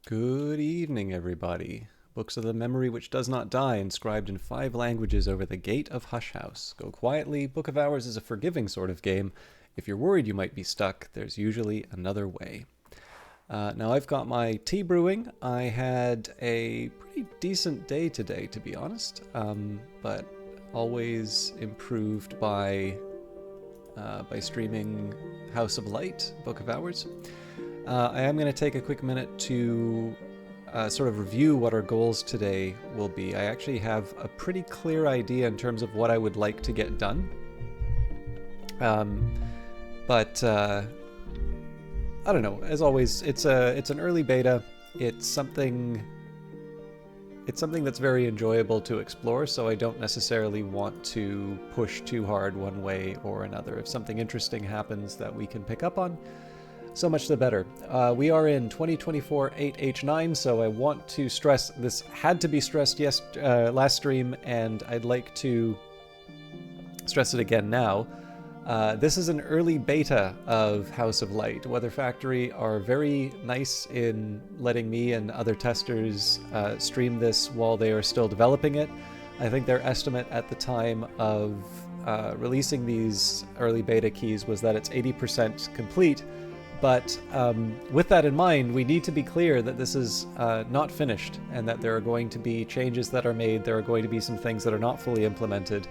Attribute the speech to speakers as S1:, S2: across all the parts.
S1: Good evening, everybody. Books of the memory which does not die, inscribed in 5 languages over the gate of Hush House. Go quietly. Book of Hours is a forgiving sort of game. If you're worried you might be stuck, there's usually another way. Now I've got my tea brewing. I had a pretty decent day today, to be honest, but always improved by streaming House of Light, Book of Hours. I am going to take a quick minute to sort of review what our goals today will be. I actually have a pretty clear idea in terms of what I would like to get done. But I don't know. As always, it's an early beta. It's something that's very enjoyable to explore, so I don't necessarily want to push too hard one way or another. If something interesting happens that we can pick up on, so much the better. We are in 2024 8H9, so I want to stress this had to be stressed last stream, and I'd like to stress it again now. This is an early beta of House of Light. Weather Factory are very nice in letting me and other testers stream this while they are still developing it. I think their estimate at the time of releasing these early beta keys was that it's 80% complete. But with that in mind, we need to be clear that this is not finished and that there are going to be changes that are made. There are going to be some things that are not fully implemented.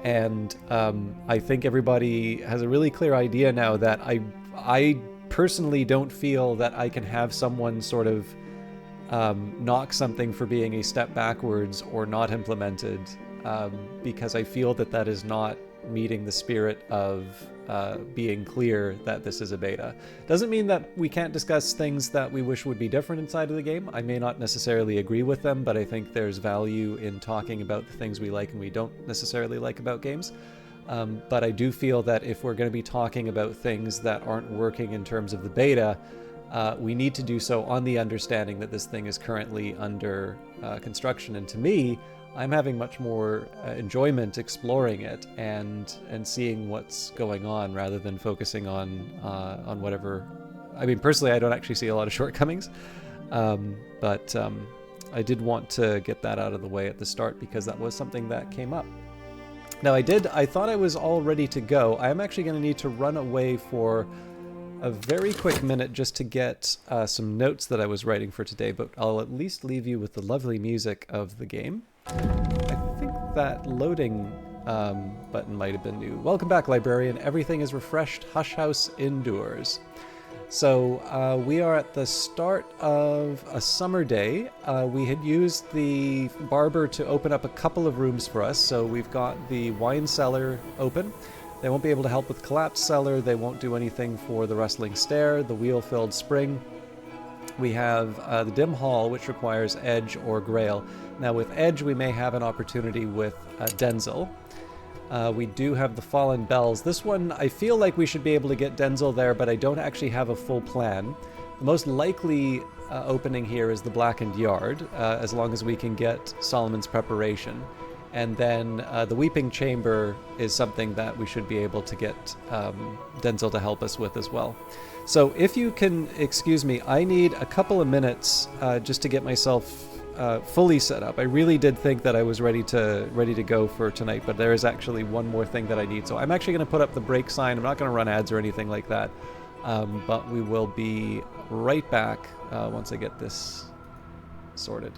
S1: And I think everybody has a really clear idea now that I personally don't feel that I can have someone sort of knock something for being a step backwards or not implemented, because I feel that that is not meeting the spirit of being clear that this is a beta. Doesn't mean that we can't discuss things that we wish would be different inside of the game. I may not necessarily agree with them, but I think there's value in talking about the things we like and we don't necessarily like about games. But I do feel that if we're going to be talking about things that aren't working in terms of the beta, we need to do so on the understanding that this thing is currently under construction. And to me, I'm having much more enjoyment exploring it and seeing what's going on rather than focusing on whatever. I mean, personally, I don't actually see a lot of shortcomings, but I did want to get that out of the way at the start because that was something that came up. Now I thought I was all ready to go. I'm actually going to need to run away for a very quick minute just to get some notes that I was writing for today, but I'll at least leave you with the lovely music of the game. I think that loading button might have been new. Welcome back, librarian. Everything is refreshed. Hush House endures. So we are at the start of a summer day. We had used the barber to open up a couple of rooms for us. So we've got the wine cellar open. They won't be able to help with collapsed cellar. They won't do anything for the rustling stair, the wheel-filled spring. We have the dim hall, which requires edge or grail. Now with edge, we may have an opportunity with Denzel. We do have the fallen bells. This one, I feel like we should be able to get Denzel there, but I don't actually have a full plan. The most likely opening here is the blackened yard, as long as we can get Solomon's preparation. And then the Weeping Chamber is something that we should be able to get Denzel to help us with as well. So if you can excuse me, I need a couple of minutes just to get myself fully set up. I really did think that I was ready to go for tonight, but there is actually one more thing that I need. So I'm actually going to put up the break sign. I'm not going to run ads or anything like that, but we will be right back once I get this sorted.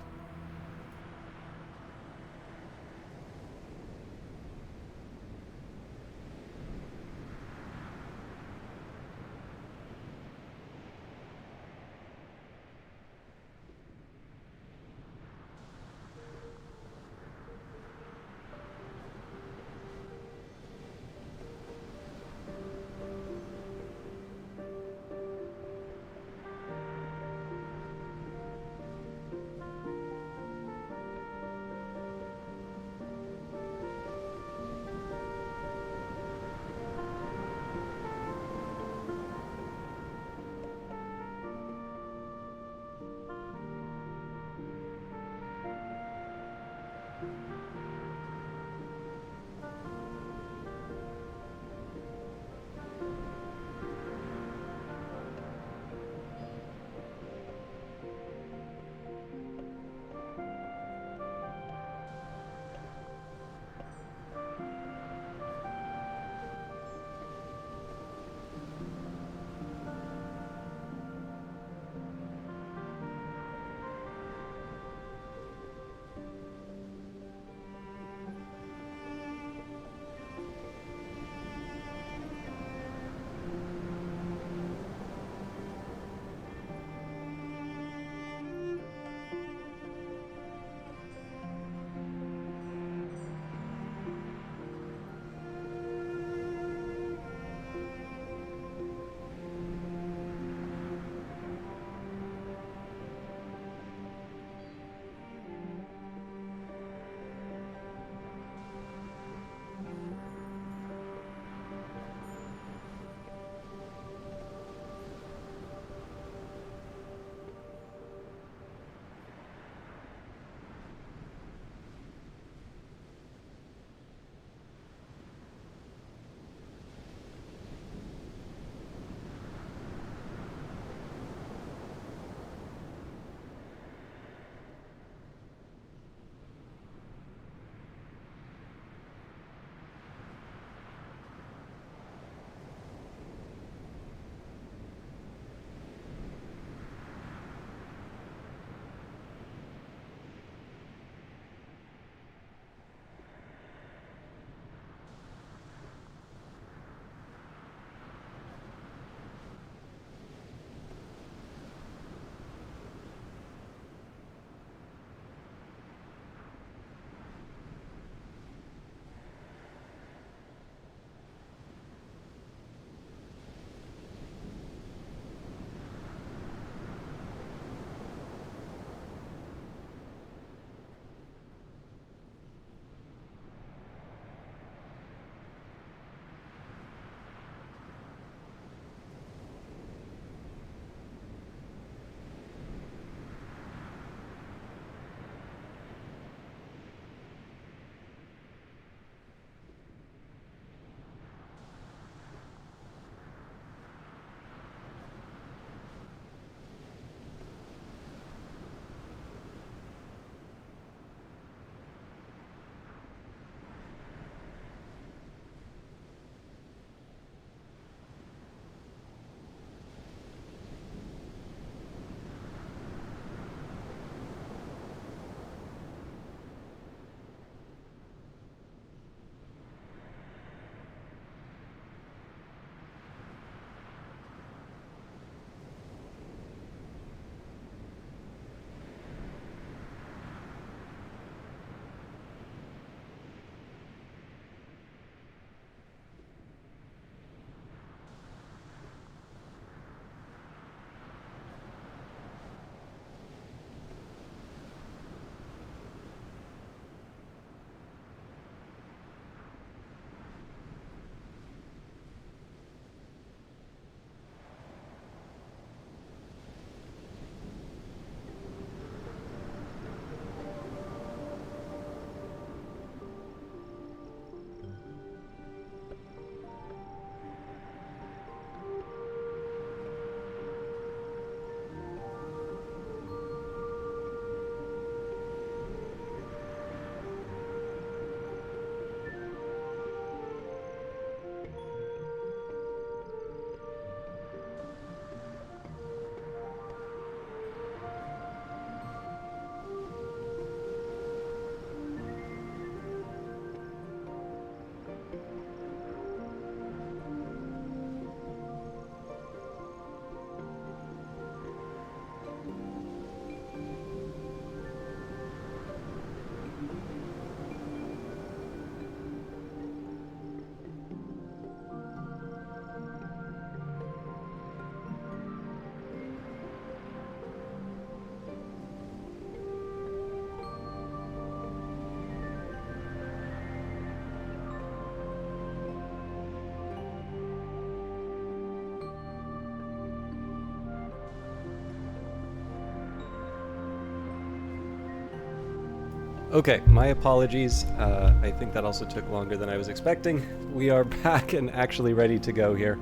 S1: Okay, my apologies. I think that also took longer than I was expecting. We are back and actually ready to go here.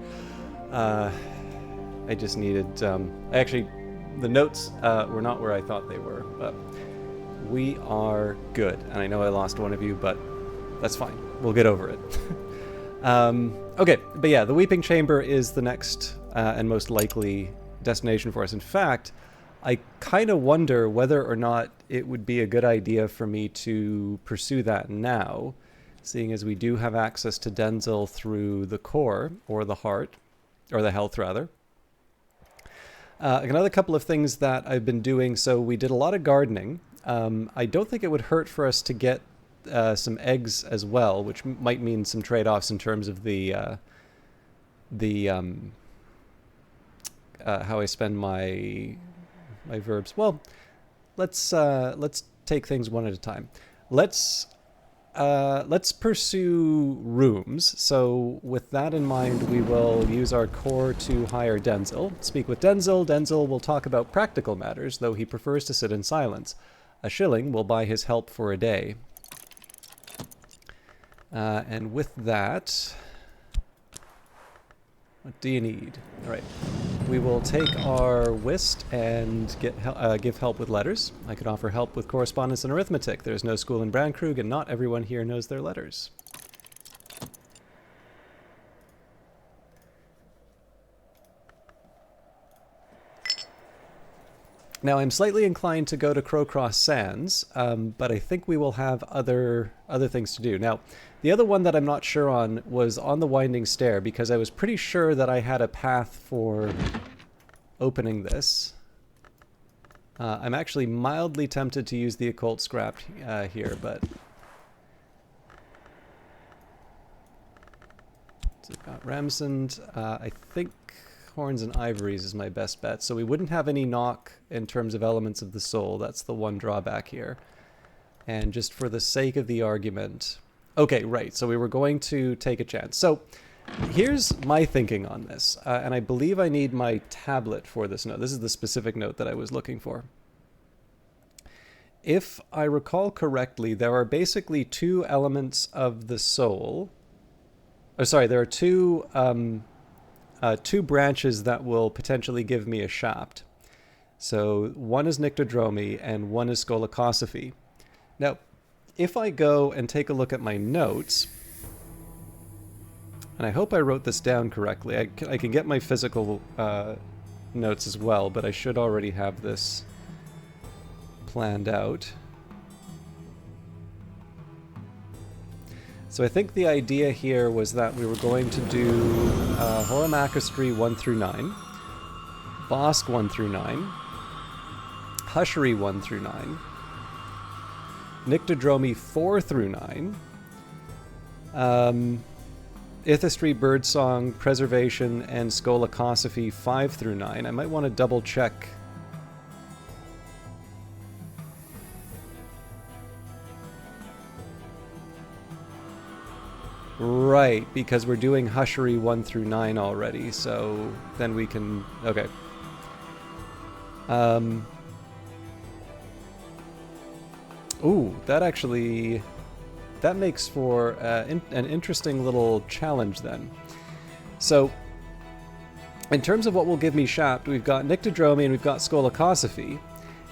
S1: I just needed... actually, the notes were not where I thought they were, but we are good. And I know I lost one of you, but that's fine. We'll get over it. Okay, but yeah, the Weeping Chamber is the next and most likely destination for us. In fact, I kind of wonder whether or not it would be a good idea for me to pursue that now, seeing as we do have access to Denzel through the core, or the heart, or the health rather. Another couple of things that I've been doing, so we did a lot of gardening. I don't think it would hurt for us to get some eggs as well, which might mean some trade-offs in terms of the how I spend my verbs. Well, let's take things one at a time. Let's pursue rooms. So with that in mind, we will use our core to hire Denzel. Speak with Denzel. Denzel will talk about practical matters, though he prefers to sit in silence. A shilling will buy his help for a day. And with that, what do you need? All right. We will take our whist and give help with letters. I could offer help with correspondence and arithmetic. There's no school in Brandkrug, and not everyone here knows their letters. Now, I'm slightly inclined to go to Crowcross Sands, but I think we will have other things to do. Now, the other one that I'm not sure on was on the Winding Stair, because I was pretty sure that I had a path for opening this. I'm actually mildly tempted to use the occult scrap here, but... So we've got Ramsond. I think Horns and Ivories is my best bet. So we wouldn't have any knock in terms of elements of the soul. That's the one drawback here. And just for the sake of the argument... Okay, right. So we were going to take a chance. So here's my thinking on this. And I believe I need my tablet for this note. This is the specific note that I was looking for. If I recall correctly, there are basically two elements of the soul. Oh, sorry, there are two branches that will potentially give me a shaft. So one is Nyctodromy and one is Skolakosophy. Now, if I go and take a look at my notes, and I hope I wrote this down correctly. I can get my physical notes as well, but I should already have this planned out. So I think the idea here was that we were going to do Horamakastry 1 through 9, Bosk 1 through 9, Hushery 1 through 9, Nyctodromy 4 through 9, Ithistry, Birdsong, Preservation, and Skolakosophy 5 through 9. I might want to double check. Right, because we're doing Hushery 1 through 9 already, so then we can... Okay. Ooh, that actually... That makes for an interesting little challenge then. So, in terms of what will give me Shapt, we've got Nyctodromy and we've got Skolakosophy.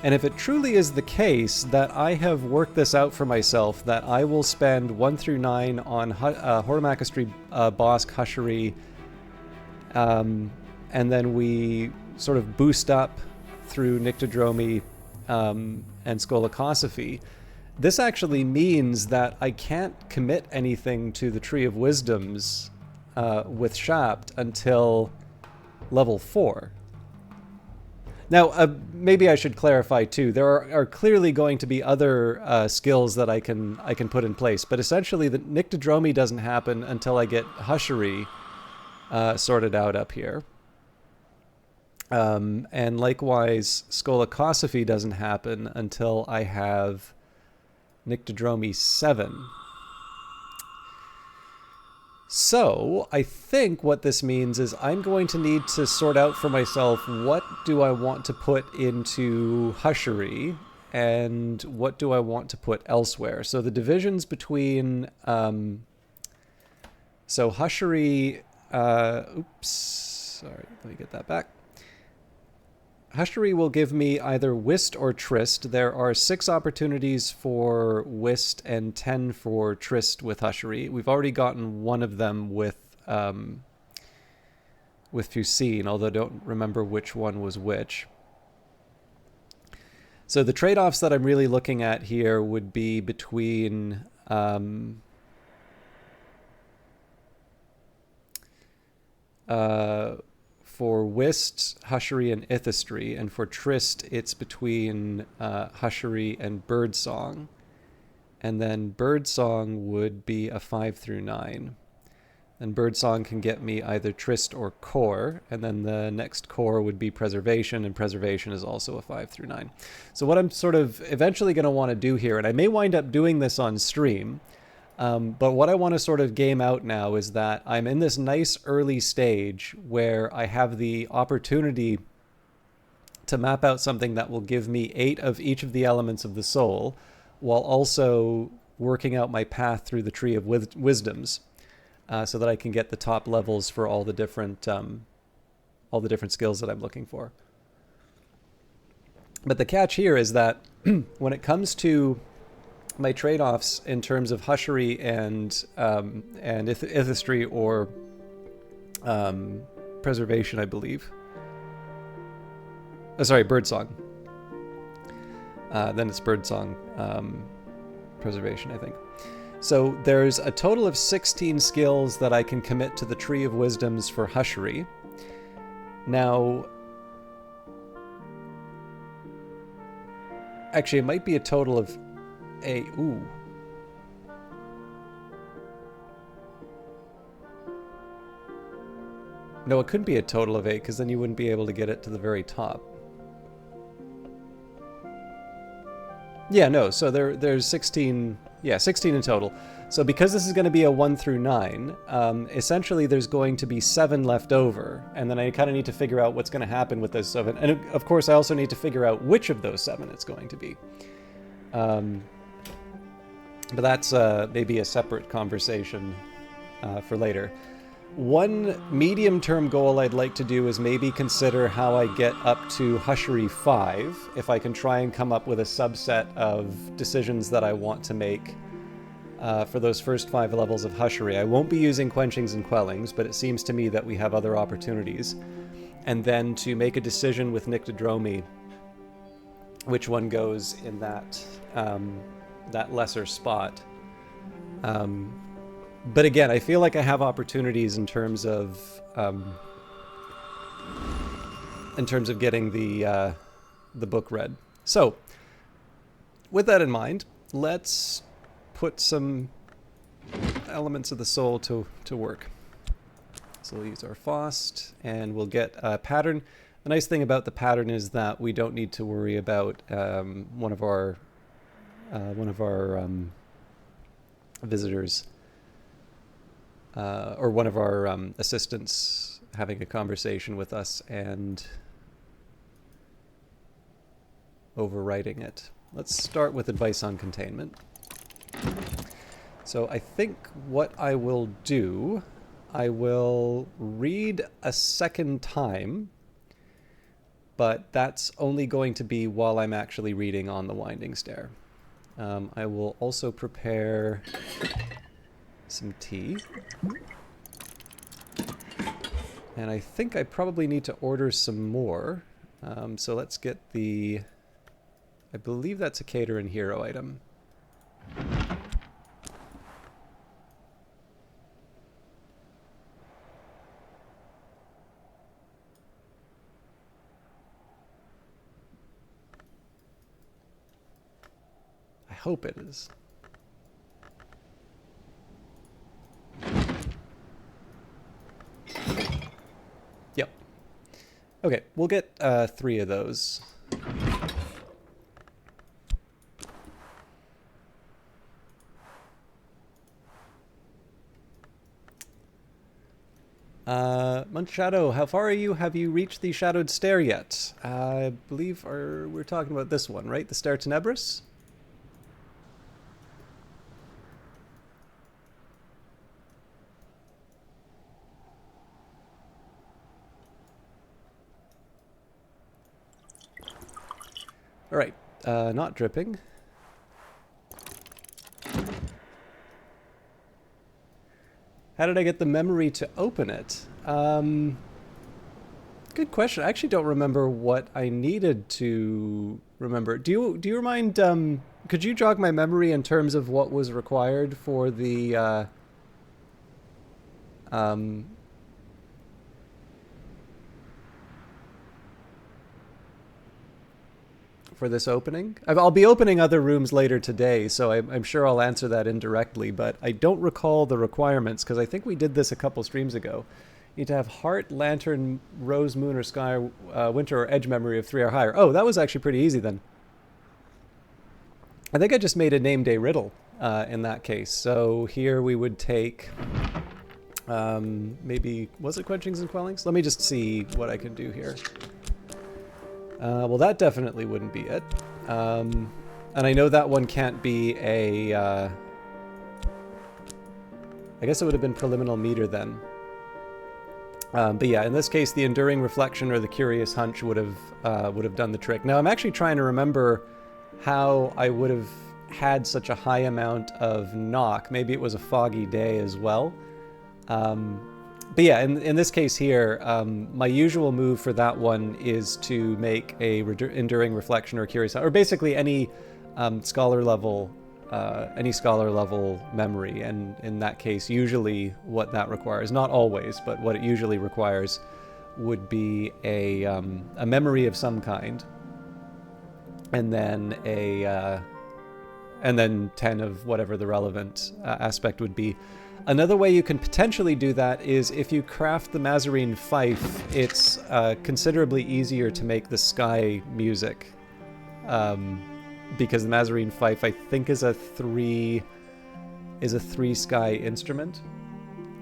S1: And if it truly is the case that I have worked this out for myself, that I will spend 1 through 9 on Horamakastry, Bosk, Hushery, and then we sort of boost up through Nyctodromy and Skolakosophy, this actually means that I can't commit anything to the Tree of Wisdoms with Shapt until level 4. Now, maybe I should clarify too. There are clearly going to be other skills that I can put in place, but essentially the Nyctodromy doesn't happen until I get Hushery sorted out up here. And likewise, Skolakosophy doesn't happen until I have Nyctodromy 7. So, I think what this means is I'm going to need to sort out for myself what do I want to put into Hushery and what do I want to put elsewhere. So the divisions between so Hushery, oops, sorry, let me get that back. Hushery will give me either Whist or Tryst. There are 6 opportunities for Whist and 10 for Tryst with Hushery. We've already gotten one of them with Fusine, although I don't remember which one was which. So the trade-offs that I'm really looking at here would be between for Whist, Hushery, and Ithistry, and for Tryst, it's between Hushery and Birdsong. And then Birdsong would be a 5 through 9. And Birdsong can get me either Tryst or Core, and then the next Core would be Preservation, and Preservation is also a 5 through 9. So what I'm sort of eventually going to want to do here, and I may wind up doing this on stream, but what I want to sort of game out now is that I'm in this nice early stage where I have the opportunity to map out something that will give me 8 of each of the elements of the soul, while also working out my path through the Tree of Wisdoms, so that I can get the top levels for all the different skills that I'm looking for. But the catch here is that when it comes to my trade-offs in terms of Hushery and Ithistry or Preservation, I believe. Sorry, Birdsong. Then it's Birdsong, Preservation, I think. So there's a total of 16 skills that I can commit to the Tree of Wisdoms for Hushery. Now, actually, it might be a total of ooh. No, it couldn't be a total of 8, because then you wouldn't be able to get it to the very top. Yeah, no, so there's 16, 16 in total. So because this is going to be a 1 through 9, essentially there's going to be 7 left over, and then I kind of need to figure out what's going to happen with those 7. And of course I also need to figure out which of those 7 it's going to be. But that's maybe a separate conversation for later. One medium-term goal I'd like to do is maybe consider how I get up to Hushery 5, if I can try and come up with a subset of decisions that I want to make for those first 5 levels of Hushery. I won't be using Quenchings and Quellings, but it seems to me that we have other opportunities. And then to make a decision with Nyctodromi, which one goes in that lesser spot. But again, I feel like I have opportunities in terms of getting the book read. So, with that in mind, let's put some elements of the soul to work. So we'll use our Faust, and we'll get a pattern. The nice thing about the pattern is that we don't need to worry about one of our visitors. Or one of our assistants having a conversation with us and overwriting it. Let's start with advice on containment. So I think what I will do, I will read a second time, but that's only going to be while I'm actually reading on the Winding Stair. I will also prepare some tea. And I think I probably need to order some more. So let's get the... I believe that's a Cater and Hero item. I hope it is. Yep. Okay, we'll get 3 of those. Munchado, how far are you? Have you reached the Shadowed Stair yet? I believe we're talking about this one, right? The Stair Tenebris? All right, not dripping. How did I get the memory to open it? Good question. I actually don't remember what I needed to remember. Do you mind? Could you jog my memory in terms of what was required for the um, for this opening? I'll be opening other rooms later today, so I'm sure I'll answer that indirectly. But I don't recall the requirements because I think we did this a couple streams ago. You need to have heart, lantern, rose, moon, or sky, winter, or edge memory of 3 or higher. Oh, that was actually pretty easy then. I think I just made a name day riddle in that case. So here we would take maybe, was it quenchings and quellings? Let me just see what I can do here. Well, that definitely wouldn't be it. And I know that one can't be a... I guess it would have been preliminal meter then. But yeah, in this case, the enduring reflection or the curious hunch would have done the trick. Now, I'm actually trying to remember how I would have had such a high amount of knock. Maybe it was a foggy day as well. But yeah, in this case here, my usual move for that one is to make a enduring reflection or curious, or basically any scholar level memory. And in that case, usually what that requires, not always, but what it usually requires, would be a memory of some kind, and then and then 10 of whatever the relevant aspect would be. Another way you can potentially do that is if you craft the Mazarine Fife, it's considerably easier to make the sky music. Because the Mazarine Fife, I think, is a three sky instrument.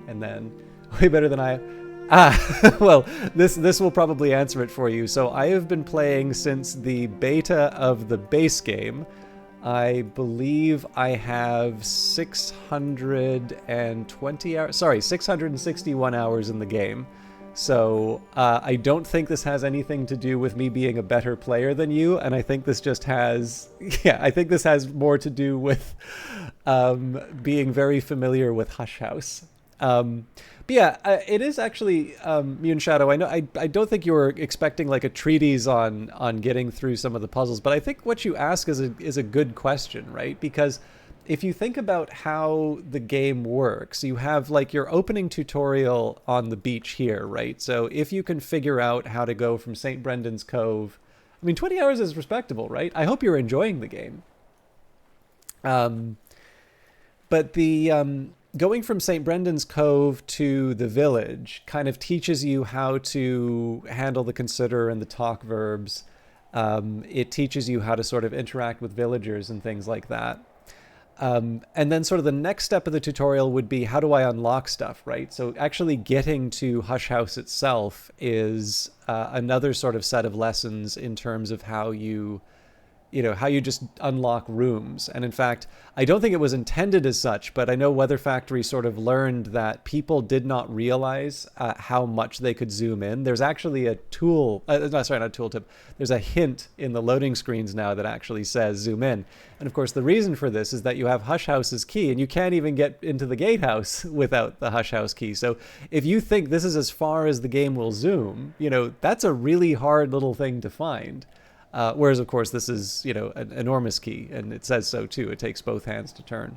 S1: And then, way better than I... well, this will probably answer it for you. So I have been playing since the beta of the base game. I believe I have 620 hours, sorry, 661 hours in the game. So I don't think this has anything to do with me being a better player than you, and I think this just has, yeah, I think this has more to do with being very familiar with Hush House. But yeah, it is actually Mune Shadow. I know I don't think you were expecting like a treatise on getting through some of the puzzles, but I think what you ask is a good question, right? Because if you think about how the game works, you have like your opening tutorial on the beach here, right? So if you can figure out how to go from St. Brendan's Cove, I mean, 20 hours is respectable, right? I hope you're enjoying the game. But the going from St. Brendan's Cove to the village kind of teaches you how to handle the consider and the talk verbs. It teaches you how to sort of interact with villagers and things like that. And then sort of the next step of the tutorial would be, how do I unlock stuff, right? So actually getting to Hush House itself is another sort of set of lessons in terms of how you just unlock rooms. And in fact, I don't think it was intended as such, but I know Weather Factory sort of learned that people did not realize how much they could zoom in. There's actually a tool, not a tooltip, there's a hint in the loading screens now that actually says zoom in. And of course, the reason for this is that you have Hush House's key, and you can't even get into the gatehouse without the Hush House key. So if you think this is as far as the game will zoom, that's a really hard little thing to find. Whereas, of course, this is, an enormous key, and it says so, too. It takes both hands to turn.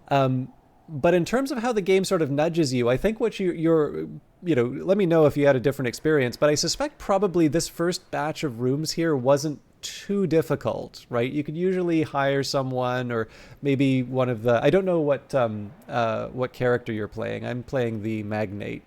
S1: But in terms of how the game sort of nudges you, I think what you're, let me know if you had a different experience, but I suspect probably this first batch of rooms here wasn't too difficult, right? You could usually hire someone, or maybe one of the, I don't know what character you're playing. I'm playing the Magnate.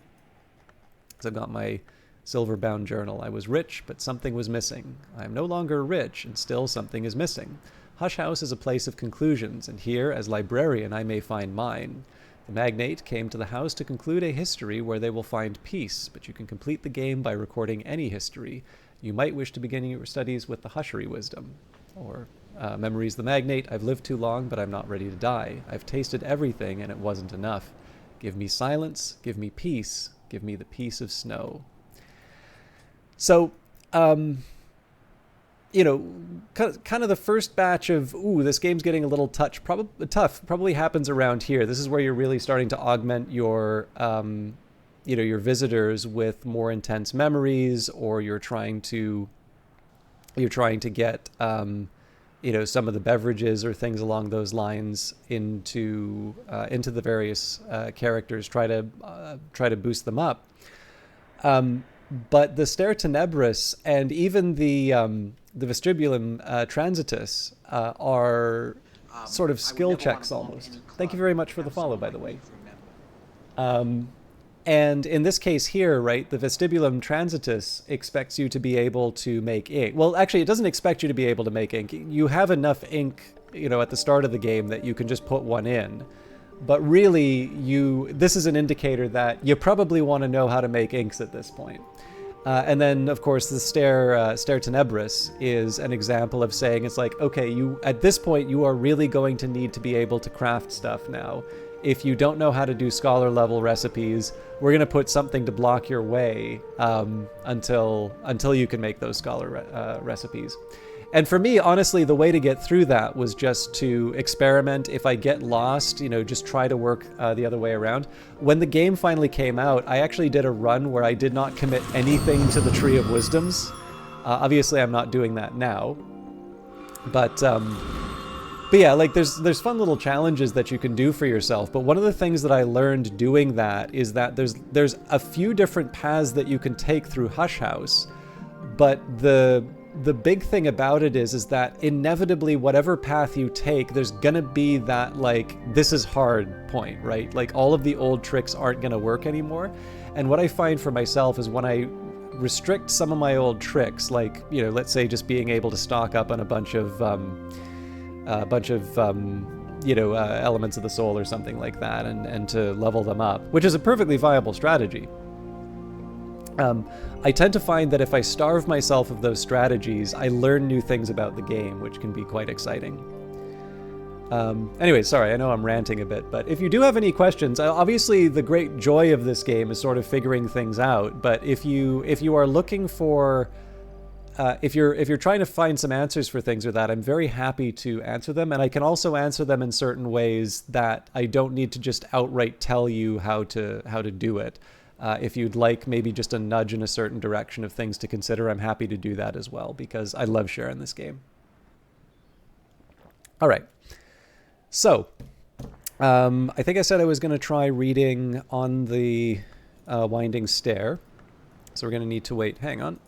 S1: So I've got my silver-bound journal. I was rich, but something was missing. I am no longer rich, and still something is missing. Hush House is a place of conclusions, and here, as librarian, I may find mine. The The magnate came to the house to conclude a history where they will find peace, but you can complete the game by recording any history. You might wish to begin your studies with the Hushery wisdom. Or, memories the magnate. I've lived too long, but I'm not ready to die. I've tasted everything, and it wasn't enough. Give me silence, give me peace, give me the peace of snow. So, you know, kind of the first batch of, ooh, this game's getting a little tough, probably happens around here. This is where you're really starting to augment your, you know, your visitors with more intense memories, or you're trying to get, you know, some of the beverages or things along those lines into the various characters, try to boost them up. But the Stare Tenebris and even the Vestibulum Transitus are sort of skill checks almost. Thank you very much for the follow, by the way. And in this case here, right, the Vestibulum Transitus expects you to be able to make ink. Well, actually, it doesn't expect you to be able to make ink. You have enough ink, you know, at the start of the game that you can just put one in. But really, this is an indicator that you probably want to know how to make inks at this point. And then, of course, the Stare Tenebris is an example of saying, it's like, okay, at this point, you are really going to need to be able to craft stuff now. If you don't know how to do scholar level recipes, we're going to put something to block your way until you can make those scholar recipes. And for me, honestly, the way to get through that was just to experiment. If I get lost, you know, just try to work the other way around. When the game finally came out, I actually did a run where I did not commit anything to the Tree of Wisdoms. Obviously, I'm not doing that now. But yeah, like there's fun little challenges that you can do for yourself. But one of the things that I learned doing that is that there's a few different paths that you can take through Hush House. But the big thing about it is that inevitably whatever path you take, there's gonna be that, like, this is hard point, right? Like, all of the old tricks aren't gonna work anymore. And what I find for myself is when I restrict some of my old tricks, like, you know, let's say just being able to stock up on a bunch of you know, elements of the soul or something like that, and to level them up, which is a perfectly viable strategy. I tend to find that if I starve myself of those strategies, I learn new things about the game, which can be quite exciting. Anyway, sorry, I know I'm ranting a bit, but if you do have any questions, obviously the great joy of this game is sort of figuring things out. But if you are looking for, if you're trying to find some answers for things or that, I'm very happy to answer them, and I can also answer them in certain ways that I don't need to just outright tell you how to do it. If you'd like maybe just a nudge in a certain direction of things to consider, I'm happy to do that as well, because I love sharing this game. All right. So, I think I said I was going to try reading on the Winding Stair. So we're going to need to wait. Hang on.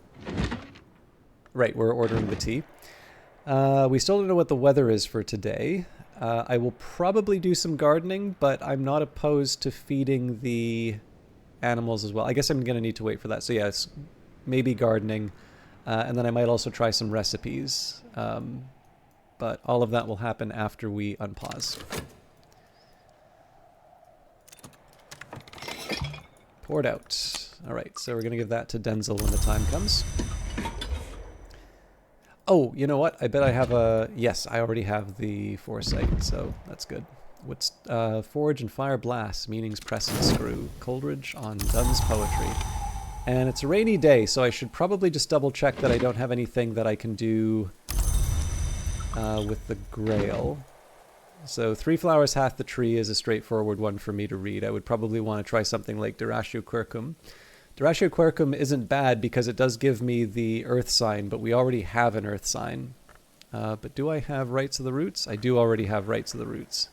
S1: Right, we're ordering the tea. We still don't know what the weather is for today. I will probably do some gardening, but I'm not opposed to feeding the animals as well. I guess I'm going to need to wait for that. So yes, maybe gardening, and then I might also try some recipes. But all of that will happen after we unpause. Poured out. All right, so we're going to give that to Denzel when the time comes. Oh, you know what? I bet I have a... Yes, I already have the foresight, so that's good. What's Forge and Fire Blast, meanings press and screw. Coleridge on Dunn's poetry. And it's a rainy day, so I should probably just double check that I don't have anything that I can do with the Grail. So 3 Flowers Hath the Tree is a straightforward one for me to read. I would probably want to try something like Duratio Quercum. Duratio Quercum isn't bad because it does give me the earth sign, but we already have an earth sign. But do I have Rights of the Roots? I do already have Rights of the Roots.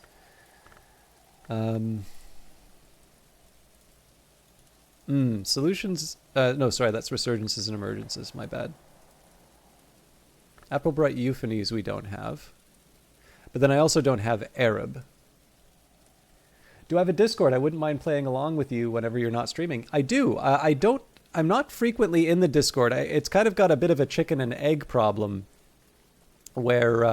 S1: Solutions... no, sorry, that's Resurgences and Emergences, my bad. Applebright Euphonies we don't have. But then I also don't have Arab. Do I have a Discord? I wouldn't mind playing along with you whenever you're not streaming. I do. I'm not frequently in the Discord. It's kind of got a bit of a chicken and egg problem where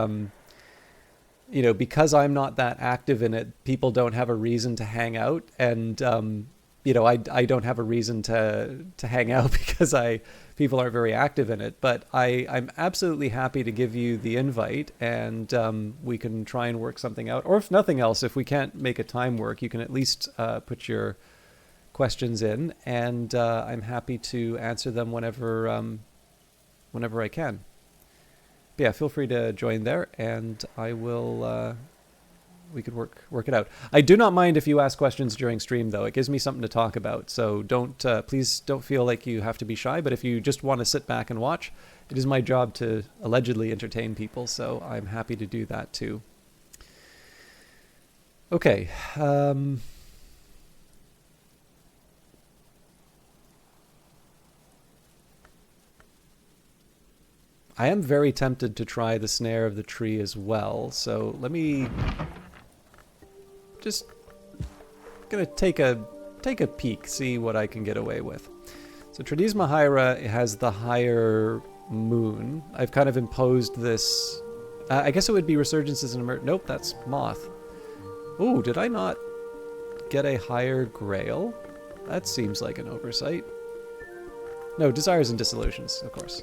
S1: you know, because I'm not that active in it, people don't have a reason to hang out, and you know, I don't have a reason to hang out because people aren't very active in it. But I'm absolutely happy to give you the invite, and we can try and work something out. Or if nothing else, if we can't make a time work, you can at least put your questions in, and I'm happy to answer them whenever I can. But yeah, feel free to join there, and I will. We could work it out. I do not mind if you ask questions during stream, though. It gives me something to talk about. So please don't feel like you have to be shy. But if you just want to sit back and watch, it is my job to allegedly entertain people. So I'm happy to do that too. Okay. I am very tempted to try the snare of the tree as well, so let me just gonna take a peek, see what I can get away with. So Tradisma Hyra has the higher moon. I've kind of imposed this. I guess it would be Resurgences and Nope, that's Moth. Ooh, did I not get a higher Grail? That seems like an oversight. No, Desires and Dissolutions, of course.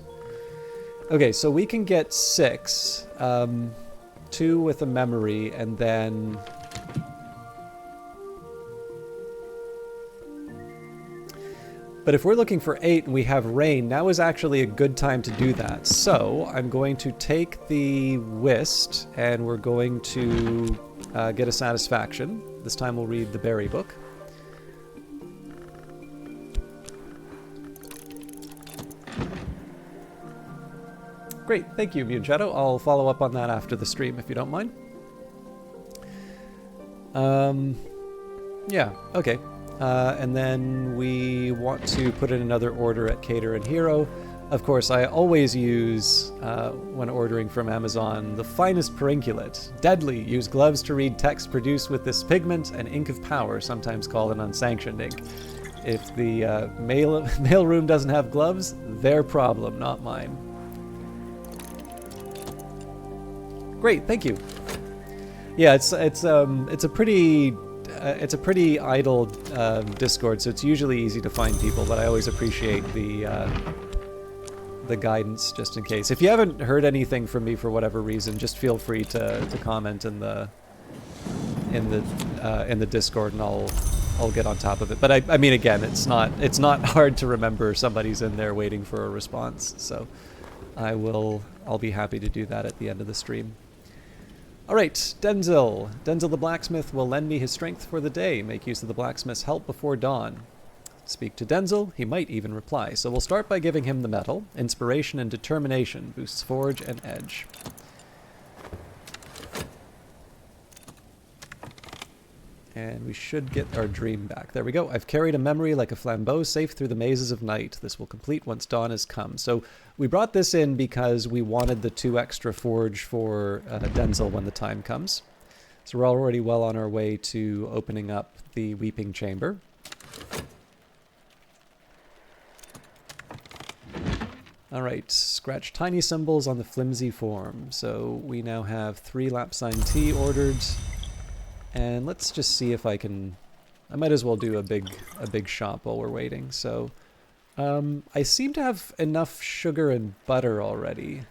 S1: Okay, so we can get 6, 2 with a memory, and then... But if we're looking for 8 and we have rain, now is actually a good time to do that. So I'm going to take the Whist, and we're going to get a Satisfaction. This time we'll read the Berry Book. Great, thank you, Munchetto. I'll follow up on that after the stream, if you don't mind. Yeah, okay. And then we want to put in another order at Cater and Hero. Of course, I always use, when ordering from Amazon, the finest perinculate. Deadly, use gloves to read text produced with this pigment and ink of power, sometimes called an unsanctioned ink. If the mailroom doesn't have gloves, their problem, not mine. Great, thank you. Yeah, it's a pretty idle Discord, so it's usually easy to find people. But I always appreciate the guidance, just in case. If you haven't heard anything from me for whatever reason, just feel free to comment in the Discord, and I'll get on top of it. But I mean, again, it's not hard to remember somebody's in there waiting for a response. So I'll be happy to do that at the end of the stream. Alright, Denzel. Denzel the blacksmith will lend me his strength for the day. Make use of the blacksmith's help before dawn. Speak to Denzel, he might even reply. So we'll start by giving him the metal. Inspiration and determination boosts forge and edge. And we should get our dream back. There we go. I've carried a memory like a flambeau safe through the mazes of night. This will complete once dawn has come. So we brought this in because we wanted the 2 extra forge for Denzel when the time comes. So we're already well on our way to opening up the Weeping Chamber. Alright, scratch tiny symbols on the flimsy form. So we now have 3 lapsine tea ordered. And let's just see if I can... I might as well do a big shop while we're waiting. So, I seem to have enough sugar and butter already.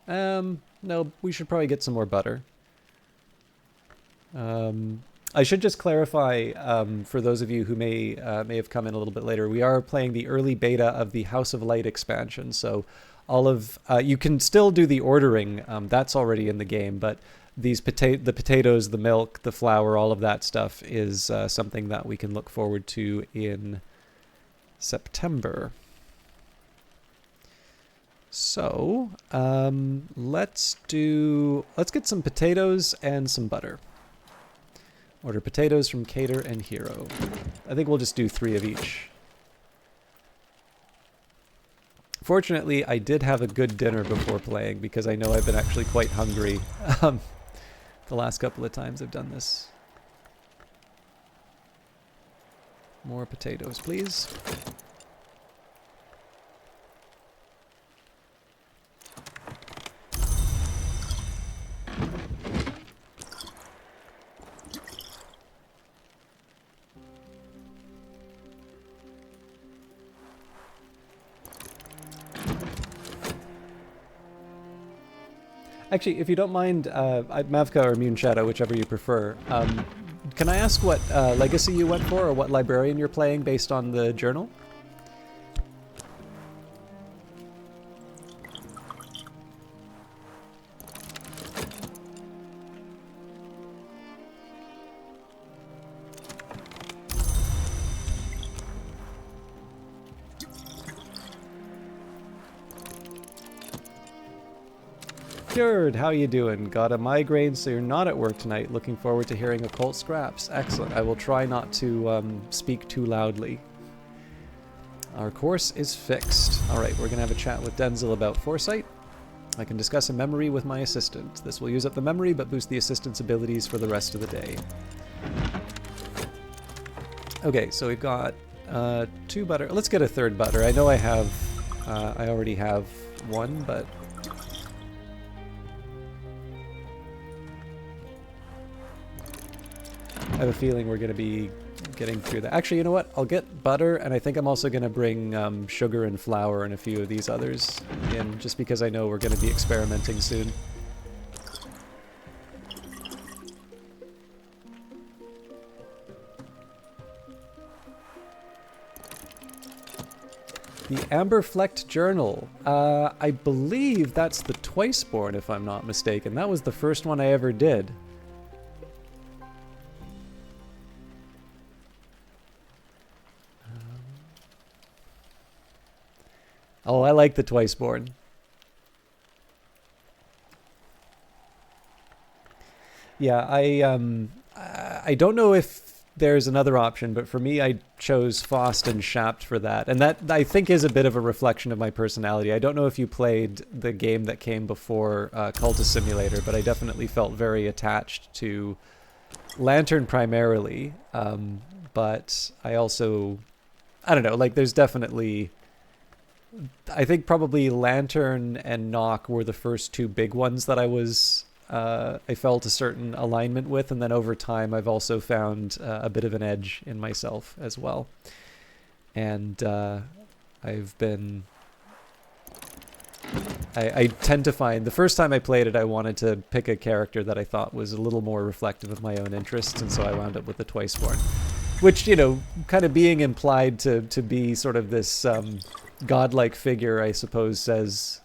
S1: No, we should probably get some more butter. I should just clarify, for those of you who may have come in a little bit later, we are playing the early beta of the House of Light expansion, so all of you can still do the ordering, that's already in the game, but the potatoes, the milk, the flour, all of that stuff is something that we can look forward to in September. So let's get some potatoes and some butter. Order potatoes from Cater and Hero. I think we'll just do 3 of each. Fortunately, I did have a good dinner before playing because I know I've been actually quite hungry the last couple of times I've done this. More potatoes, please. Actually, if you don't mind, Mavka or Immune Shadow, whichever you prefer, can I ask what legacy you went for, or what librarian you're playing based on the journal? Cured, how you doing? Got a migraine, so you're not at work tonight. Looking forward to hearing occult scraps. Excellent. I will try not to speak too loudly. Our course is fixed. Alright, we're going to have a chat with Denzel about foresight. I can discuss a memory with my assistant. This will use up the memory, but boost the assistant's abilities for the rest of the day. Okay, so we've got 2 butter. Let's get a 3rd butter. I know I have... I already have 1, but... I have a feeling we're going to be getting through that. Actually, you know what? I'll get butter, and I think I'm also going to bring sugar and flour and a few of these others in, just because I know we're going to be experimenting soon. The Amber Flecked Journal. I believe that's the Twiceborn, if I'm not mistaken. That was the first one I ever did. Oh, I like the Twiceborn. Yeah, I don't know if there's another option, but for me, I chose Faust and Shapt for that. And that, I think, is a bit of a reflection of my personality. I don't know if you played the game that came before Cultist Simulator, but I definitely felt very attached to Lantern primarily. But I also, I don't know, like there's definitely... I think probably Lantern and Knock were the first 2 big ones that I felt a certain alignment with, and then over time I've also found a bit of an edge in myself as well. And I've been... I tend to find, the first time I played it, I wanted to pick a character that I thought was a little more reflective of my own interests, and so I wound up with the Twiceborn. Which, you know, kind of being implied to be sort of this... godlike figure, I suppose, says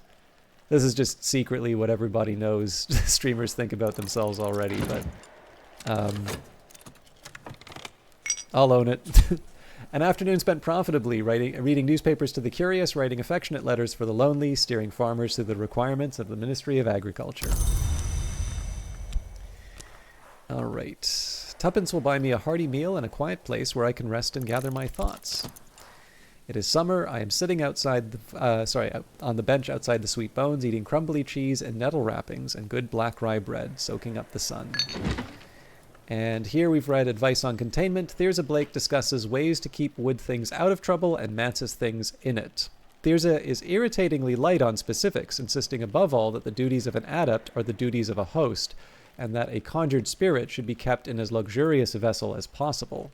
S1: this is just secretly what everybody knows. Streamers think about themselves already, but I'll own it. An afternoon spent profitably reading newspapers to the curious, writing affectionate letters for the lonely, steering farmers through the requirements of the Ministry of Agriculture. All right. Tuppence will buy me a hearty meal and a quiet place where I can rest and gather my thoughts. It is summer. I am sitting outside, on the bench outside the Sweet Bones, eating crumbly cheese and nettle wrappings and good black rye bread, soaking up the sun. And here we've read Advice on Containment. Thirza Blake discusses ways to keep wood things out of trouble and Mantis things in it. Thirza is irritatingly light on specifics, insisting above all that the duties of an adept are the duties of a host, and that a conjured spirit should be kept in as luxurious a vessel as possible.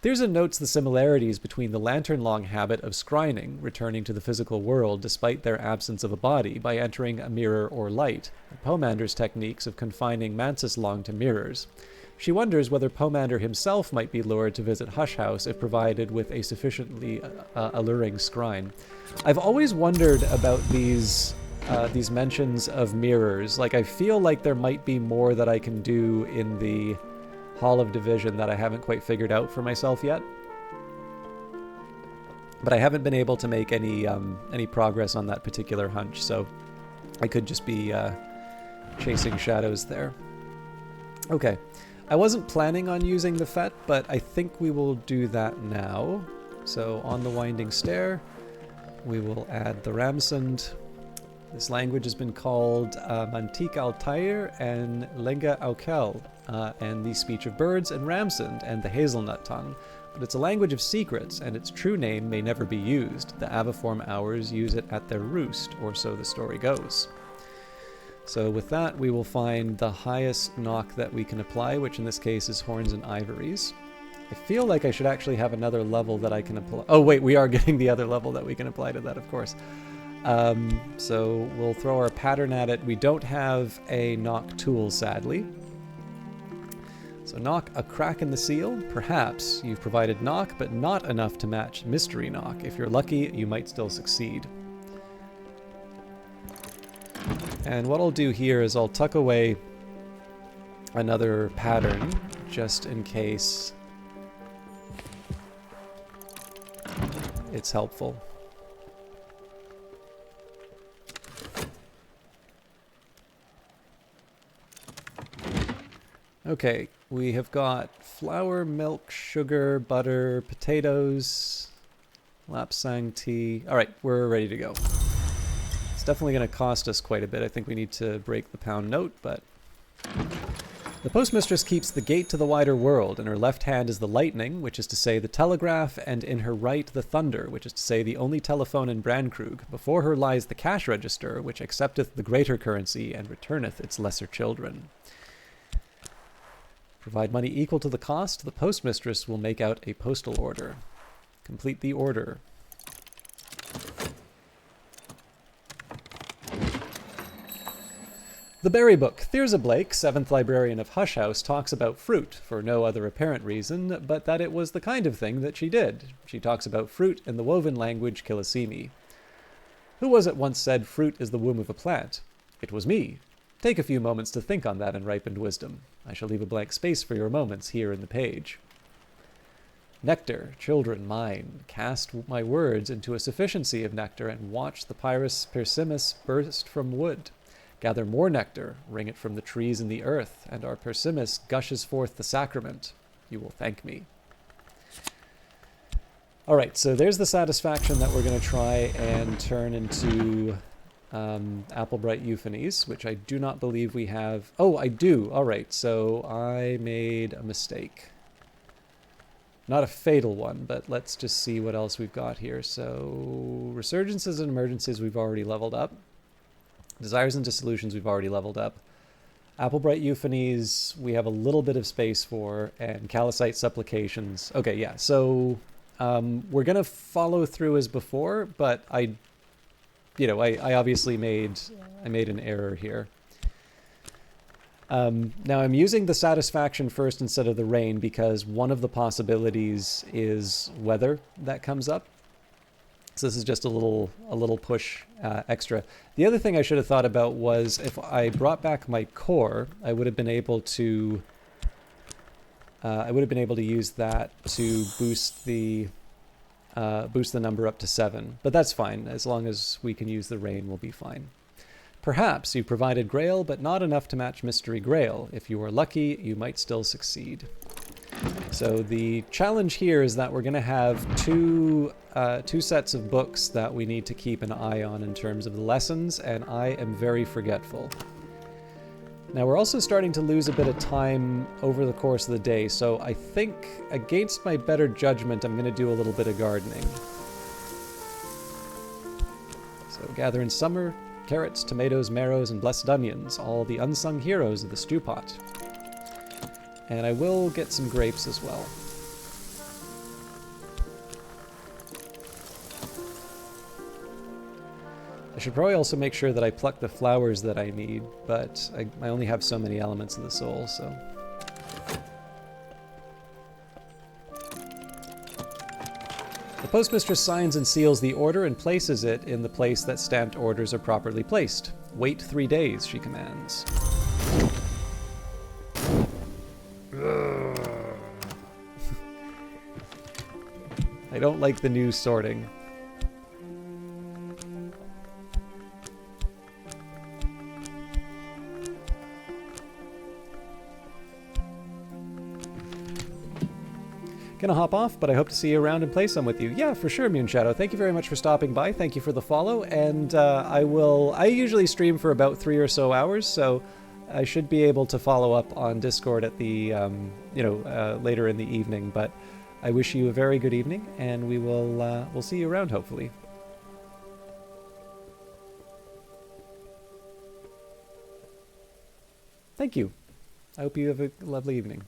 S1: Thirza notes the similarities between the lantern-long habit of scrying, returning to the physical world despite their absence of a body by entering a mirror or light, and Pomander's techniques of confining Mantis-long to mirrors. She wonders whether Pomander himself might be lured to visit Hush House if provided with a sufficiently alluring scrying. I've always wondered about these mentions of mirrors. Like, I feel like there might be more that I can do in the Hall of Division that I haven't quite figured out for myself yet. But I haven't been able to make any progress on that particular hunch, so I could just be chasing shadows there. Okay. I wasn't planning on using the FET, but I think we will do that now. So on the winding stair, we will add the Ramsund. This language has been called Mantik Altair and Lenga Aukel, and the speech of birds and Ramsund and the hazelnut tongue. But it's a language of secrets, and its true name may never be used. The Aviform Hours use it at their roost, or so the story goes. So with that, we will find the highest knock that we can apply, which in this case is Horns and Ivories. I feel like I should actually have another level that I can apply. Oh wait, we are getting the other level that we can apply to that, of course. So we'll throw our pattern at it. We don't have a knock tool, sadly. So knock, a crack in the seal. Perhaps you've provided knock, but not enough to match mystery knock. If you're lucky, you might still succeed. And what I'll do here is I'll tuck away another pattern, just in case it's helpful. Okay, we have got flour, milk, sugar, butter, potatoes, lapsang tea. All right, we're ready to go. It's definitely going to cost us quite a bit. I think we need to break the pound note, but... The postmistress keeps the gate to the wider world. In her left hand is the lightning, which is to say the telegraph, and in her right the thunder, which is to say the only telephone in Brandkrug. Before her lies the cash register, which accepteth the greater currency and returneth its lesser children. Provide money equal to the cost, the postmistress will make out a postal order. Complete the order. The Berry Book. Thyrza Blake, 7th librarian of Hush House, talks about fruit, for no other apparent reason, but that it was the kind of thing that she did. She talks about fruit in the woven language Kilisimi. Who was it once said fruit is the womb of a plant? It was me. Take a few moments to think on that in ripened wisdom. I shall leave a blank space for your moments here in the page. Nectar, children mine, cast my words into a sufficiency of nectar and watch the Pyrus persimmon burst from wood. Gather more nectar, wring it from the trees in the earth, and our persimmon gushes forth the sacrament. You will thank me. All right, so there's the satisfaction that we're going to try and turn into Applebright Euphonies, which I do not believe we have. Oh, I do. All right, so I made a mistake. Not a fatal one, but let's just see what else we've got here. So Resurgences and Emergencies we've already leveled up. Desires and Dissolutions we've already leveled up. Applebright Euphonies we have a little bit of space for, and Callicite Supplications. Okay, yeah, so we're going to follow through as before, but I obviously made an error here. Now I'm using the satisfaction first instead of the rain because one of the possibilities is weather that comes up. So this is just a little push extra. The other thing I should have thought about was if I brought back my core, I would have been able to use that to boost the number up to 7. But that's fine. As long as we can use the rain, we'll be fine. Perhaps you provided Grail, but not enough to match Mystery Grail. If you are lucky, you might still succeed. So the challenge here is that we're going to have two sets of books that we need to keep an eye on in terms of the lessons, and I am very forgetful. Now we're also starting to lose a bit of time over the course of the day, so I think against my better judgment I'm going to do a little bit of gardening. So gather in summer, carrots, tomatoes, marrows, and blessed onions, all the unsung heroes of the stew pot. And I will get some grapes as well. I should probably also make sure that I pluck the flowers that I need, but I only have so many elements of the soul, so... The postmistress signs and seals the order and places it in the place that stamped orders are properly placed. Wait 3 days, she commands. I don't like the new sorting. Gonna hop off, but I hope to see you around and play some with you. Yeah, for sure, Moonshadow. Thank you very much for stopping by. Thank you for the follow, and I usually stream for about 3 or so hours, so I should be able to follow up on Discord at the, later in the evening, but I wish you a very good evening, and we'll see you around, hopefully. Thank you. I hope you have a lovely evening.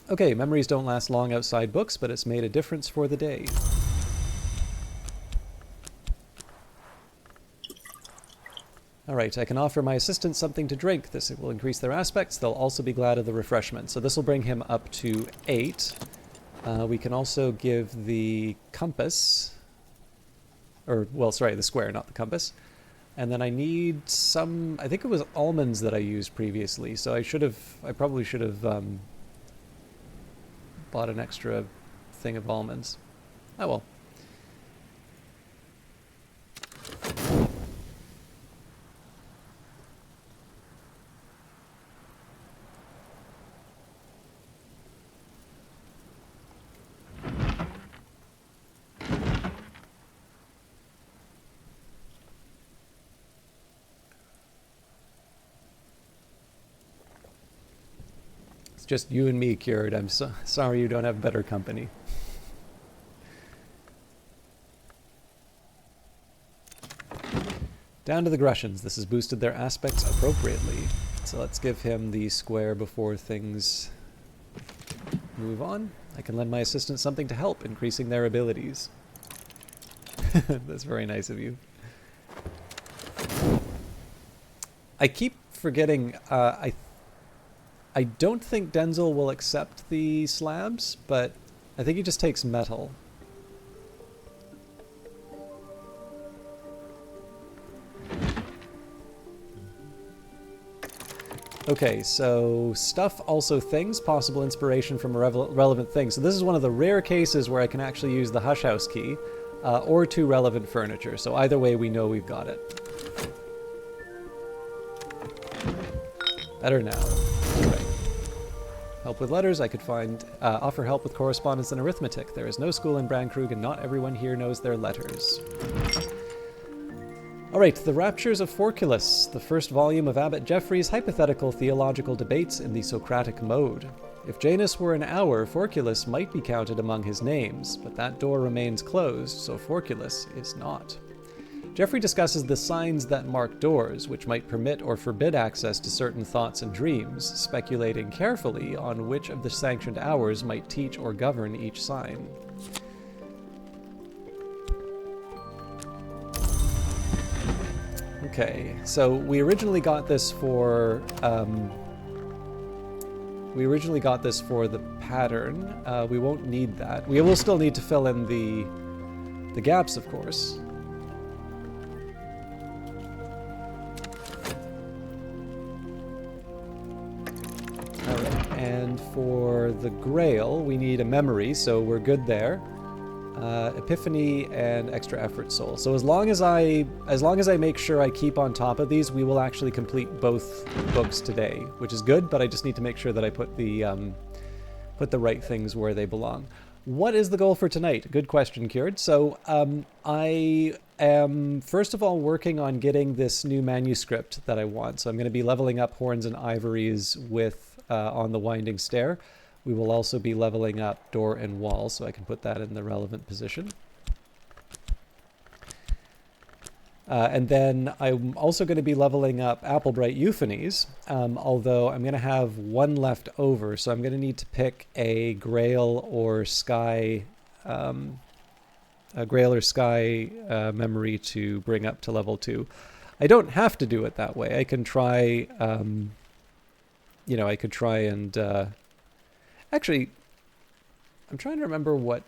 S1: Okay, memories don't last long outside books, but it's made a difference for the day. Alright, I can offer my assistants something to drink. This will increase their aspects. They'll also be glad of the refreshment. So this will bring him up to 8. We can also give the compass, or, well, sorry, the square, not the compass. And then I need some, I think it was almonds that I used previously, so I probably should have bought an extra thing of almonds. Oh well. Just you and me, cured. I'm sorry you don't have better company. Down to the Grushians. This has boosted their aspects appropriately. So let's give him the square before things move on. I can lend my assistant something to help, increasing their abilities. That's very nice of you. I keep forgetting, I don't think Denzel will accept the slabs, but I think he just takes metal. Okay, so stuff, also things, possible inspiration from a relevant thing. So this is one of the rare cases where I can actually use the Hush House key, or 2 relevant furniture. So either way, we know we've got it. Better now. Right. Help with letters, I could offer help with correspondence and arithmetic. There is no school in Brankrug, and not everyone here knows their letters. Alright, The Raptures of Forculus, the first volume of Abbot Geoffrey's hypothetical theological debates in the Socratic mode. If Janus were an hour, Forculus might be counted among his names, but that door remains closed, so Forculus is not. Geoffrey discusses the signs that mark doors, which might permit or forbid access to certain thoughts and dreams, speculating carefully on which of the sanctioned hours might teach or govern each sign. Okay, so we originally got this for the pattern. We won't need that. We will still need to fill in the gaps, of course. Alright, and for the Grail, we need a memory, so we're good there. Epiphany and extra effort soul. So as long as I make sure I keep on top of these, we will actually complete both books today, which is good, but I just need to make sure that I put the right things where they belong. What is the goal for tonight? Good question, Cured. So I am first of all working on getting this new manuscript that I want. So I'm going to be leveling up Horns and Ivories with on the Winding Stair. We will also be leveling up Door and Wall, so I can put that in the relevant position. And then I'm also going to be leveling up Applebright Euphonies, although I'm going to have one left over, so I'm going to need to pick a Grail or Sky, memory to bring up to level 2. I don't have to do it that way. I can try, I could try and... Actually, I'm trying to remember what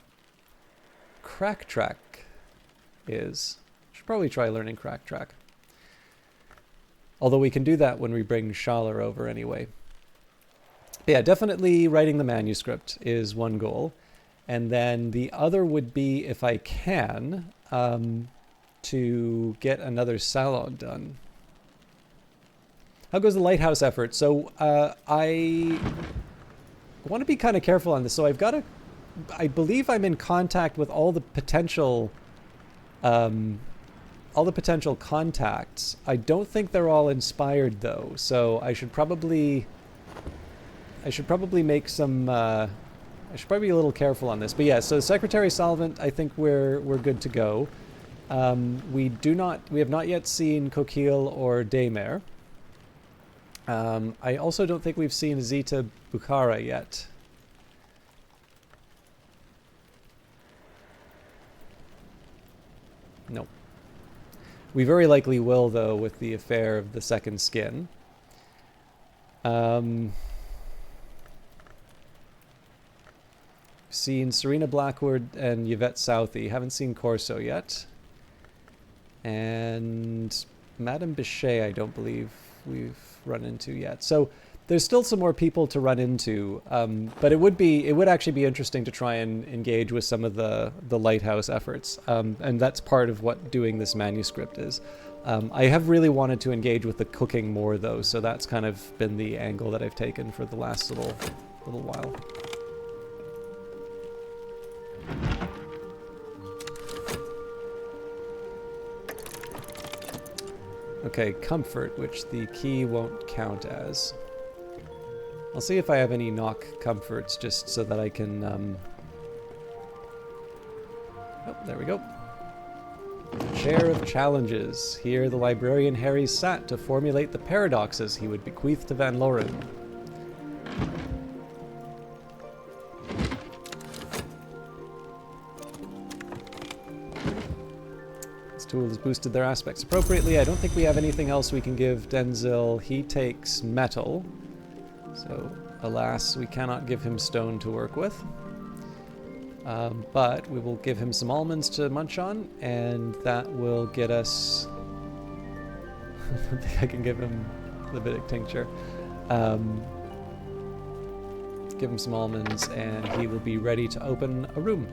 S1: Crack Track is. Should probably try learning Crack Track. Although we can do that when we bring Schaller over anyway. But yeah, definitely writing the manuscript is one goal. And then the other would be, if I can, to get another salon done. How goes the lighthouse effort? So I want to be kind of careful on this. So I believe I'm in contact with all the potential contacts. I don't think they're all inspired though. So I should probably make some, I should probably be a little careful on this. But yeah, so Secretary Solvent, I think we're good to go. We have not yet seen Coquille or Daymare. I also don't think we've seen Zita Bukhara yet. Nope. We very likely will, though, with the affair of the second skin. Seen Serena Blackwood and Yvette Southey. Haven't seen Corso yet. And Madame Bichet, I don't believe we've run into yet. So there's still some more people to run into, but it would actually be interesting to try and engage with some of the lighthouse efforts, and that's part of what doing this manuscript is. I have really wanted to engage with the cooking more, though, so that's kind of been the angle that I've taken for the last little while. Okay, comfort, which the key won't count as. I'll see if I have any knock comforts, just so that I can... Oh, there we go. Chair of Challenges. Here the librarian Harry sat to formulate the paradoxes he would bequeath to Van Loren. Tool has boosted their aspects appropriately. I don't think we have anything else we can give Denzil. He takes metal. So, alas, we cannot give him stone to work with. But we will give him some almonds to munch on, and that will get us... I don't think I can give him Levitic tincture. Give him some almonds, and he will be ready to open a room.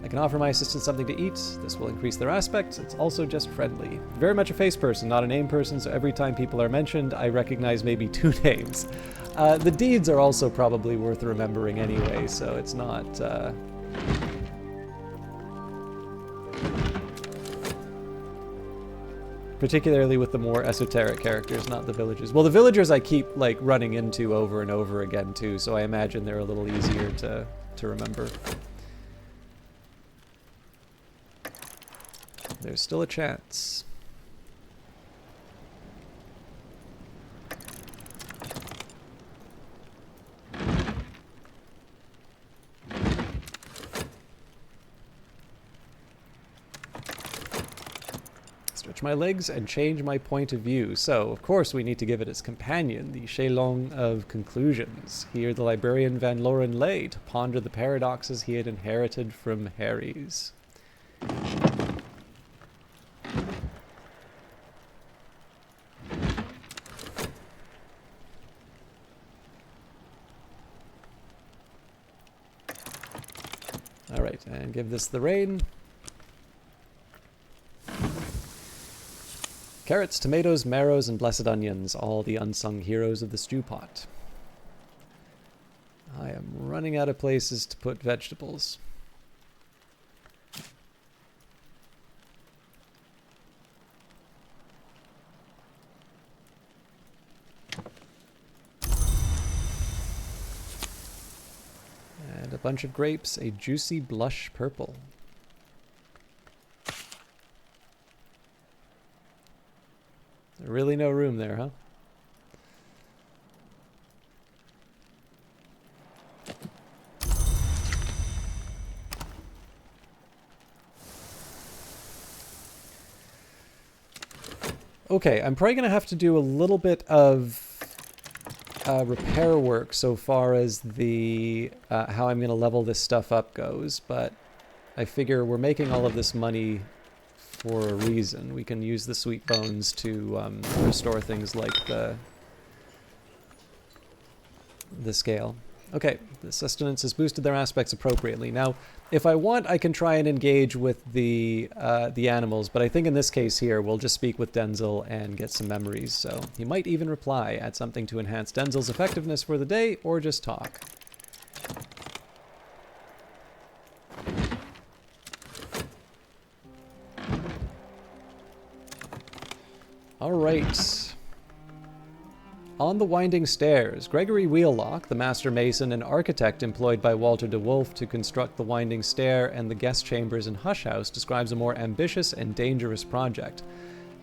S1: I can offer my assistants something to eat. This will increase their aspect. It's also just friendly. Very much a face person, not a name person, so every time people are mentioned, I recognize maybe 2 names. The deeds are also probably worth remembering anyway, so it's not... Particularly with the more esoteric characters, not the villagers. Well, the villagers I keep, like, running into over and over again, too, so I imagine they're a little easier to remember. There's still a chance. Stretch my legs and change my point of view. So, of course, we need to give it its companion, the Shelong of Conclusions. Here the librarian Van Loren lay to ponder the paradoxes he had inherited from Harry's. Alright, and give this the rain. Carrots, tomatoes, marrows, and blessed onions, all the unsung heroes of the stew pot. I am running out of places to put vegetables. And a bunch of grapes, a juicy blush purple. Really no room there, huh? Okay, I'm probably going to have to do a little bit of repair work so far as the how I'm going to level this stuff up goes, but I figure we're making all of this money for a reason. We can use the sweet bones to restore things like the scale. Okay, the sustenance has boosted their aspects appropriately. Now, if I want, I can try and engage with the animals, but I think in this case here, we'll just speak with Denzil and get some memories. So he might even reply, add something to enhance Denzil's effectiveness for the day, or just talk. All right. On the winding stairs, Gregory Wheellock, the master mason and architect employed by Walter de Wolfe to construct the winding stair and the guest chambers in Hush House, describes a more ambitious and dangerous project.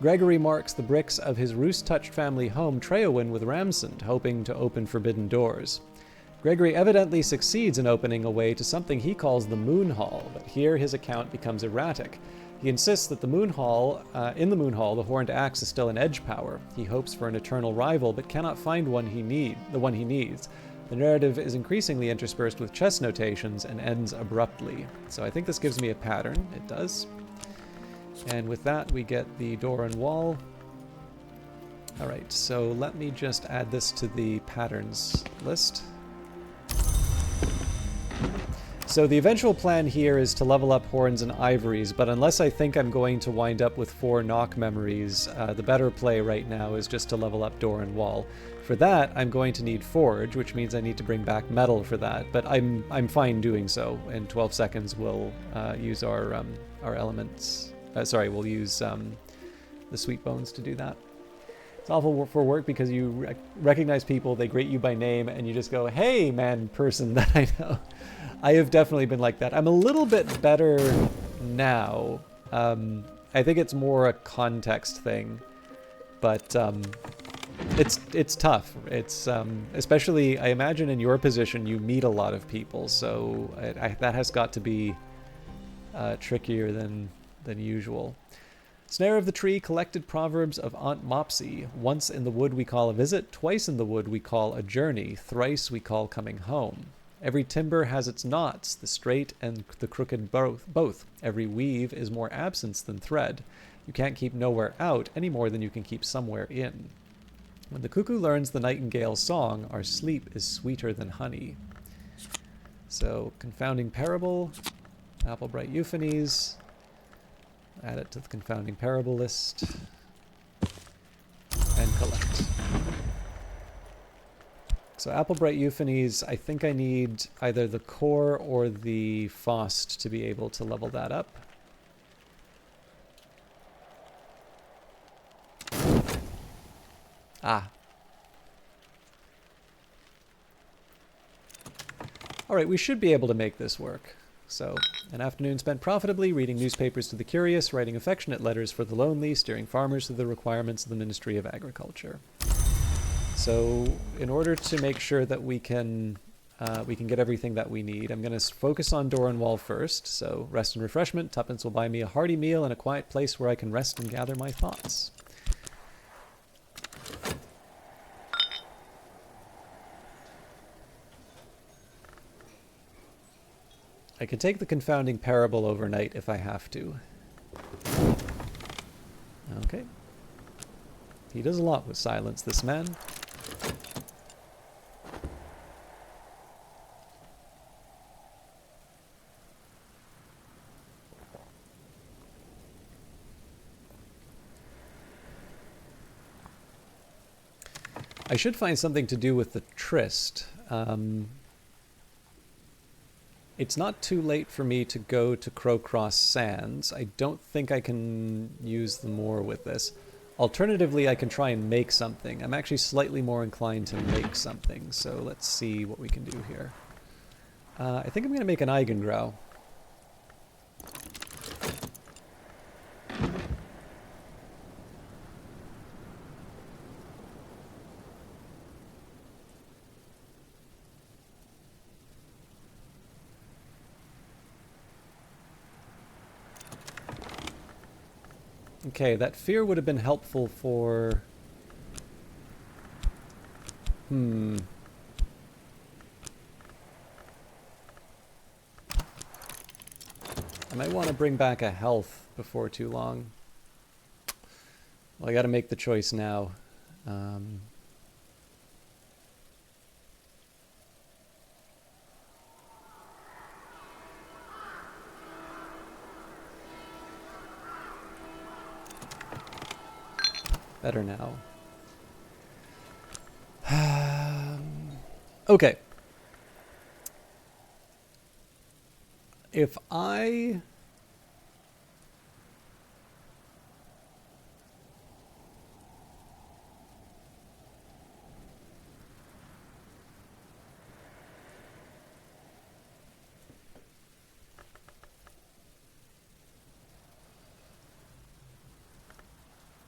S1: Gregory marks the bricks of his roost-touched family home, Treowin, with Ramsond, hoping to open forbidden doors. Gregory evidently succeeds in opening a way to something he calls the Moon Hall, but here his account becomes erratic. He insists that in the Moon Hall, the horned axe is still an edge power. He hopes for an eternal rival, but cannot find the one he needs. The narrative is increasingly interspersed with chess notations and ends abruptly. So I think this gives me a pattern. It does. And with that, we get the door and wall. All right, so let me just add this to the patterns list. So the eventual plan here is to level up horns and ivories, but unless I think I'm going to wind up with 4 knock memories, the better play right now is just to level up door and wall. For that, I'm going to need forge, which means I need to bring back metal for that, but I'm fine doing so. In 12 seconds, we'll use our elements. We'll use the sweet bones to do that. It's awful for work because you recognize people, they greet you by name, and you just go, "Hey, man, person that I know." I have definitely been like that. I'm a little bit better now. I think it's more a context thing, but it's tough. It's especially, I imagine in your position, you meet a lot of people, so that has got to be trickier than usual. Snare of the Tree, collected proverbs of Aunt Mopsy. Once in the wood we call a visit, twice in the wood we call a journey, thrice we call coming home. Every timber has its knots, the straight and the crooked both. Every weave is more absence than thread. You can't keep nowhere out any more than you can keep somewhere in. When the cuckoo learns the nightingale's song, our sleep is sweeter than honey. So, confounding parable, Applebright Euphonies. Add it to the confounding parable list. And collect. So Applebright Euphonies, I think I need either the core or the Faust to be able to level that up. Ah. Alright, we should be able to make this work. So, an afternoon spent profitably reading newspapers to the curious, writing affectionate letters for the lonely, steering farmers through the requirements of the Ministry of Agriculture. So, in order to make sure that we can get everything that we need, I'm going to focus on door and wall first. So, rest and refreshment. Tuppence will buy me a hearty meal and a quiet place where I can rest and gather my thoughts. I could take the confounding parable overnight if I have to. Okay. He does a lot with silence, this man. I should find something to do with the tryst. It's not too late for me to go to Crowcross Sands. I don't think I can use the moor with this. Alternatively, I can try and make something. I'm actually slightly more inclined to make something, so let's see what we can do here. I think I'm going to make an Eigengrau. Okay, that fear would have been helpful for... I might want to bring back a health before too long. Well, I gotta make the choice now. Better now. Okay. If I...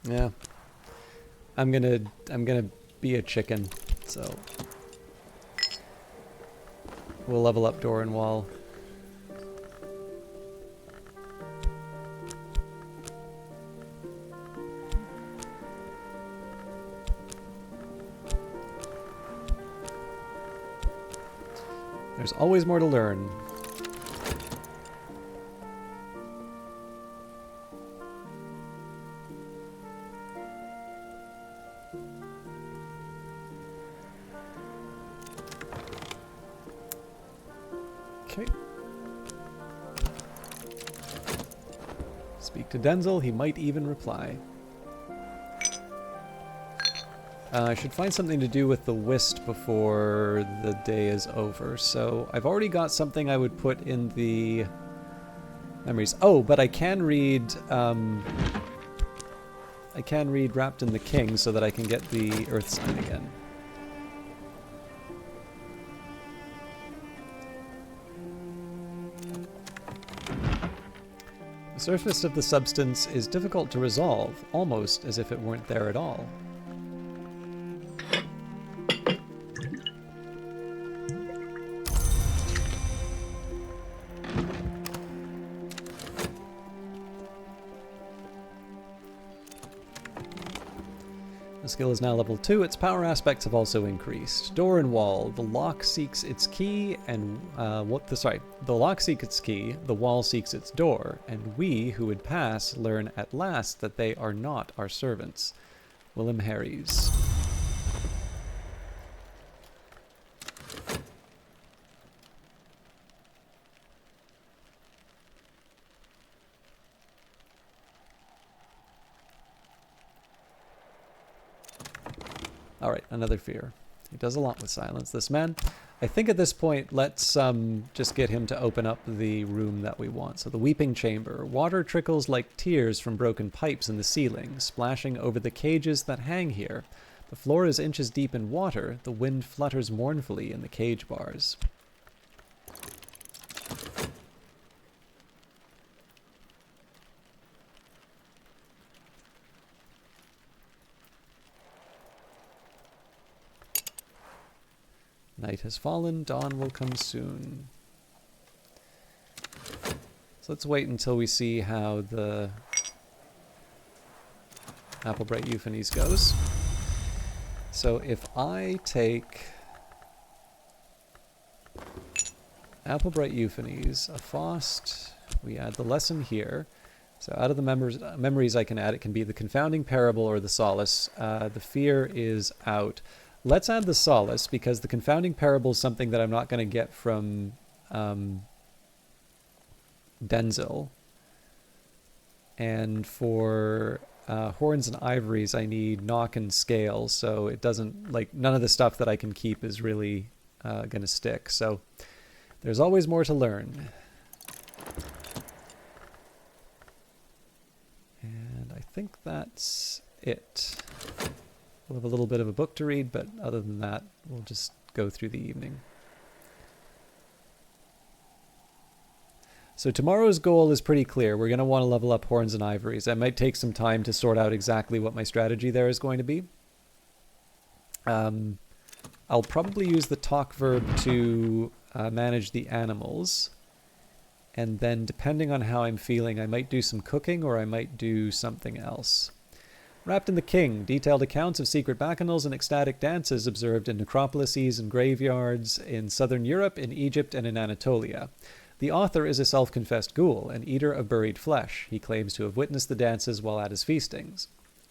S1: Yeah. I'm gonna be a chicken, so we'll level up door and wall. There's always more to learn. Okay. Speak to Denzel, he might even reply. I should find something to do with the whist before the day is over. So I've already got something I would put in the memories. Oh, but I can read Wrapped in the King so that I can get the Earth sign again. The surface of the substance is difficult to resolve, almost as if it weren't there at all. The skill is now level 2. Its power aspects have also increased. Door and wall. The lock seeks its key, and the lock seeks its key. The wall seeks its door, and we who would pass learn at last that they are not our servants. Willem Harries. Alright, another fear. He does a lot with silence, this man. I think at this point, let's just get him to open up the room that we want. So the Weeping Chamber. Water trickles like tears from broken pipes in the ceiling, splashing over the cages that hang here. The floor is inches deep in water. The wind flutters mournfully in the cage bars. Night has fallen, dawn will come soon. So let's wait until we see how the Applebright Euphonies goes. So if I take Applebright Euphonies, a Faust, we add the lesson here. So out of the memories I can add, it can be the Confounding Parable or the Solace. The fear is out. Let's add the Solace, because the Confounding Parable is something that I'm not going to get from Denzel. And for Horns and Ivories, I need Knock and Scale, so it doesn't, like, none of the stuff that I can keep is really going to stick. So there's always more to learn. And I think that's it. We'll have a little bit of a book to read, but other than that, we'll just go through the evening. So tomorrow's goal is pretty clear. We're going to want to level up Horns and Ivories. I might take some time to sort out exactly what my strategy there is going to be. I'll probably use the talk verb to manage the animals. And then depending on how I'm feeling, I might do some cooking or I might do something else. Wrapped in the King, detailed accounts of secret bacchanals and ecstatic dances observed in necropolises and graveyards in southern Europe, in Egypt, and in Anatolia. The author is a self-confessed ghoul, an eater of buried flesh. He claims to have witnessed the dances while at his feasting.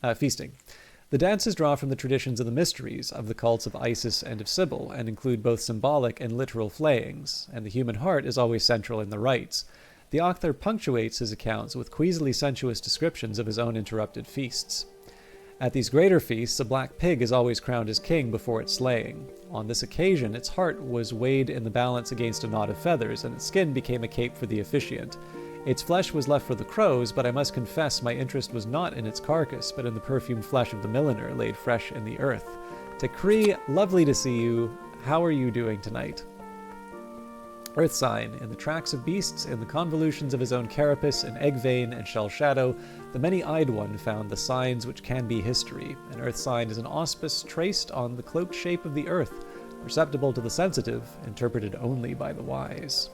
S1: The dances draw from the traditions of the mysteries, of the cults of Isis and of Sybil, and include both symbolic and literal flayings, and the human heart is always central in the rites. The author punctuates his accounts with queasily sensuous descriptions of his own interrupted feasts. At these greater feasts, a black pig is always crowned as king before its slaying. On this occasion, its heart was weighed in the balance against a knot of feathers, and its skin became a cape for the officiant. Its flesh was left for the crows, but I must confess my interest was not in its carcass, but in the perfumed flesh of the milliner laid fresh in the earth. Takri, lovely to see you. How are you doing tonight? Earth sign. In the tracks of beasts, in the convolutions of his own carapace, in egg vein and shell shadow, the many-eyed one found the signs which can be history. An earth sign is an auspice traced on the cloaked shape of the earth, perceptible to the sensitive, interpreted only by the wise.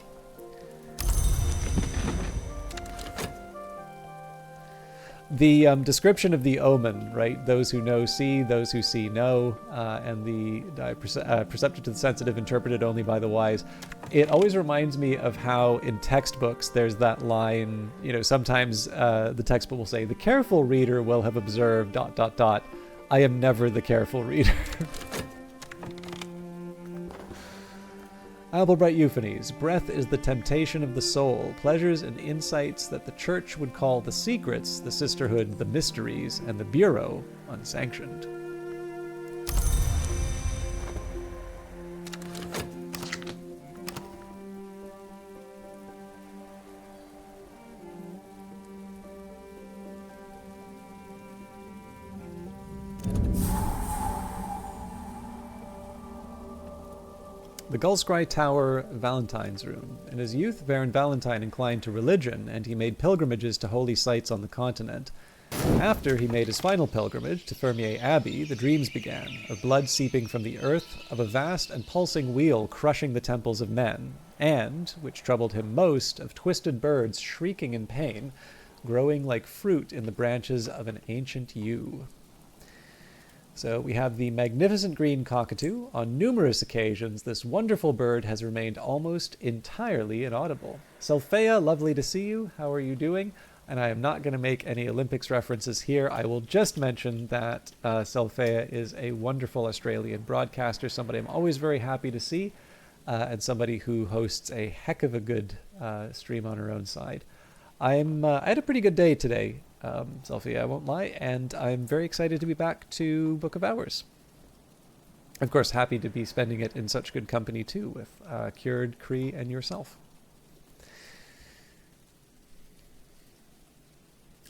S1: The description of the omen, right? Those who know see, those who see know, and the perceptive to the sensitive, interpreted only by the wise. It always reminds me of how in textbooks there's that line, sometimes the textbook will say, the careful reader will have observed ... I am never the careful reader. Applebright Euphonies. Breath is the temptation of the soul, pleasures and insights that the church would call the secrets, the sisterhood, the mysteries, and the bureau unsanctioned. The Gullscry Tower Valentine's Rune. In his youth, Baron Valentine inclined to religion, and he made pilgrimages to holy sites on the continent. After he made his final pilgrimage to Fermier Abbey, the dreams began, of blood seeping from the earth, of a vast and pulsing wheel crushing the temples of men, and, which troubled him most, of twisted birds shrieking in pain, growing like fruit in the branches of an ancient yew. So we have the magnificent green cockatoo. On numerous occasions, this wonderful bird has remained almost entirely inaudible. Selphea, lovely to see you. How are you doing? And I am not going to make any Olympics references here. I will just mention that Selphea is a wonderful Australian broadcaster, somebody I'm always very happy to see, and somebody who hosts a heck of a good stream on her own side. I had a pretty good day today, Selphie, I won't lie, and I'm very excited to be back to Book of Hours. Of course, happy to be spending it in such good company too, with Cured, Cree, and yourself.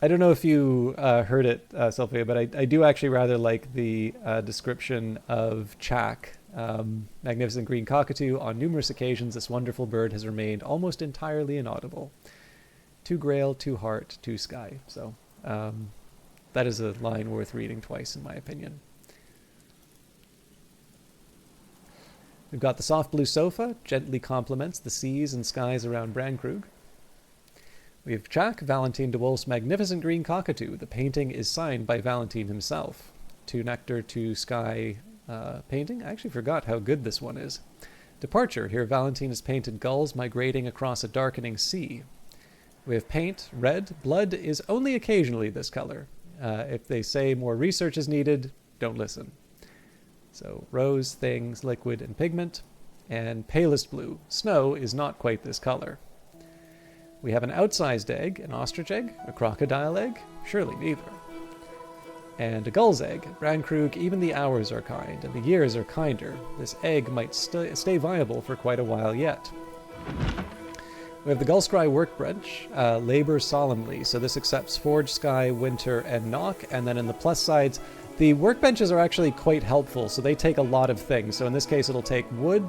S1: I don't know if you heard it, Selphie, but I do actually rather like the description of Chak. Magnificent green cockatoo. On numerous occasions, this wonderful bird has remained almost entirely inaudible. To Grail, to Heart, to Sky. So that is a line worth reading twice, in my opinion. We've got the soft blue sofa, gently complements the seas and skies around Brandkrug. We have Chak, Valentine de Wolf's magnificent green cockatoo. The painting is signed by Valentine himself. To Nectar, to Sky painting. I actually forgot how good this one is. Departure. Here Valentine has painted gulls migrating across a darkening sea. We have paint, red. Blood is only occasionally this color. If they say more research is needed, don't listen. So rose, things, liquid, and pigment. And palest blue. Snow is not quite this color. We have an outsized egg, an ostrich egg, a crocodile egg, surely neither. And a gull's egg. Brandkrug, even the hours are kind, and the years are kinder. This egg might stay viable for quite a while yet. We have the Gullscry workbench, labor solemnly. So this accepts Forge, Sky, Winter, and Knock. And then in the plus sides, the workbenches are actually quite helpful. So they take a lot of things. So in this case, it'll take wood,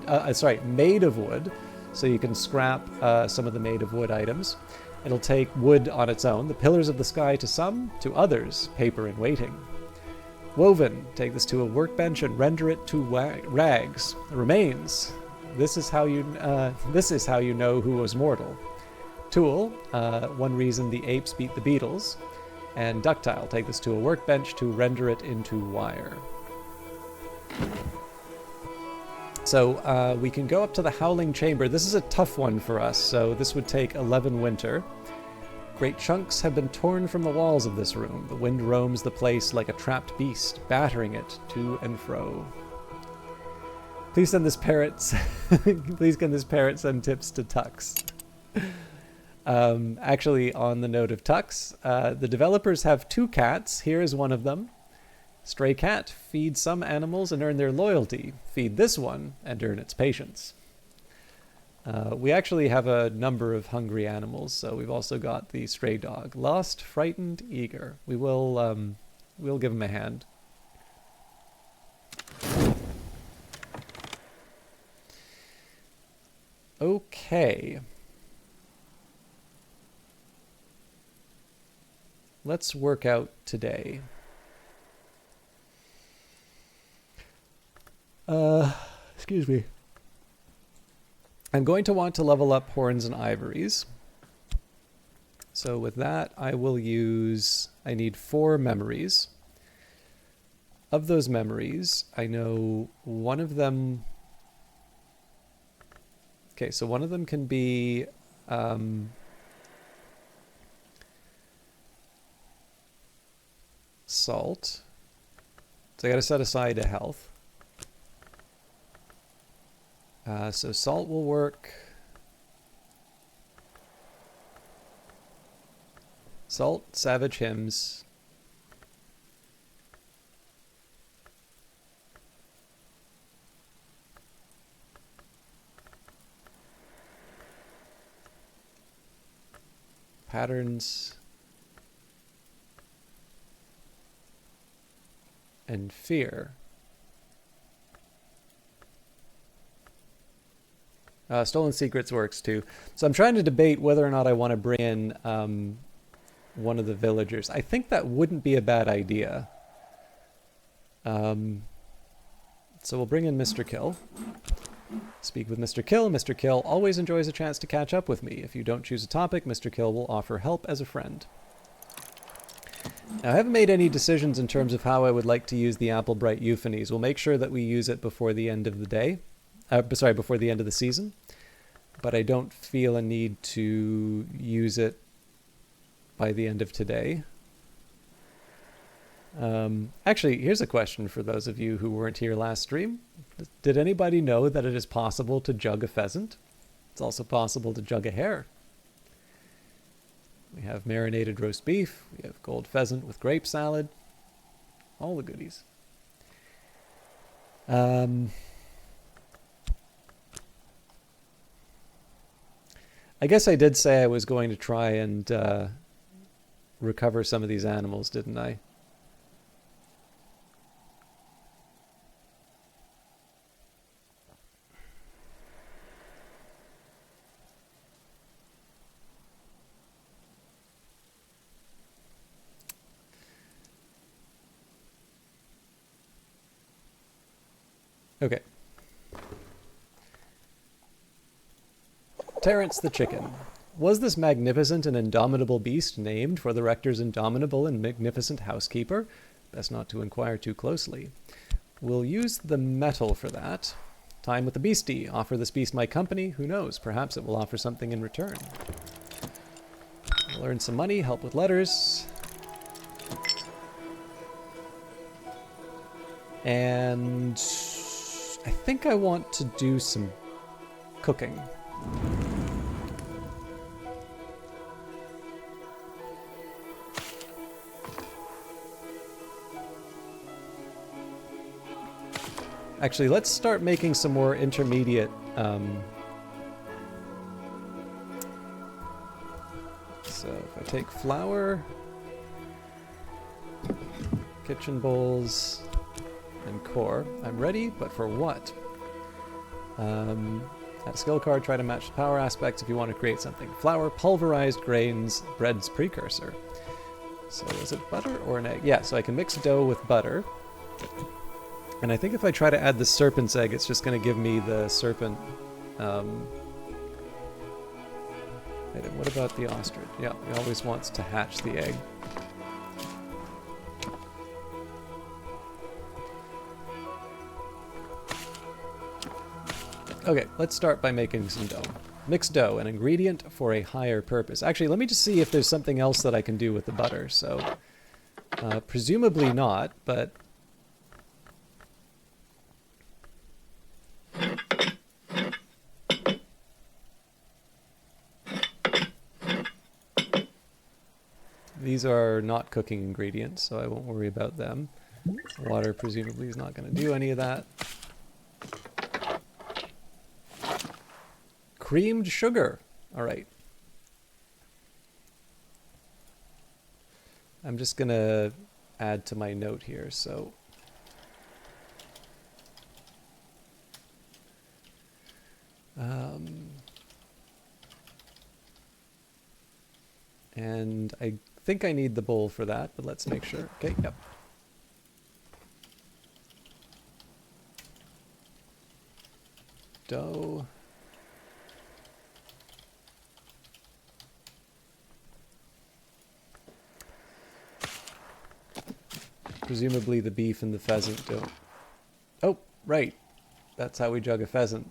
S1: made of wood. So you can scrap some of the made of wood items. It'll take wood on its own. The pillars of the sky to some, to others, paper in waiting. Woven, take this to a workbench and render it to rags. Remains. This is how you know who was mortal. Tool, one reason the apes beat the Beatles. And ductile, take this to a workbench to render it into wire. So we can go up to the Howling Chamber. This is a tough one for us, so this would take 11 winter. Great chunks have been torn from the walls of this room. The wind roams the place like a trapped beast, battering it to and fro. Please send this parrot. Please can this parrot send tips to Tux? Actually, on the note of Tux, the developers have 2 cats. Here is one of them. Stray cat, feed some animals and earn their loyalty. Feed this one and earn its patience. We actually have a number of hungry animals, so we've also got the stray dog. Lost, frightened, eager. We'll give him a hand. Okay. Let's work out today. Excuse me. I'm going to want to level up horns and ivories. So with that, I need 4 memories. Of those memories, I know one of them Okay, so one of them can be salt. So I got to set aside a health. So salt will work. Salt, Savage Hymns. Patterns. And Fear. Stolen Secrets works too. So I'm trying to debate whether or not I want to bring in one of the villagers. I think that wouldn't be a bad idea. So we'll bring in Mr. Kill. Speak with Mr. Kill. Mr. Kill always enjoys a chance to catch up with me. If you don't choose a topic, Mr. Kill will offer help as a friend. Now, I haven't made any decisions in terms of how I would like to use the Applebright Euphonies. We'll make sure that we use it before the end of the day. Before the end of the season. But I don't feel a need to use it by the end of today. Actually, here's a question for those of you who weren't here last stream. Did anybody know that it is possible to jug a pheasant? It's also possible to jug a hare. We have marinated roast beef. We have gold pheasant with grape salad. All the goodies. I guess I did say I was going to try and recover some of these animals, didn't I? Okay. Terence the Chicken. Was this magnificent and indomitable beast named for the rector's indomitable and magnificent housekeeper? Best not to inquire too closely. We'll use the metal for that. Time with the beastie. Offer this beast my company. Who knows? Perhaps it will offer something in return. We'll earn some money, help with letters. And I think I want to do some cooking. Actually, let's start making some more intermediate so if I take flour, kitchen bowls, and core, I'm ready, but for what? Add a skill card, try to match the power aspects if you want to create something. Flour, pulverized grains, bread's precursor. So is it butter or an egg? Yeah, so I can mix dough with butter. And I think if I try to add the serpent's egg, it's just going to give me the serpent item. What about the ostrich? Yeah, he always wants to hatch the egg. Okay, let's start by making some dough. Mixed dough, an ingredient for a higher purpose. Actually, let me just see if there's something else that I can do with the butter. So, presumably not, but... These are not cooking ingredients, so I won't worry about them. Water presumably is not going to do any of that. Creamed sugar. All right. I'm just going to add to my note here, so... and I think I need the bowl for that, but let's make sure. Okay, yep. Dough. Presumably the beef and the pheasant don't... Oh, right. That's how we jug a pheasant.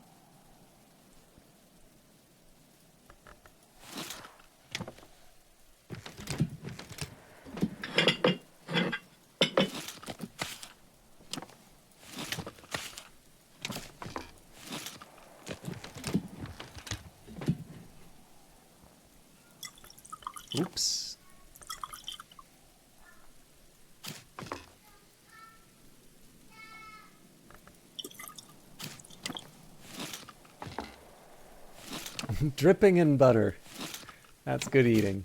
S1: Oops. Dripping in butter. That's good eating.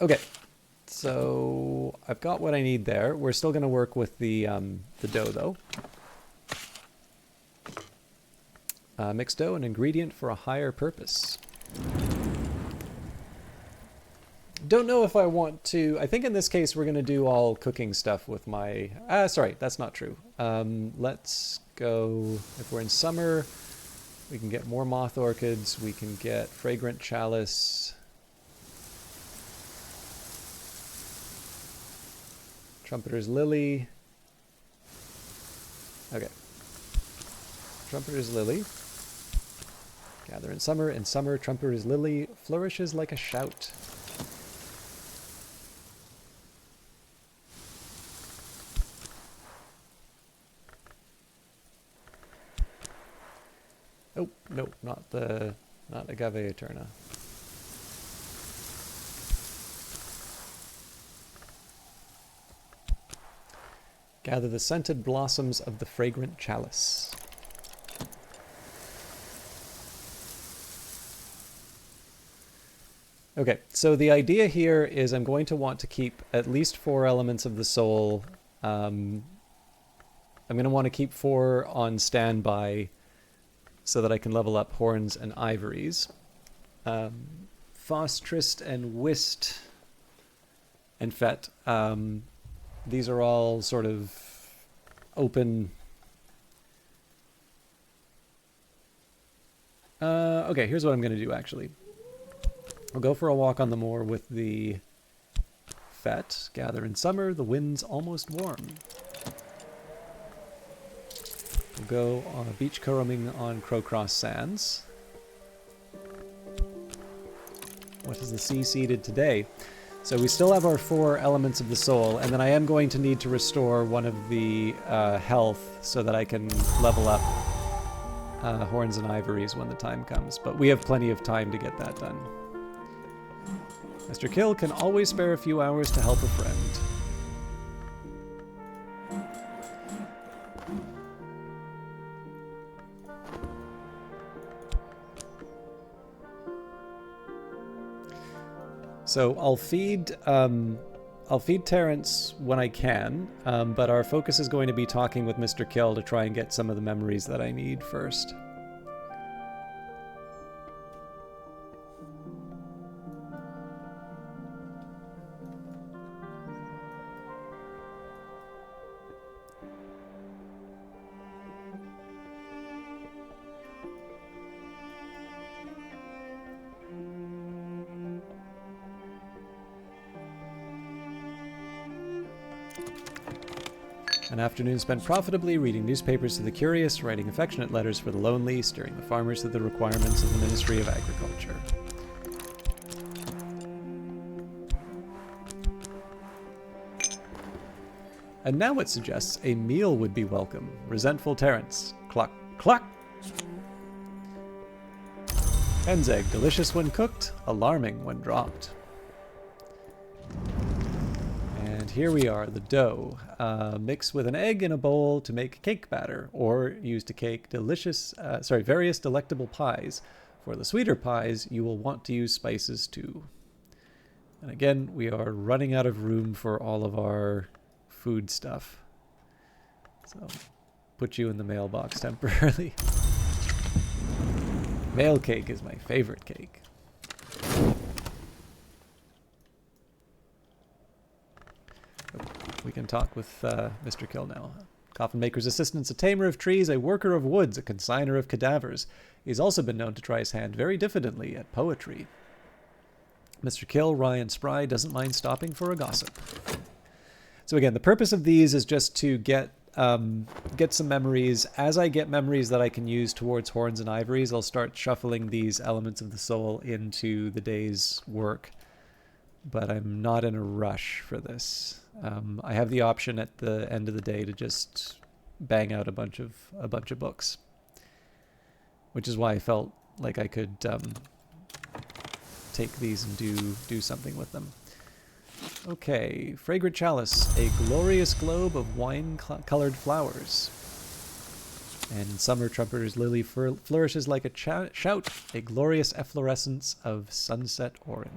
S1: Okay, so I've got what I need there. We're still going to work with the dough, though. Mixed dough, an ingredient for a higher purpose. Don't know if I want to... I think in this case we're going to do all cooking stuff with my... sorry, that's not true. Let's go... If we're in summer, we can get more moth orchids. We can get fragrant chalice. Trumpeter's lily. Okay. Trumpeter's lily. Gather in summer. In summer, trumpeter's lily flourishes like a shout. Oh, no, not agave eterna. Gather the scented blossoms of the fragrant chalice. Okay, so the idea here is I'm going to want to keep at least 4 elements of the soul. I'm going to want to keep 4 on standby so that I can level up horns and ivories. Fostrist and Whist and Fet. These are all sort of open... okay, here's what I'm going to do, actually. I'll go for a walk on the moor with the Fet. Gather in summer, the wind's almost warm. We'll go on a beach combing on Crowcross Sands. What is the sea seeded today? So we still have our 4 elements of the soul, and then I am going to need to restore one of the health so that I can level up horns and ivories when the time comes. But we have plenty of time to get that done. Mr. Kill can always spare a few hours to help a friend. So I'll feed Terrence when I can, but our focus is going to be talking with Mr. Kill to try and get some of the memories that I need first. An afternoon spent profitably reading newspapers to the curious, writing affectionate letters for the lonely, steering the farmers to the requirements of the Ministry of Agriculture. And now it suggests a meal would be welcome. Resentful Terrence. Cluck, cluck! Hen's egg, delicious when cooked, alarming when dropped. And here we are, the dough. Mix with an egg in a bowl to make cake batter, or use to cake various delectable pies. For the sweeter pies, you will want to use spices too. And again, we are running out of room for all of our food stuff. So, put you in the mailbox temporarily. Mail cake is my favorite cake. We can talk with Mr. Kill now. Coffin maker's assistant, a tamer of trees, a worker of woods, a consigner of cadavers. He's also been known to try his hand very diffidently at poetry. Mr. Kill, wry and spry, doesn't mind stopping for a gossip. So again, the purpose of these is just to get some memories. As I get memories that I can use towards horns and ivories, I'll start shuffling these elements of the soul into the day's work. But I'm not in a rush for this. I have the option at the end of the day to just bang out a bunch of books, which is why I felt like I could take these and do something with them. Okay, fragrant chalice, a glorious globe of wine-colored flowers. And summer trumpeter's lily flourishes like a shout, a glorious efflorescence of sunset orange.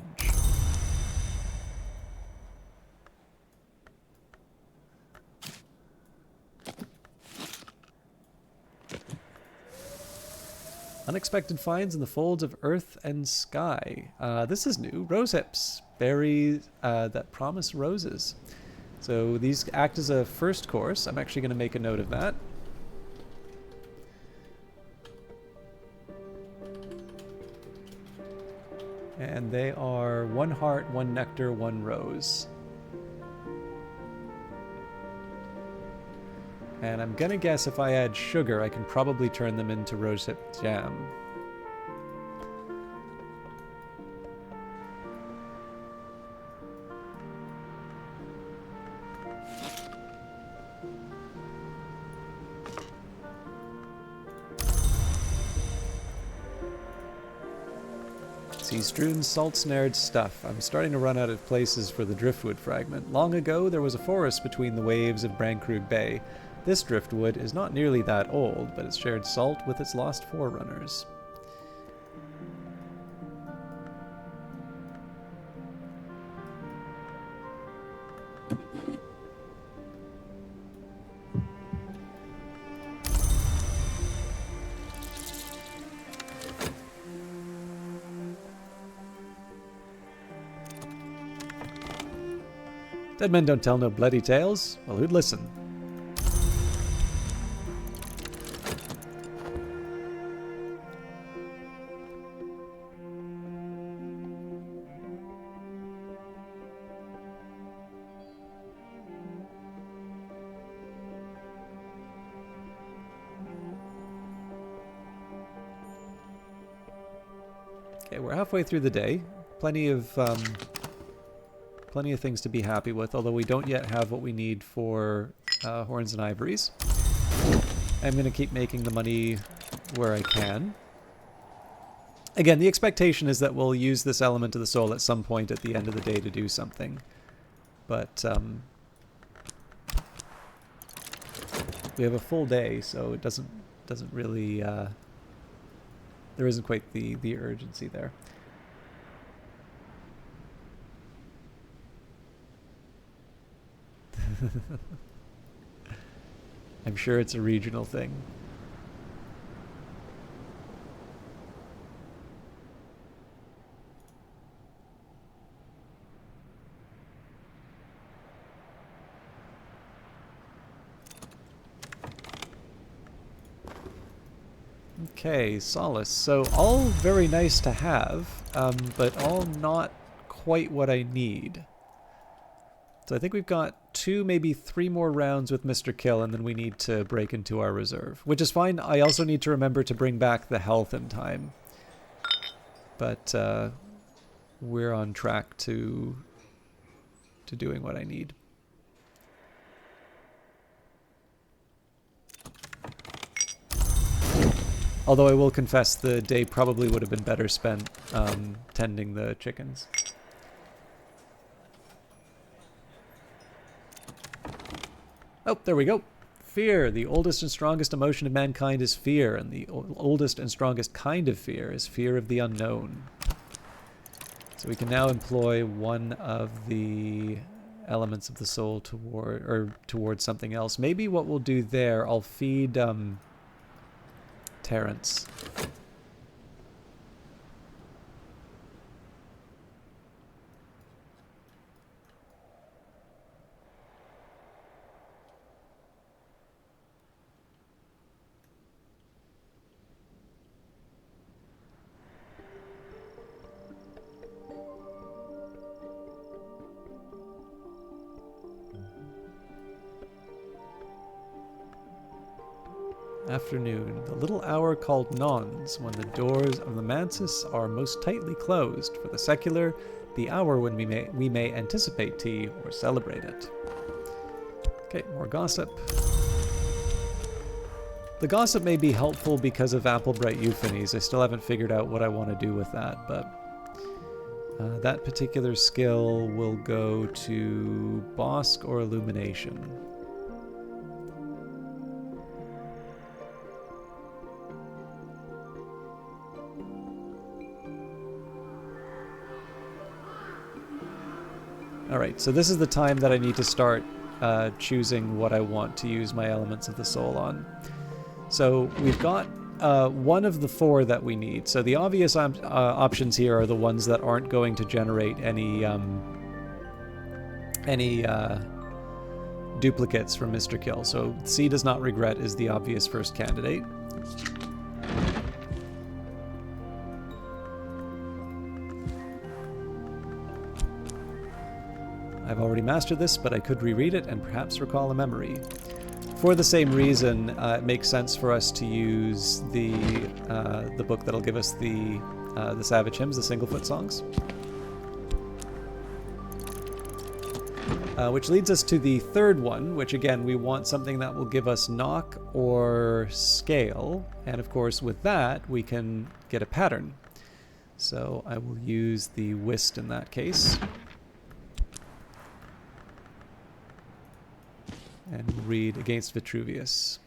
S1: Unexpected finds in the folds of earth and sky. This is new. Rose hips, berries that promise roses. So these act as a first course. I'm actually going to make a note of that. And they are 1 heart, 1 nectar, 1 rose. And I'm gonna guess if I add sugar, I can probably turn them into rosehip jam. Sea-strewn, salt-snared stuff. I'm starting to run out of places for the driftwood fragment. Long ago, there was a forest between the waves of Brankrug Bay. This driftwood is not nearly that old, but it's shared salt with its lost forerunners. Dead men don't tell no bloody tales. Well, who'd listen? Okay, we're halfway through the day. Plenty of things to be happy with, although we don't yet have what we need for horns and ivories. I'm going to keep making the money where I can. Again, the expectation is that we'll use this element of the soul at some point at the end of the day to do something. But we have a full day, so it doesn't really... there isn't quite the urgency there. I'm sure it's a regional thing. Okay, solace. So all very nice to have, but all not quite what I need. So I think we've got 2, maybe 3 more rounds with Mr. Kill, and then we need to break into our reserve, which is fine. I also need to remember to bring back the health in time. But we're on track to doing what I need. Although I will confess the day probably would have been better spent tending the chickens. Oh, there we go. Fear. The oldest and strongest emotion of mankind is fear, and the oldest and strongest kind of fear is fear of the unknown. So we can now employ one of the elements of the soul towards something else. Maybe what we'll do there, I'll feed Terrence. Afternoon, the little hour called Nons, when the doors of the mansis are most tightly closed. For the secular, the hour when we may anticipate tea or celebrate it. Okay, more gossip. The gossip may be helpful because of Applebright Euphonies. I still haven't figured out what I want to do with that, but That particular skill will go to Bosk or Illumination. Alright, so this is the time that I need to start choosing what I want to use my Elements of the Soul on. So we've got one of the 4 that we need. So the obvious options here are the ones that aren't going to generate any duplicates from Mr. Kill. So C Does Not Regret is the obvious first candidate. I've already mastered this, but I could reread it and perhaps recall a memory. For the same reason, it makes sense for us to use the book that'll give us the Savage Hymns, the Singlefoot songs. Which leads us to the third one, which again, we want something that will give us knock or scale. And of course, with that, we can get a pattern. So I will use the Whist in that case. And read Against Vitruvius.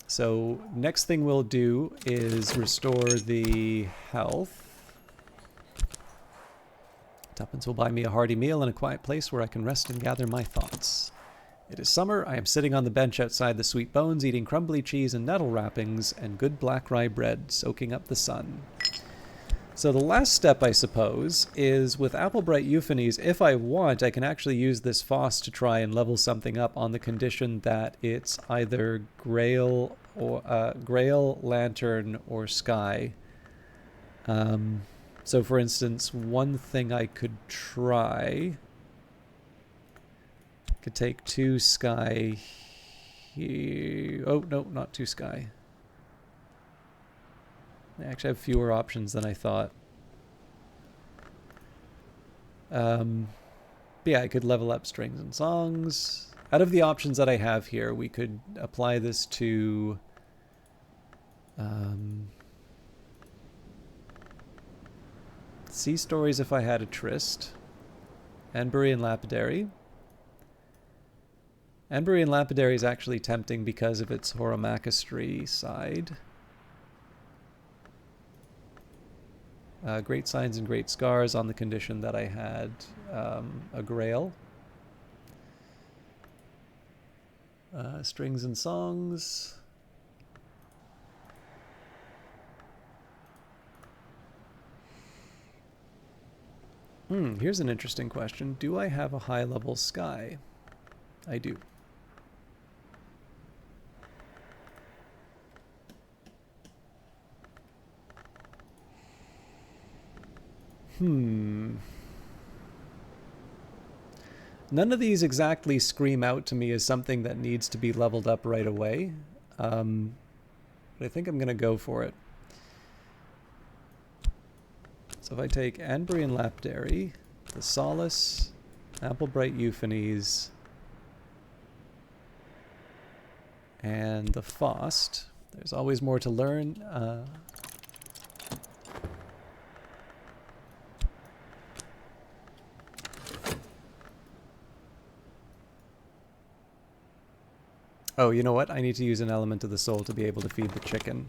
S1: So next thing we'll do is restore the health. Tuppence will buy me a hearty meal in a quiet place where I can rest and gather my thoughts. It is summer. I am sitting on the bench outside the Sweet Bones, eating crumbly cheese and nettle wrappings and good black rye bread, soaking up the sun. So the last step, I suppose, is with Applebright Euphonies, if I want, I can actually use this Foss to try and level something up on the condition that it's either Grail, or Grail, Lantern, or Sky. So for instance, one thing I could try, could take 2 Sky here. Oh, no, not 2 Sky. I actually have fewer options than I thought. Yeah, I could level up strings and songs. Out of the options that I have here, we could apply this to Sea Stories if I had a Tryst. Anbury and Lapidary. Anbury and Lapidary is actually tempting because of its Horomachistry side. Great Signs and Great Scars on the condition that I had a Grail. Strings and Songs. Here's an interesting question. Do I have a high-level Sky? I do. None of these exactly scream out to me as something that needs to be leveled up right away. But I think I'm going to go for it. So if I take Anbury and Lapidary, the Solace, Applebright Euphonies, and the Faust, there's always more to learn. Oh, you know what? I need to use an element of the soul to be able to feed the chicken.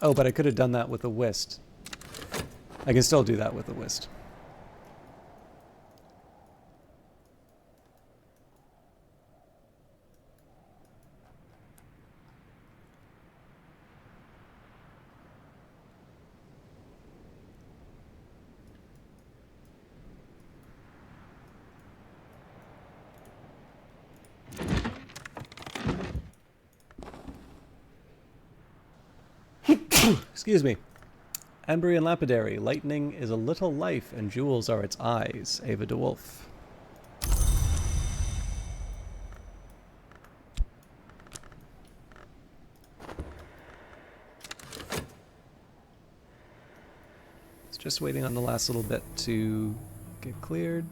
S1: Oh, but I could have done that with the Whist. I can still do that with the Whist. Excuse me. Anbury and Lapidary. Lightning is a little life, and jewels are its eyes. Ava de Wolf. It's just waiting on the last little bit to get cleared.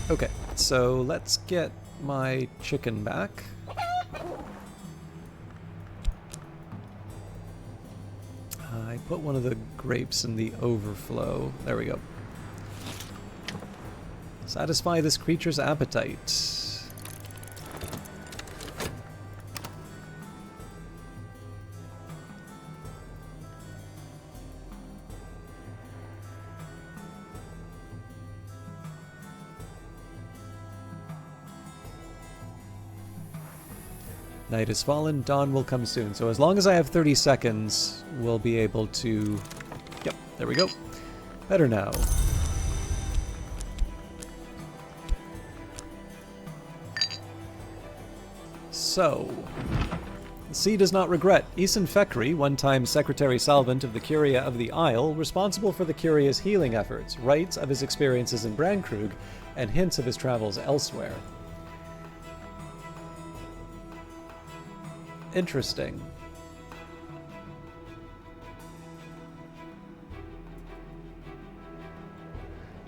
S1: Okay, so let's get my chicken back. I put one of the grapes in the overflow. There we go. Satisfy this creature's appetite. Night has fallen, dawn will come soon. So as long as I have 30 seconds, we'll be able to... Yep, there we go. Better now. So, the sea does not regret. Isan Fekri, one-time Secretary Salvant of the Curia of the Isle, responsible for the Curia's healing efforts, writes of his experiences in Brandkrug and hints of his travels elsewhere. Interesting.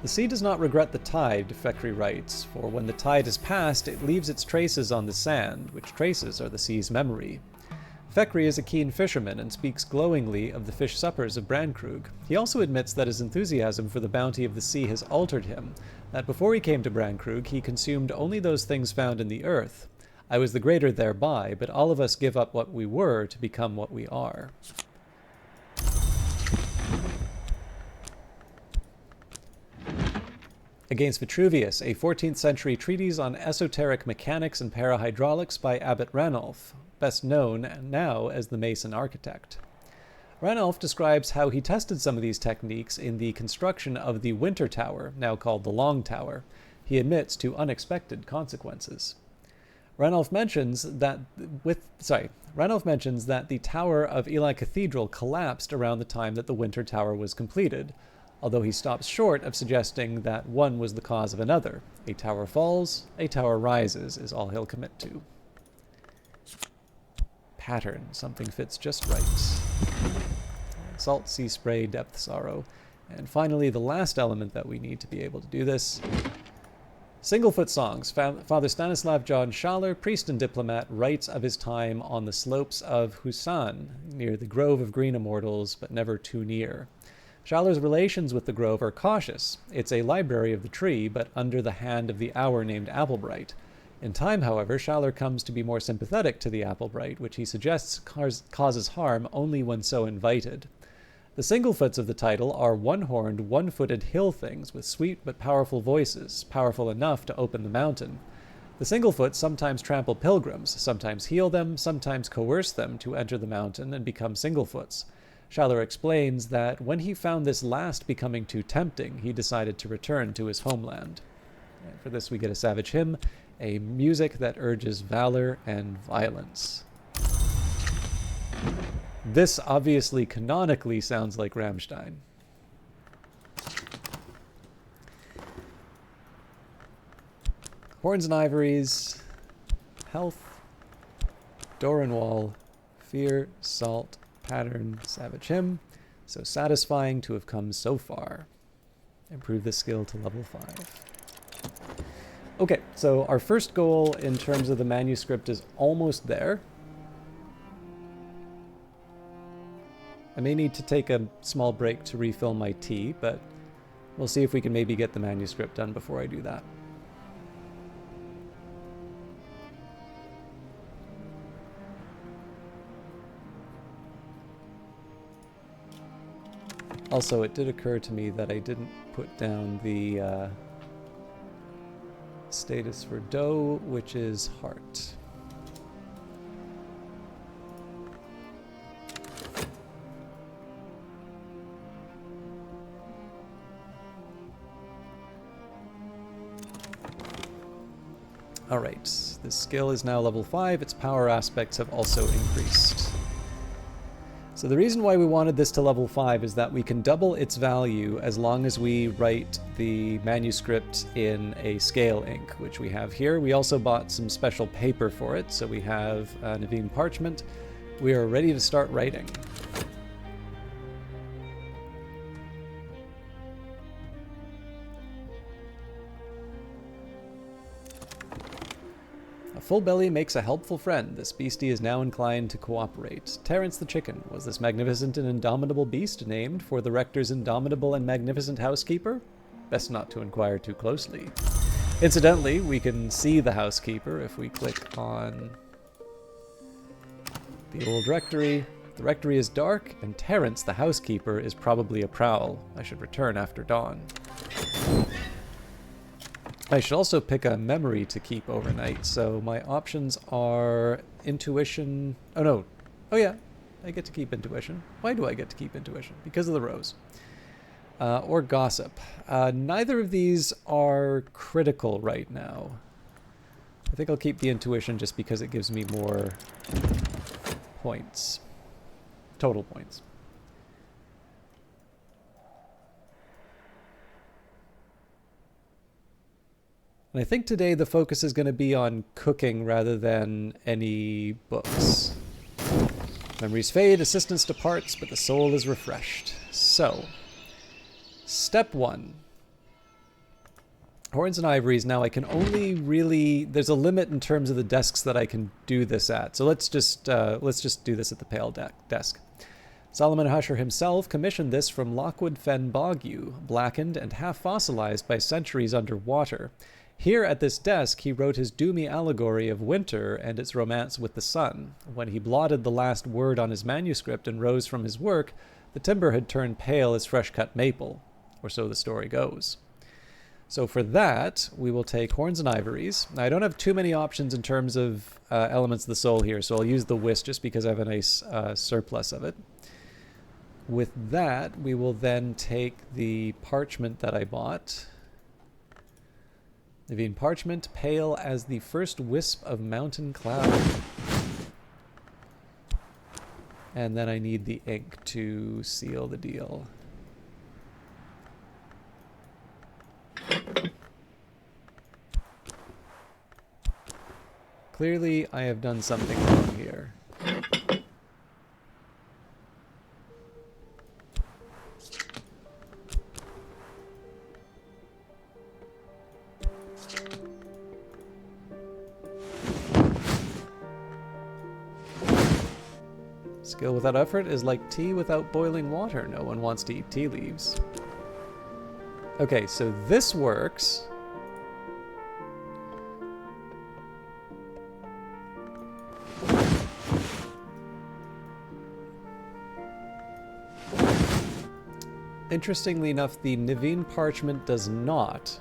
S1: The sea does not regret the tide, Fekri writes, for when the tide is passed, it leaves its traces on the sand, which traces are the sea's memory. Fekri is a keen fisherman and speaks glowingly of the fish suppers of Brandkrug. He also admits that his enthusiasm for the bounty of the sea has altered him, that before he came to Brandkrug, he consumed only those things found in the earth. I was the greater thereby, but all of us give up what we were to become what we are. Against Vitruvius, a 14th century treatise on esoteric mechanics and parahydraulics by Abbot Ranulf, best known now as the Mason architect. Ranulf describes how he tested some of these techniques in the construction of the Winter Tower, now called the Long Tower. He admits to unexpected consequences. Ranulf mentions that the tower of Ely Cathedral collapsed around the time that the Winter Tower was completed, although he stops short of suggesting that one was the cause of another. A tower falls, a tower rises, is all he'll commit to. Pattern, something fits just right. Salt, sea spray, depth, sorrow. And finally, the last element that we need to be able to do this. Singlefoot songs. Father Stanislav John Schaller, priest and diplomat, writes of his time on the slopes of Husan, near the Grove of Green Immortals, but never too near. Schaller's relations with the grove are cautious. It's a library of the tree, but under the hand of the hour named Applebright. In time, however, Schaller comes to be more sympathetic to the Applebright, which he suggests causes harm only when so invited. The Singlefoots of the title are one-horned, one-footed hill things with sweet but powerful voices, powerful enough to open the mountain. The Singlefoots sometimes trample pilgrims, sometimes heal them, sometimes coerce them to enter the mountain and become Singlefoots. Schaller explains that when he found this last becoming too tempting, he decided to return to his homeland. And for this we get a savage hymn, a music that urges valor and violence. This obviously canonically sounds like Rammstein. Horns and Ivories, Health, Door and Wall, Fear, Salt, Pattern, Savage Hymn. So satisfying to have come so far. Improve this skill to level 5. Okay, so our first goal in terms of the manuscript is almost there. I may need to take a small break to refill my tea, but we'll see if we can maybe get the manuscript done before I do that. Also, it did occur to me that I didn't put down the status for dough, which is heart. Alright, this skill is now level 5, its power aspects have also increased. So the reason why we wanted this to level 5 is that we can double its value as long as we write the manuscript in a scale ink, which we have here. We also bought some special paper for it, so we have Naveen parchment. We are ready to start writing. A full belly makes a helpful friend. This beastie is now inclined to cooperate. Terence the chicken. Was this magnificent and indomitable beast named for the rector's indomitable and magnificent housekeeper? Best not to inquire too closely. Incidentally, we can see the housekeeper if we click on the old rectory. The rectory is dark, and Terence, the housekeeper, is probably a prowl. I should return after dawn. I should also pick a memory to keep overnight, so my options are intuition... Oh no. Oh yeah, I get to keep intuition. Why do I get to keep intuition? Because of the rose. Or gossip. Neither of these are critical right now. I think I'll keep the intuition just because it gives me more points. Total points. And I think today the focus is going to be on cooking rather than any books. Memories fade, assistance departs, but the soul is refreshed. So, step 1. Horns and ivories. Now I can only really... There's a limit in terms of the desks that I can do this at. So let's just do this at the pale desk. Solomon Husher himself commissioned this from Lockwood Fen Bogyew, blackened and half fossilized by centuries under water. Here at this desk he wrote his doomy allegory of winter and its romance with the sun. When he blotted the last word on his manuscript and rose from his work, the timber had turned pale as fresh-cut maple, or so the story goes. So for that, we will take horns and ivories. Now, I don't have too many options in terms of elements of the soul here, so I'll use the whisk just because I have a nice surplus of it. With that, we will then take the parchment that I bought. Naveen parchment, pale as the first wisp of mountain cloud. And then I need the ink to seal the deal. Clearly, I have done something wrong here. Skill without effort is like tea without boiling water. No one wants to eat tea leaves. Okay, so this works. Interestingly enough, the Naveen parchment does not.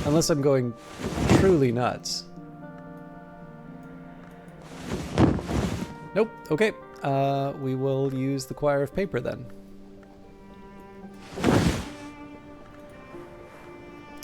S1: Unless I'm going truly nuts. Nope. Okay. We will use the Quire of Paper then.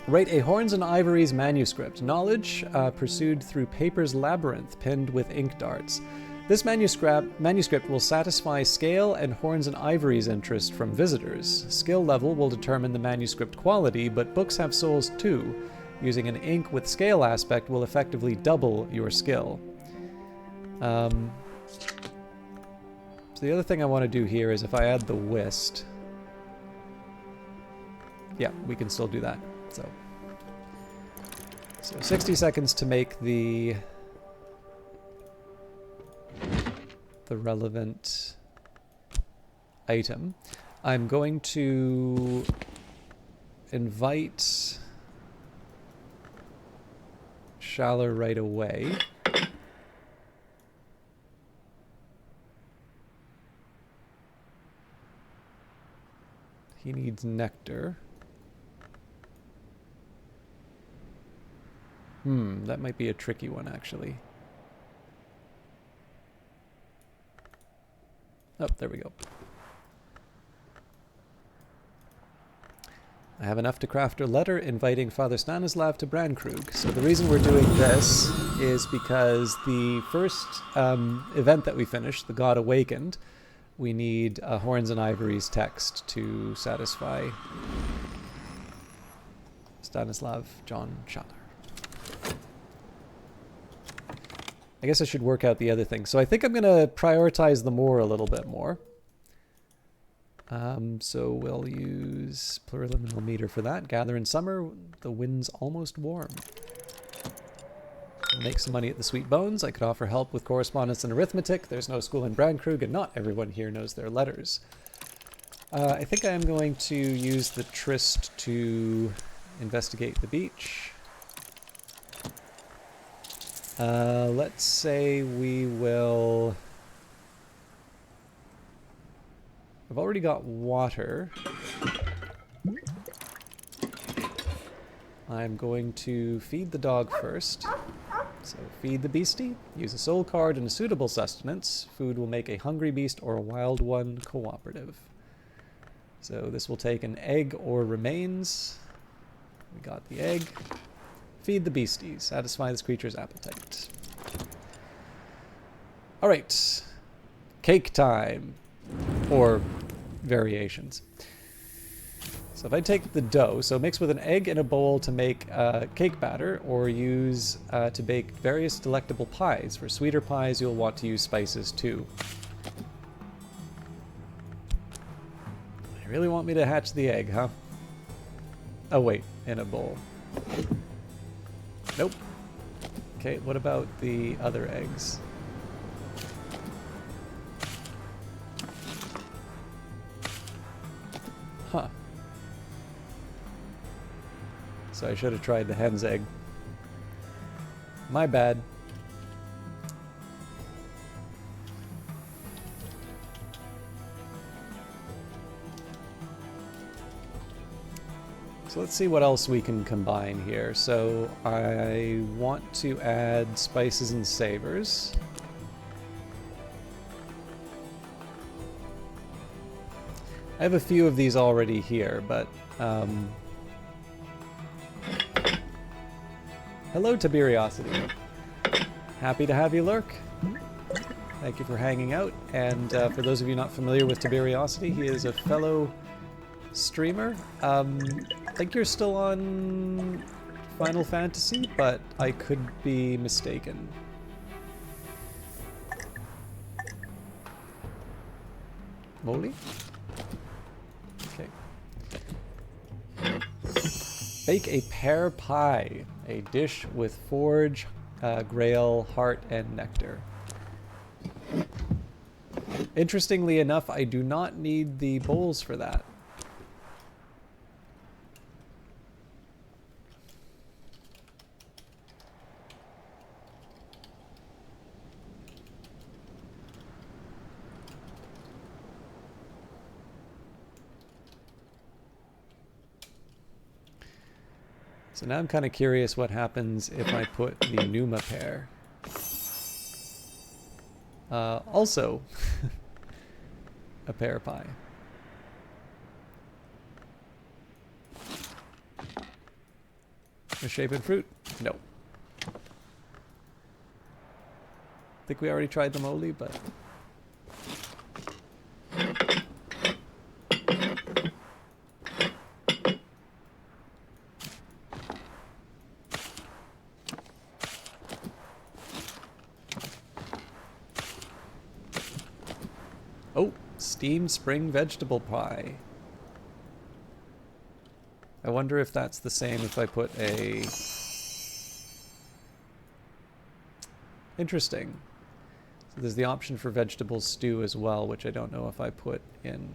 S1: Write a Horns and Ivories manuscript. Knowledge pursued through paper's labyrinth pinned with ink darts. This manuscript will satisfy scale and Horns and Ivories interest from visitors. Skill level will determine the manuscript quality, but books have souls too. Using an ink with scale aspect will effectively double your skill. So the other thing I want to do here is if I add the whisk, yeah, we can still do that. So 60 seconds to make the relevant item. I'm going to invite Schaller right away. He needs nectar. That might be a tricky one, actually. Oh, there we go. I have enough to craft a letter inviting Father Stanislav to Brandkrug. So the reason we're doing this is because the first event that we finished, the God Awakened, we need Horns and Ivories text to satisfy Stanislav John Schaller. I guess I should work out the other thing. So I think I'm going to prioritize the moor a little bit more. So we'll use pluriluminal meter for that. Gather in summer, the wind's almost warm. Make some money at the Sweet Bones. I could offer help with correspondence and arithmetic. There's no school in Brandkrug, and not everyone here knows their letters. I think I am going to use the tryst to investigate the beach. Let's say we will... I've already got water. I'm going to feed the dog first. So feed the beastie, use a soul card and a suitable sustenance. Food will make a hungry beast or a wild one cooperative. So this will take an egg or remains. We got the egg. Feed the beastie, satisfy this creature's appetite. Alright, cake time, or variations. So if I take the dough, so mix with an egg in a bowl to make cake batter, or use to bake various delectable pies. For sweeter pies, you'll want to use spices too. You really want me to hatch the egg, huh? Oh wait, in a bowl. Nope. Okay, what about the other eggs? Huh. So I should have tried the hen's egg. My bad. So let's see what else we can combine here. So I want to add spices and savors. I have a few of these already here, but hello, Tiberiosity. Happy to have you lurk. Thank you for hanging out. And for those of you not familiar with Tiberiosity, he is a fellow streamer. I think you're still on Final Fantasy, but I could be mistaken. Moly? Okay. Bake a pear pie, a dish with forge, grail, heart, and nectar. Interestingly enough, I do not need the bowls for that. So now I'm kind of curious what happens if I put the Numa pear. Also, a pear pie. Misshapen fruit? No. I think we already tried the moly, but... Oh, steamed spring vegetable pie. I wonder if that's the same if I put a... Interesting. So there's the option for vegetable stew as well, which I don't know if I put in.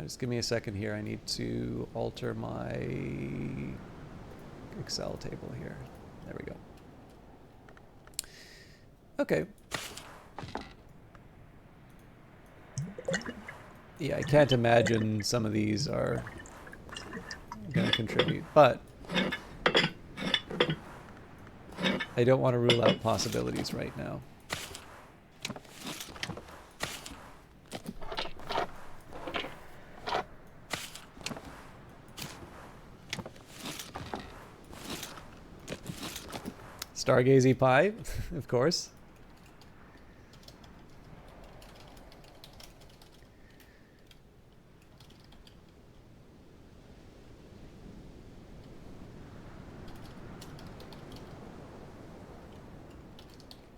S1: Just give me a second here. I need to alter my Excel table here. There we go. Okay. Yeah, I can't imagine some of these are going to contribute, but I don't want to rule out possibilities right now. Stargazy pie, of course.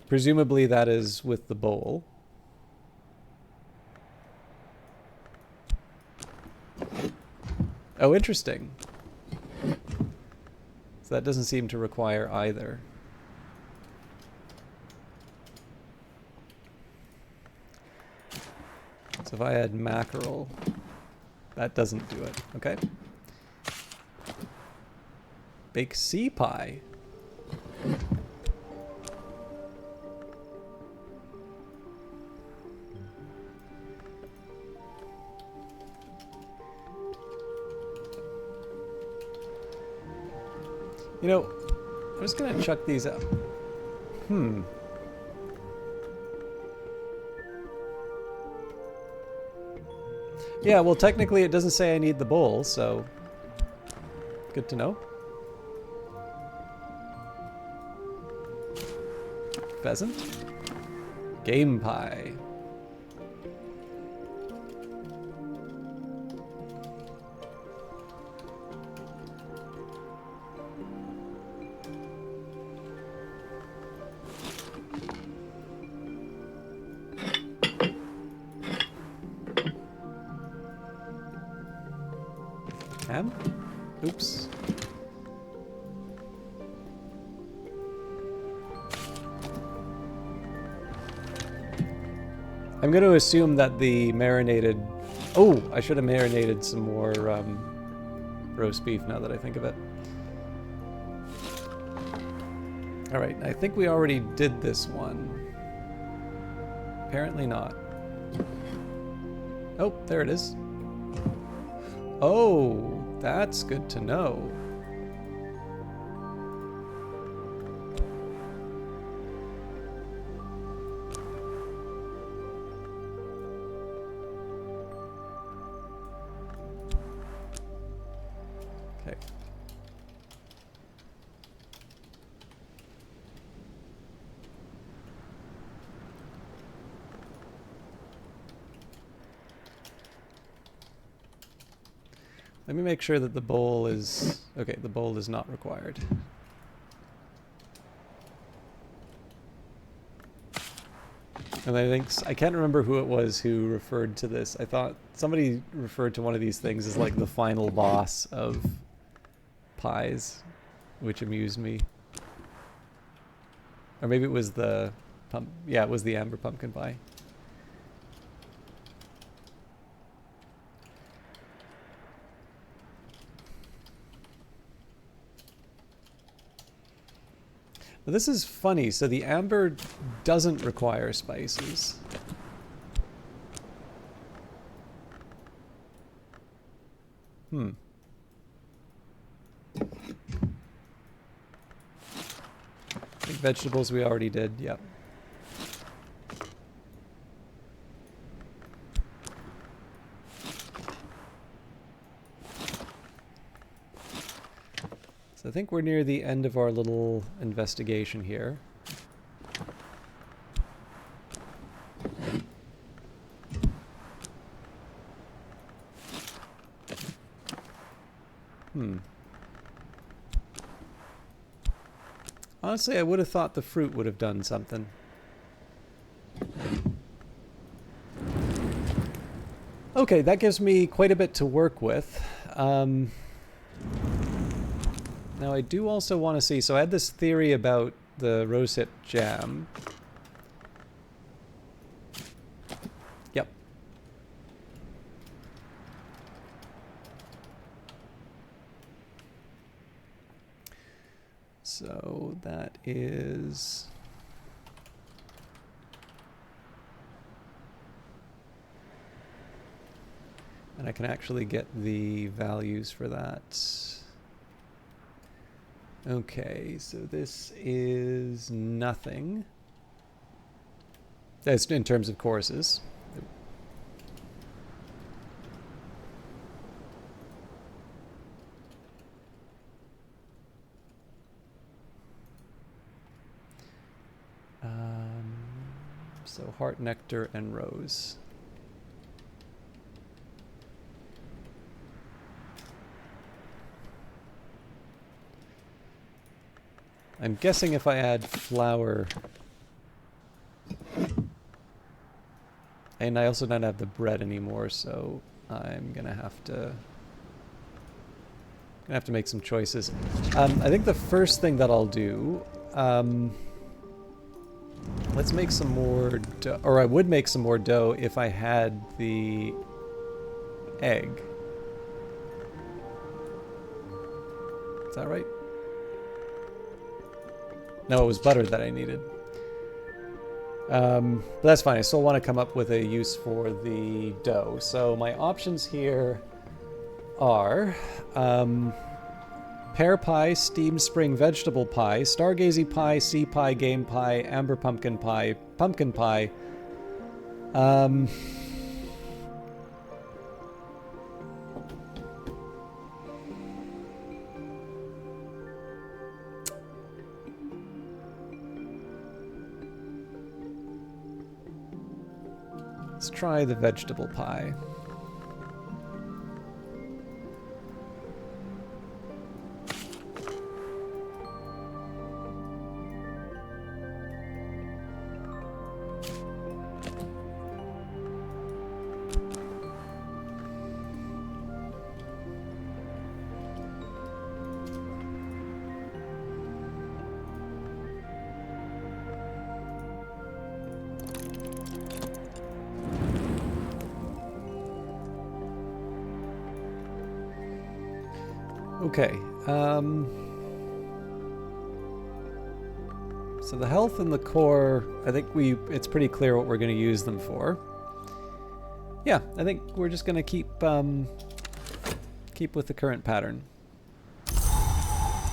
S1: Presumably that is with the bowl. Oh, interesting. So that doesn't seem to require either. So if I add mackerel, that doesn't do it. Okay. Bake sea pie. You know, I'm just gonna chuck these out. Yeah, well, technically it doesn't say I need the bowl, so good to know. Pheasant. Game pie. Ham? Oops. I'm going to assume that the marinated... Oh, I should have marinated some more roast beef now that I think of it. Alright, I think we already did this one. Apparently not. Oh, there it is. Oh, that's good to know. Okay. Let me make sure that the bowl is... Okay, the bowl is not required. And I think... I can't remember who it was who referred to this. I thought somebody referred to one of these things as like the final boss of pies, which amused me. Or maybe it was the... Yeah, it was the amber pumpkin pie. But this is funny. So the amber doesn't require spices. I think vegetables we already did. Yep. So I think we're near the end of our little investigation here. Honestly, I would have thought the fruit would have done something. Okay, that gives me quite a bit to work with. Now I do also want to see, so I had this theory about the rosehip jam. Yep. So that is... And I can actually get the values for that. Okay, so this is nothing. That's in terms of courses. So heart, nectar, and rose. I'm guessing if I add flour... And I also don't have the bread anymore, so I'm gonna have to make some choices. I think the first thing that I'll do, let's make some more dough, or I would make some more dough if I had the egg. Is that right? No, it was butter that I needed. But that's fine. I still want to come up with a use for the dough. So my options here are pear pie, steamed spring vegetable pie, stargazy pie, sea pie, game pie, amber pumpkin pie, pumpkin pie. Let's try the vegetable pie. Okay, so the health and the core, I think it's pretty clear what we're going to use them for. Yeah, I think we're just going to keep with the current pattern.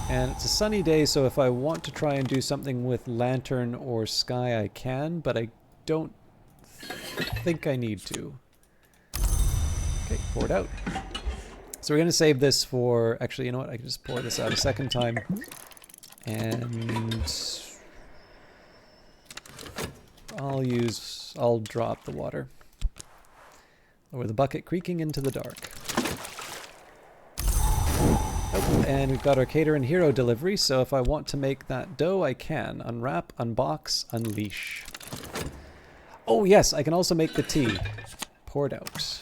S1: And it's a sunny day, so if I want to try and do something with lantern or sky, I can, but I don't think I need to. Okay, pour it out. So we're going to save this for... Actually, you know what? I can just pour this out a second time. And... I'll drop the water. Lower the bucket, creaking into the dark. Oh, and we've got our cater and hero delivery, so if I want to make that dough, I can. Unwrap, unbox, unleash. Oh yes, I can also make the tea. Pour it out.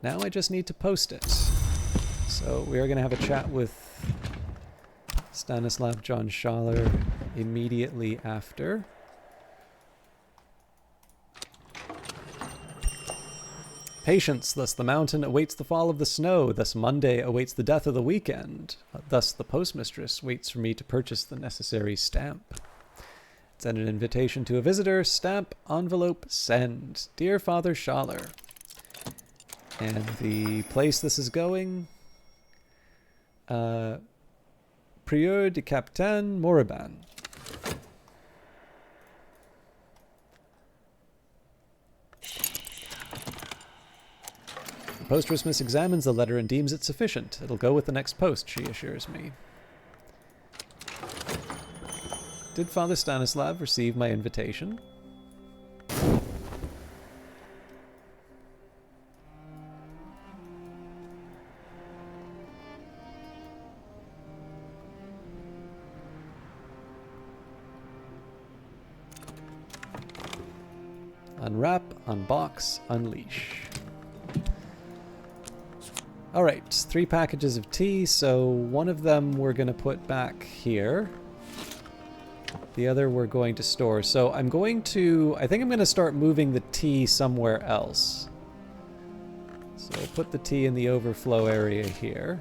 S1: Now I just need to post it. So we are going to have a chat with Stanislav John Schaller immediately after. Patience, thus the mountain awaits the fall of the snow, thus Monday awaits the death of the weekend. Thus the postmistress waits for me to purchase the necessary stamp. Send an invitation to a visitor, stamp, envelope, send. Dear Father Schaller. And the place this is going, Prieur de Capitaine Moriband. The postmistress examines the letter and deems it sufficient. It'll go with the next post, she assures me. Did Father Stanislav receive my invitation? Unwrap, unbox, unleash. Alright, 3 packages of tea, so one of them we're going to put back here. The other we're going to store. So I think I'm going to start moving the tea somewhere else. So I'll put the tea in the overflow area here.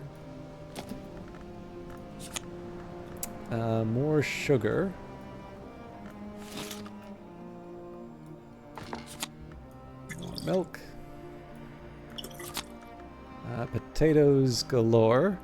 S1: More sugar. More milk. Potatoes galore.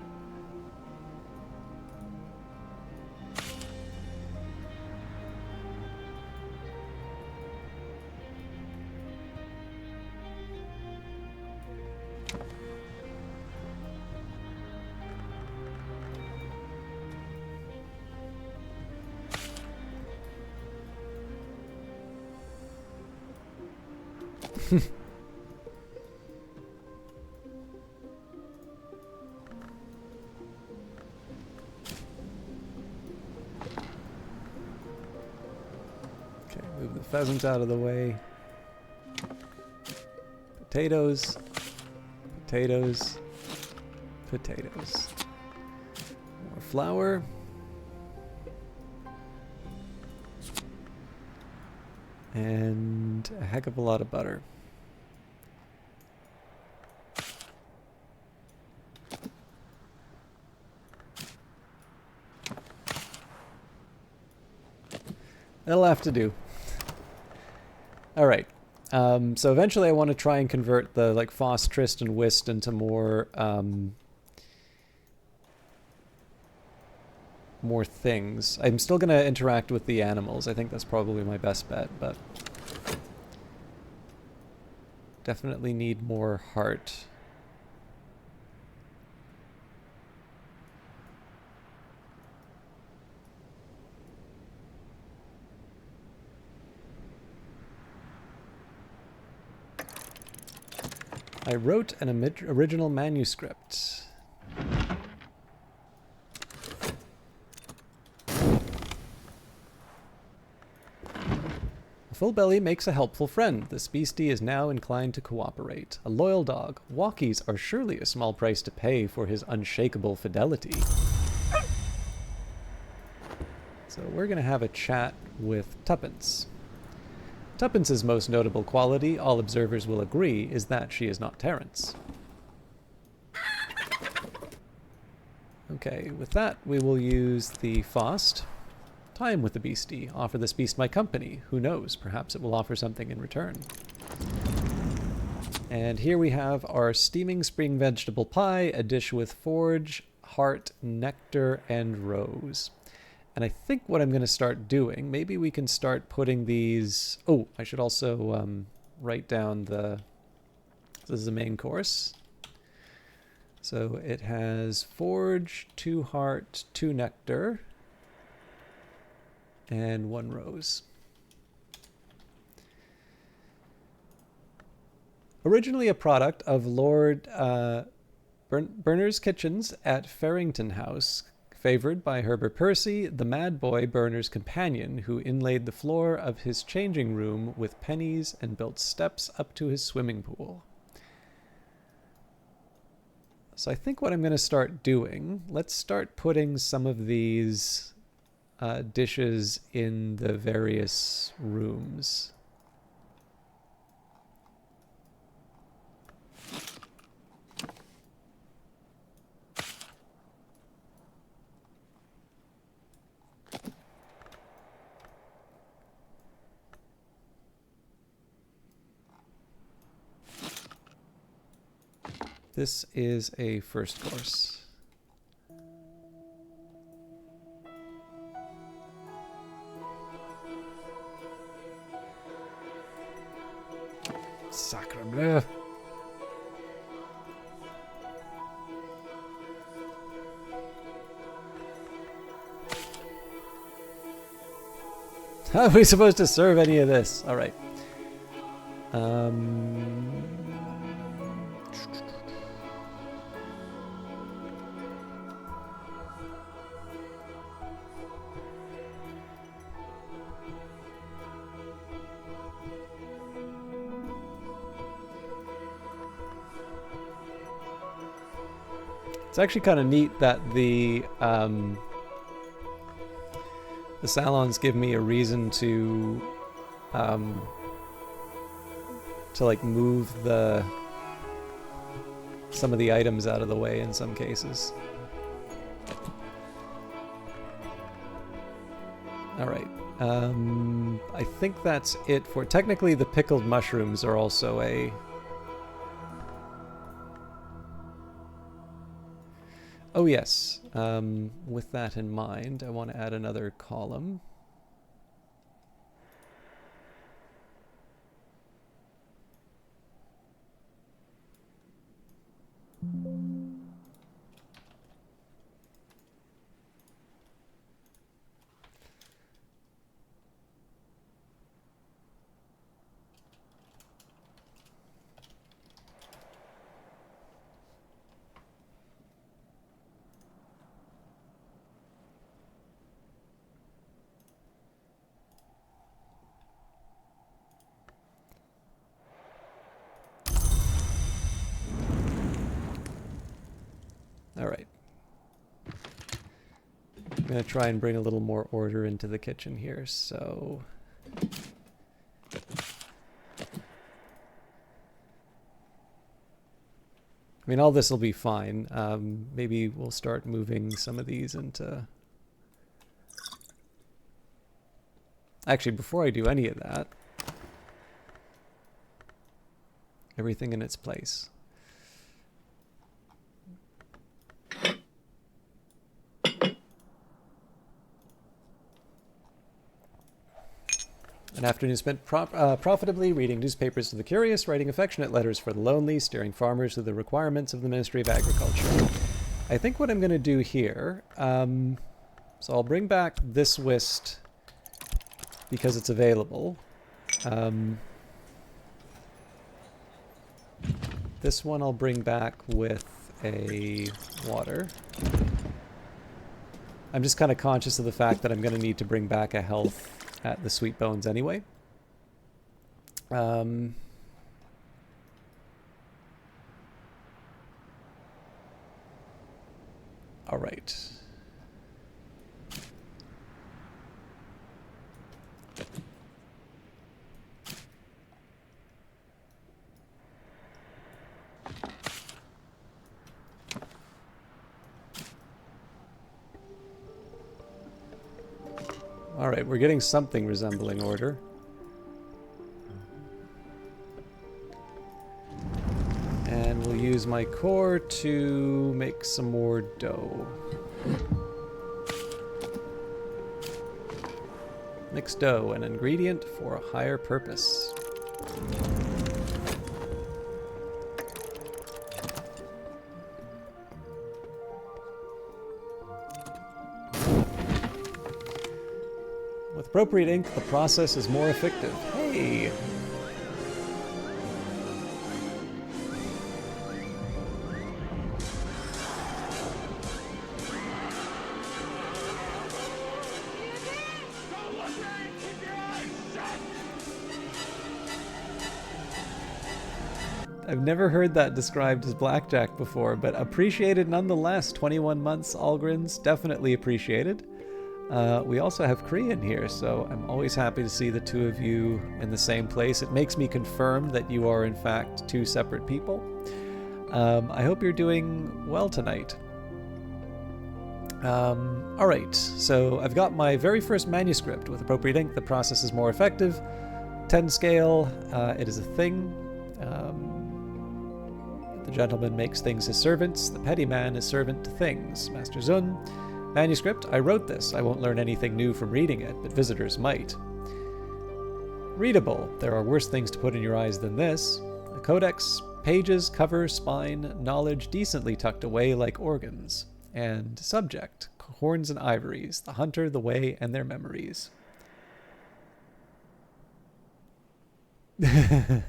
S1: Okay, move the pheasant out of the way. Potatoes. Potatoes. Potatoes. More flour. And a heck of a lot of butter. That'll have to do. All right. So eventually I want to try and convert the like Foss, Trist, and Whist into more more things. I'm still going to interact with the animals. I think that's probably my best bet, but definitely need more heart. I wrote an original manuscript. A full belly makes a helpful friend. This beastie is now inclined to cooperate. A loyal dog. Walkies are surely a small price to pay for his unshakable fidelity. So we're going to have a chat with Tuppence. Tuppence's most notable quality, all observers will agree, is that she is not Terence. Okay, with that we will use the Faust. Time with the beastie. Offer this beast my company. Who knows, perhaps it will offer something in return. And here we have our steaming spring vegetable pie, a dish with forge, heart, nectar, and rose. And I think what I'm going to start doing, maybe we can start putting these... Oh, I should also write down the... This is the main course. So it has forge, 2 heart, 2 nectar, and 1 rose. Originally a product of Lord Berner's Kitchens at Farrington House, favored by Herbert Percy, the mad boy Berner's companion, who inlaid the floor of his changing room with pennies and built steps up to his swimming pool. So I think what I'm going to start doing, let's start putting some of these dishes in the various rooms. This is a first course. Sacre bleu. How are we supposed to serve any of this? All right. It's actually kind of neat that the salons give me a reason to like move some of the items out of the way in some cases. All right. I think that's it for... Technically, the pickled mushrooms are also a... Oh, yes. With that in mind, I want to add another column. going to try and bring a little more order into the kitchen here, so... I mean, all this will be fine. Maybe we'll start moving some of these into... Actually, before I do any of that, everything in its place. An afternoon spent profitably reading newspapers to the curious, writing affectionate letters for the lonely, steering farmers through the requirements of the Ministry of Agriculture. I think what I'm going to do here, so I'll bring back this whist because it's available. This one I'll bring back with a water. I'm just kind of conscious of the fact that I'm going to need to bring back a health at the Sweet Bones anyway. All right. All right, we're getting something resembling order. And we'll use my core to make some more dough. Mixed dough, an ingredient for a higher purpose. With appropriate ink, the process is more effective. Hey! I've never heard that described as blackjack before, but appreciated nonetheless. 21 months, Algrins, definitely appreciated. We also have Korean here, so I'm always happy to see the two of you in the same place. It makes me confirm that you are in fact two separate people. I hope you're doing well tonight. Alright, so I've got my very first manuscript. With appropriate ink, the process is more effective. 10 scale, it is a thing. The gentleman makes things his servants. The petty man is servant to things. Master Zun. Manuscript, I wrote this. I won't learn anything new from reading it, but visitors might. Readable. There are worse things to put in your eyes than this. A codex, pages, cover, spine, knowledge decently tucked away like organs. And subject, horns and ivories, the hunter, the way, and their memories. I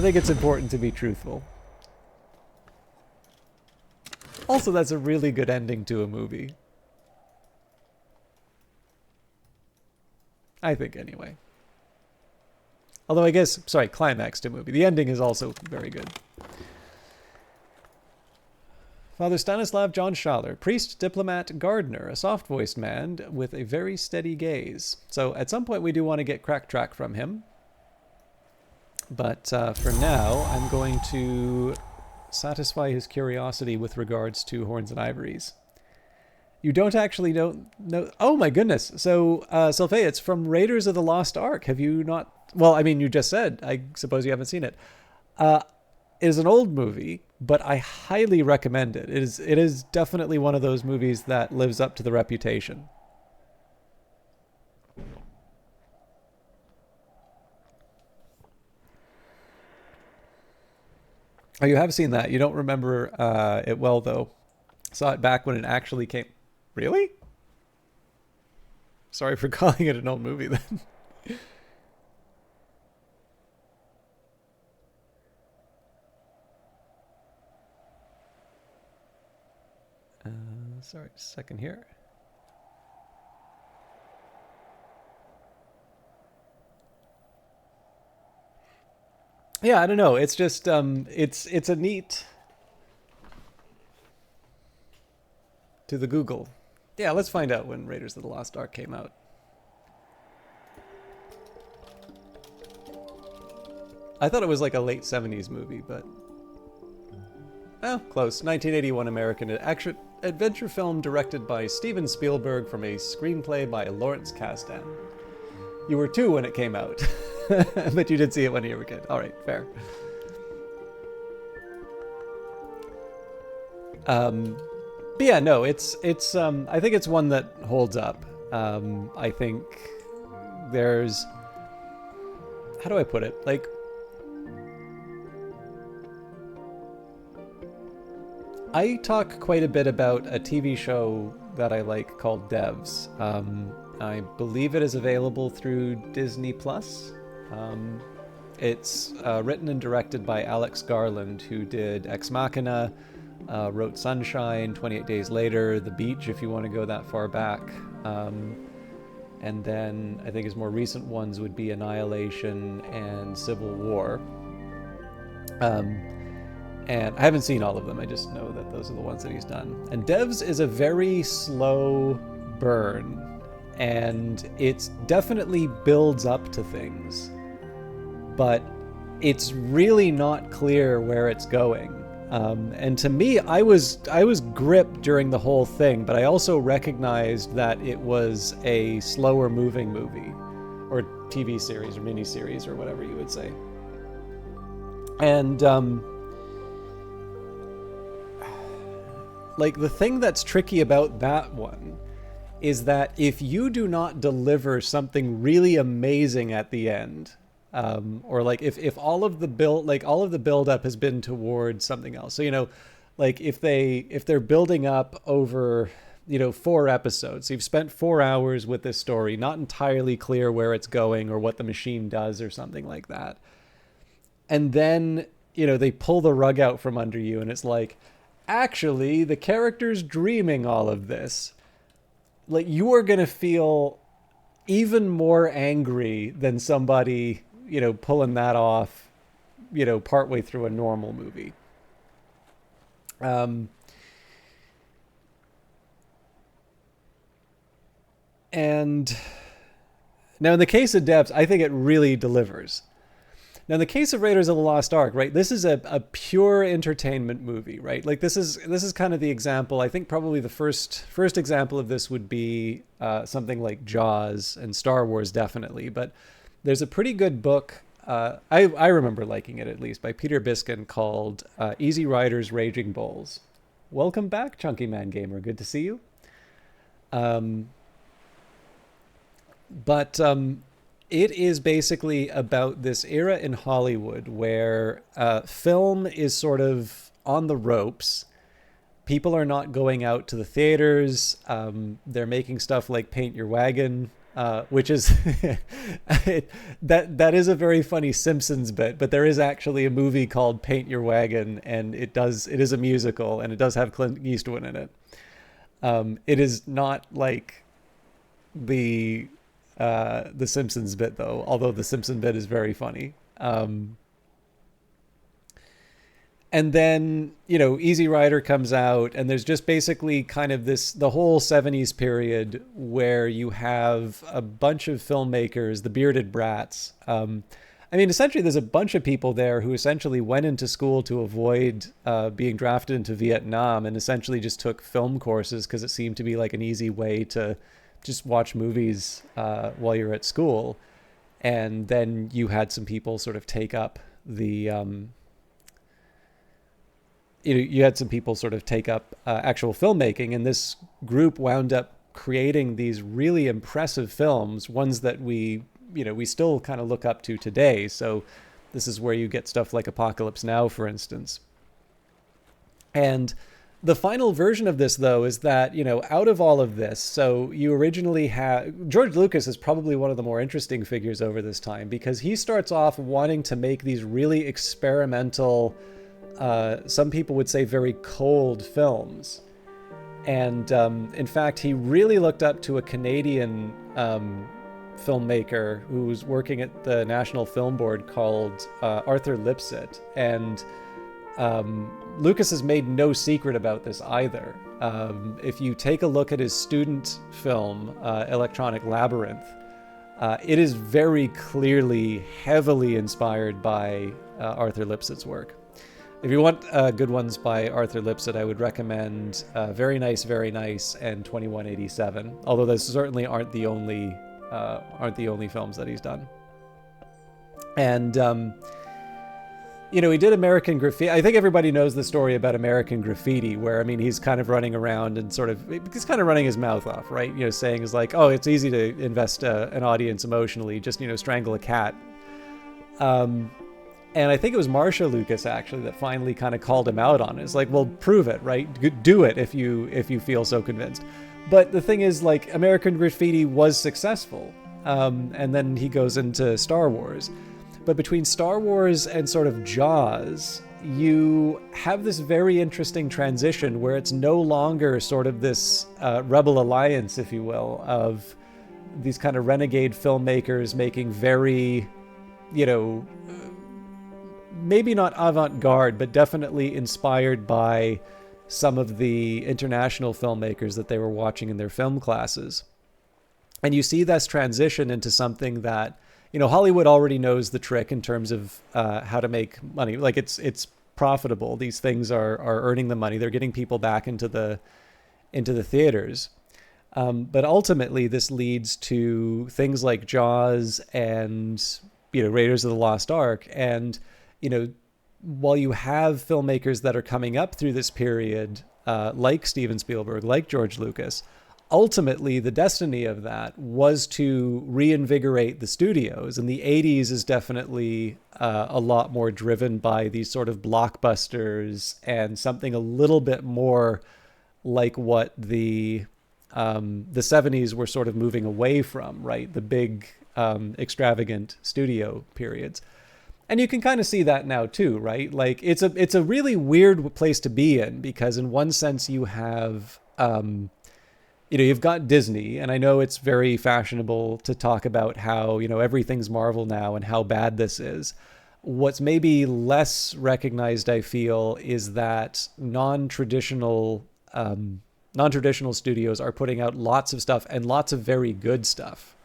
S1: think it's important to be truthful. Also, that's a really good ending to a movie. I think, anyway. Although I guess, sorry, climax to a movie. The ending is also very good. Father Stanislav John Schaller, priest, diplomat, gardener, a soft-voiced man with a very steady gaze. So at some point we do want to get crack track from him. But for now, I'm going to satisfy his curiosity with regards to horns and ivories. You don't actually know... Oh my goodness! So, Sylphea, it's from Raiders of the Lost Ark. Have you not... Well, I mean, you just said. I suppose you haven't seen it. It is an old movie, but I highly recommend it. It is definitely one of those movies that lives up to the reputation. Oh, you have seen that. You don't remember it well, though. Saw it back when it actually came... Really? Sorry for calling it an old movie, then. Sorry, just a second here. Yeah, I don't know. It's just it's a neat... to the Google. Yeah, let's find out when Raiders of the Lost Ark came out. I thought it was like a late 70s movie, but... Oh, close. 1981 American action adventure film directed by Steven Spielberg from a screenplay by Lawrence Kasdan. You were 2 when it came out, but you did see it when you were a kid. All right, fair. But yeah, no, it's I think it's one that holds up. I think there's, how do I put it? Like, I talk quite a bit about a TV show that I like called Devs. I believe it is available through Disney Plus. It's written and directed by Alex Garland, who did Ex Machina, wrote Sunshine, 28 Days Later, The Beach, if you want to go that far back. And then I think his more recent ones would be Annihilation and Civil War. And I haven't seen all of them, I just know that those are the ones that he's done. And Devs is a very slow burn, and it definitely builds up to things, but it's really not clear where it's going. And to me, I was gripped during the whole thing, but I also recognized that it was a slower moving movie, or TV series, or miniseries, or whatever you would say. And like, the thing that's tricky about that one is that if you do not deliver something really amazing at the end, or like if all of the build up has been towards something else. So, you know, like if they're building up over, you know, 4 episodes, so you've spent 4 hours with this story, not entirely clear where it's going or what the machine does or something like that. And then, you know, they pull the rug out from under you and it's like, actually, the character's dreaming all of this. Like, you are going to feel even more angry than somebody, you know, pulling that off, you know, partway through a normal movie. And now in the case of Devs, I think it really delivers. Now, in the case of Raiders of the Lost Ark, right, this is a pure entertainment movie, right? Like, this is kind of the example. I think probably the first example of this would be something like Jaws, and Star Wars definitely. But there's a pretty good book, I remember liking it at least, by Peter Biskin, called Easy Riders, Raging Bulls. Welcome back, Chunky Man Gamer. Good to see you. It is basically about this era in Hollywood where film is sort of on the ropes. People are not going out to the theaters. They're making stuff like Paint Your Wagon, which is that is a very funny Simpsons bit. But there is actually a movie called Paint Your Wagon, and it is a musical, and it does have Clint Eastwood in it. It is not like the Simpsons bit, though, although the Simpsons bit is very funny. And then, you know, Easy Rider comes out, and there's just basically kind of the whole 70s period where you have a bunch of filmmakers, the bearded brats. I mean, essentially, there's a bunch of people there who essentially went into school to avoid being drafted into Vietnam, and essentially just took film courses because it seemed to be like an easy way to just watch movies while you're at school. And then you had some people sort of take up the you had some people sort of take up actual filmmaking, and this group wound up creating these really impressive films, ones that we still kind of look up to today. So this is where you get stuff like Apocalypse Now, for instance. And the final version of this, though, is that, you know, out of all of this, so you originally had... George Lucas is probably one of the more interesting figures over this time, because he starts off wanting to make these really experimental, some people would say very cold films. And in fact, he really looked up to a Canadian filmmaker who was working at the National Film Board called Arthur Lipsett. And Lucas has made no secret about this either. If you take a look at his student film, Electronic Labyrinth, it is very clearly heavily inspired by Arthur Lipsett's work. If you want good ones by Arthur Lipsett, I would recommend Very Nice, and 2187. Although those certainly aren't the only films that he's done. And he did American Graffiti. I think everybody knows the story about American Graffiti, where, I mean, he's kind of running around and he's kind of running his mouth off, right? Saying is like, oh, it's easy to invest an audience emotionally, just, strangle a cat. And I think it was Marsha Lucas, actually, that finally kind of called him out on it. It's like, well, prove it, right? Do it if you feel so convinced. But the thing is, like, American Graffiti was successful. And then he goes into Star Wars. But between Star Wars and sort of Jaws, you have this very interesting transition where it's no longer sort of this rebel alliance, if you will, of these kind of renegade filmmakers making very, maybe not avant-garde, but definitely inspired by some of the international filmmakers that they were watching in their film classes. And you see this transition into something that, Hollywood already knows the trick in terms of how to make money. Like, it's profitable. These things are earning the money. They're getting people back into the theaters. But ultimately, this leads to things like Jaws and, Raiders of the Lost Ark. And, while you have filmmakers that are coming up through this period, like Steven Spielberg, like George Lucas, ultimately the destiny of that was to reinvigorate the studios. And the 80s is definitely a lot more driven by these sort of blockbusters and something a little bit more like what the 70s were sort of moving away from, right? The big extravagant studio periods. And you can kind of see that now too, right? Like, it's a really weird place to be in, because in one sense you have, you've got Disney, and I know it's very fashionable to talk about how, everything's Marvel now and how bad this is. What's maybe less recognized, I feel, is that non-traditional studios are putting out lots of stuff, and lots of very good stuff.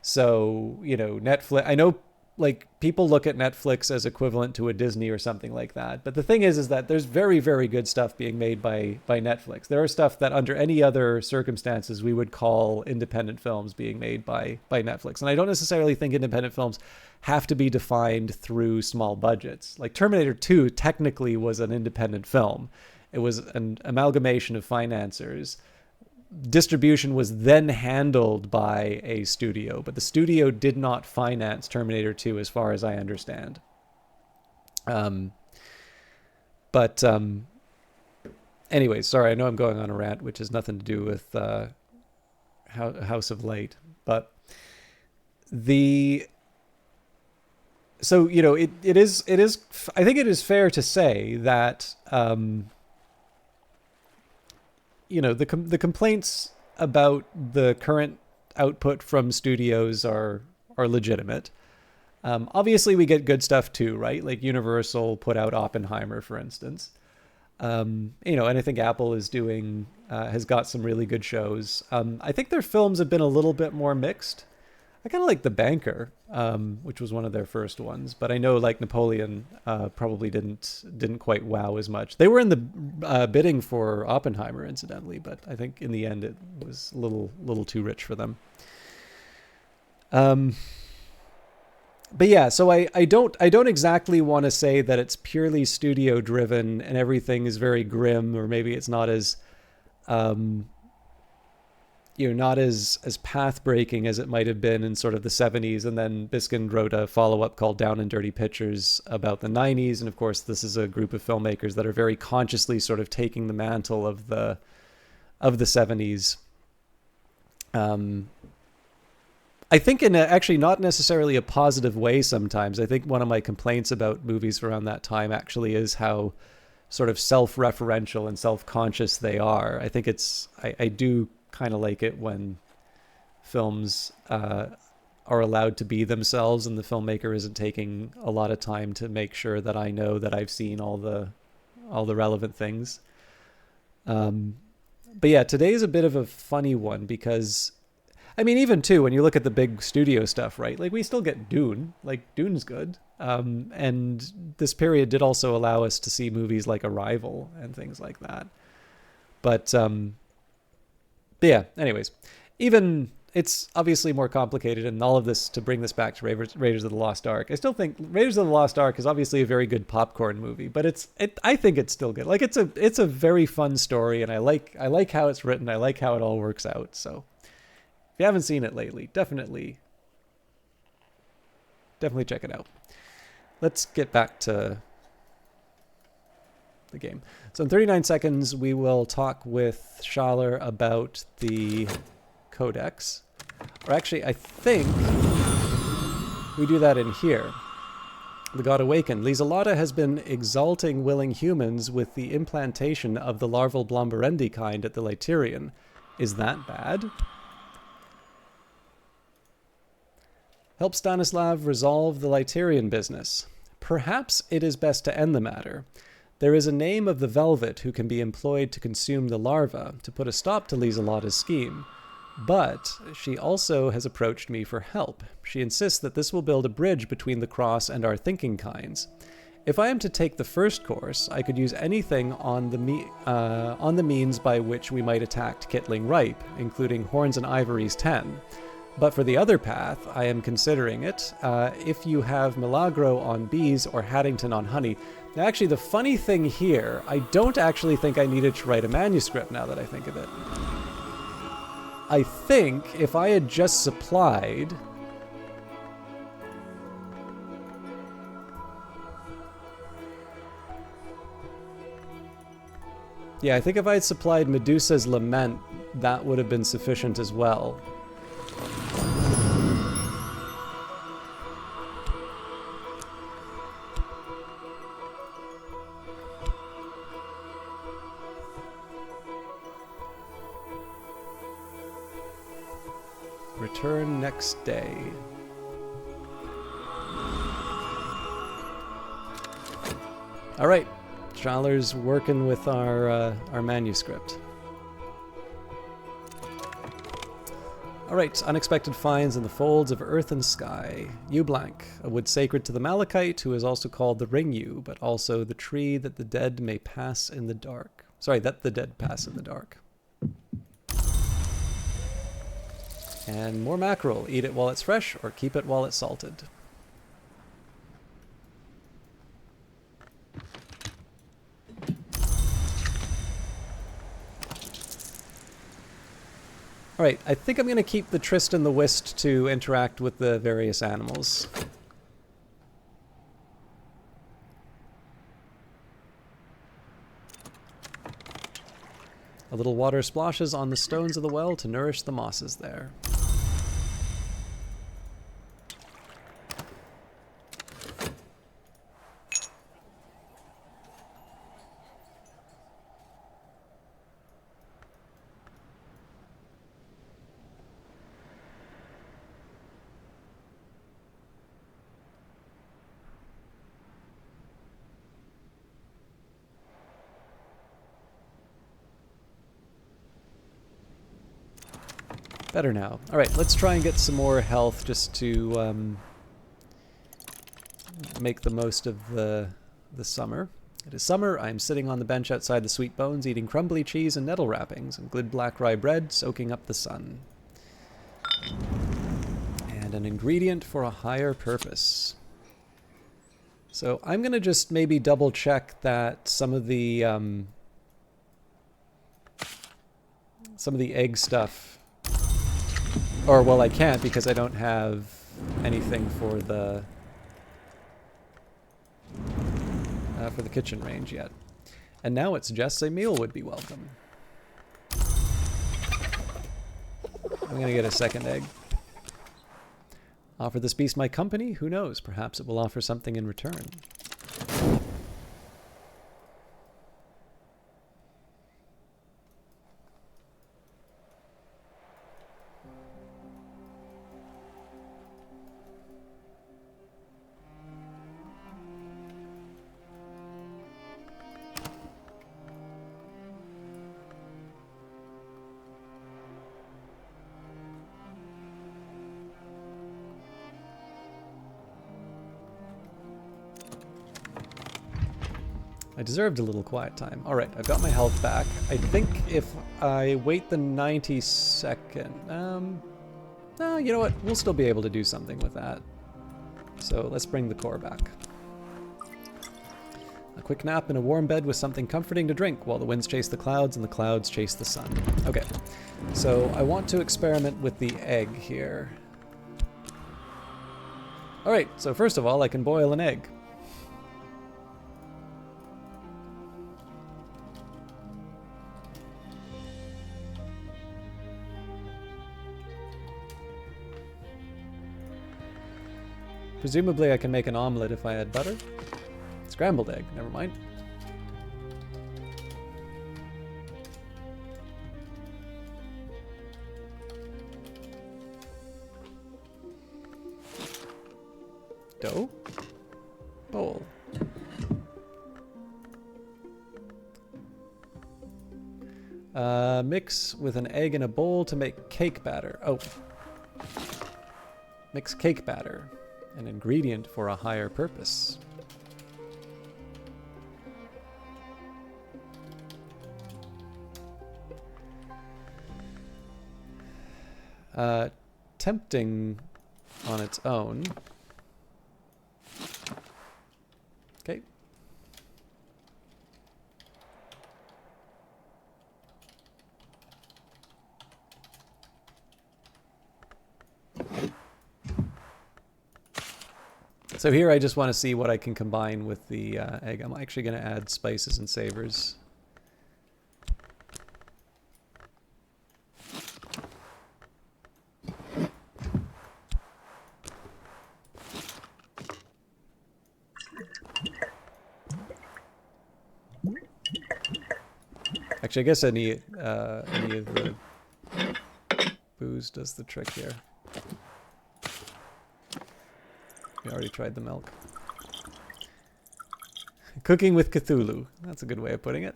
S1: So, Netflix, I know, like, people look at Netflix as equivalent to a Disney or something like that. But the thing is that there's very, very good stuff being made by Netflix. There are stuff that under any other circumstances we would call independent films being made by Netflix. And I don't necessarily think independent films have to be defined through small budgets. Like, Terminator 2 technically was an independent film. It was an amalgamation of financiers. Distribution was then handled by a studio, but the studio did not finance Terminator 2 as far as I understand. Anyway, sorry, I know I'm going on a rant, which has nothing to do with House of Light, but it is, I think it is fair to say that, the complaints about the current output from studios are legitimate. Obviously, we get good stuff too, right? Like, Universal put out Oppenheimer, for instance. And I think Apple is has got some really good shows. I think their films have been a little bit more mixed. I kind of like The Banker, which was one of their first ones, but I know, like, Napoleon probably didn't quite wow as much. They were in the bidding for Oppenheimer, incidentally, but I think in the end it was a little too rich for them. But yeah, so I don't exactly want to say that it's purely studio driven and everything is very grim, or maybe it's not as not as path breaking as it might have been in sort of the 70s. And then Biskind wrote a follow-up called Down and Dirty Pictures about the 90s. And of course, this is a group of filmmakers that are very consciously sort of taking the mantle of the 70s. I think in actually not necessarily a positive way sometimes. I think one of my complaints about movies around that time actually is how sort of self-referential and self-conscious they are. I think I do kind of like it when films are allowed to be themselves and the filmmaker isn't taking a lot of time to make sure that I know that I've seen all the relevant things. But yeah, today's a bit of a funny one because, I mean, even too, when you look at the big studio stuff, right? Like, we still get Dune. Like, Dune's good. And this period did also allow us to see movies like Arrival and things like that. But yeah, anyways, even it's obviously more complicated, and all of this to bring this back to Raiders of the Lost Ark. I still think Raiders of the Lost Ark is obviously a very good popcorn movie, but I think it's still good. Like, it's a very fun story, and I like how it's written. I like how it all works out. So if you haven't seen it lately, definitely check it out. Let's get back to the game. So in 39 seconds, we will talk with Schaller about the codex. Or actually, I think we do that in here. The God Awakened. Lieselada has been exalting willing humans with the implantation of the larval Blomberendi kind at the Lytirian. Is that bad? Help Stanislav resolve the Lytirian business. Perhaps it is best to end the matter. There is a name of the Velvet who can be employed to consume the larva to put a stop to Lieselada's scheme. But she also has approached me for help. She insists that this will build a bridge between the Cross and our thinking kinds. If I am to take the first course, I could use anything on the means by which we might attack Kittling Ripe, including Horns and Ivory's 10. But for the other path, I am considering it. If you have Milagro on bees or Haddington on honey. Now, actually, the funny thing here, I don't actually think I needed to write a manuscript now that I think of it. I think if I had just supplied... Yeah, I think if I had supplied Medusa's Lament, that would have been sufficient as well. Return next day. All right, Schaller's working with our manuscript. All right, unexpected finds in the folds of earth and sky. Yew Blank, a wood sacred to the Malachite, who is also called the ring yew, but also the tree that the dead may pass in the dark. Sorry, that the dead pass in the dark. And more mackerel. Eat it while it's fresh, or keep it while it's salted. Alright, I think I'm going to keep the Tristan the Whist to interact with the various animals. A little water splashes on the stones of the well to nourish the mosses there. Better now. Alright, let's try and get some more health just to make the most of the summer. It is summer. I am sitting on the bench outside the Sweet Bones, eating crumbly cheese and nettle wrappings and good black rye bread, soaking up the sun. And an ingredient for a higher purpose. So I'm going to just maybe double check that some of the egg stuff... Or, well, I can't because I don't have anything for the kitchen range yet. And now it suggests a meal would be welcome. I'm gonna get a second egg. Offer this beast my company? Who knows? Perhaps it will offer something in return. I deserved a little quiet time. Alright, I've got my health back. I think if I wait the 90-second... no, you know what? We'll still be able to do something with that. So let's bring the core back. A quick nap in a warm bed with something comforting to drink while the winds chase the clouds and the clouds chase the sun. Okay, so I want to experiment with the egg here. Alright, so first of all, I can boil an egg. Presumably I can make an omelet if I add butter. Scrambled egg, never mind. Dough? Bowl. Mix with an egg in a bowl to make cake batter. Oh. Mix cake batter. An ingredient for a higher purpose. Tempting on its own. Okay. So here I just want to see what I can combine with the egg. I'm actually going to add spices and savors. Actually, I guess any of the booze does the trick here. We already tried the milk. Cooking with Cthulhu. That's a good way of putting it.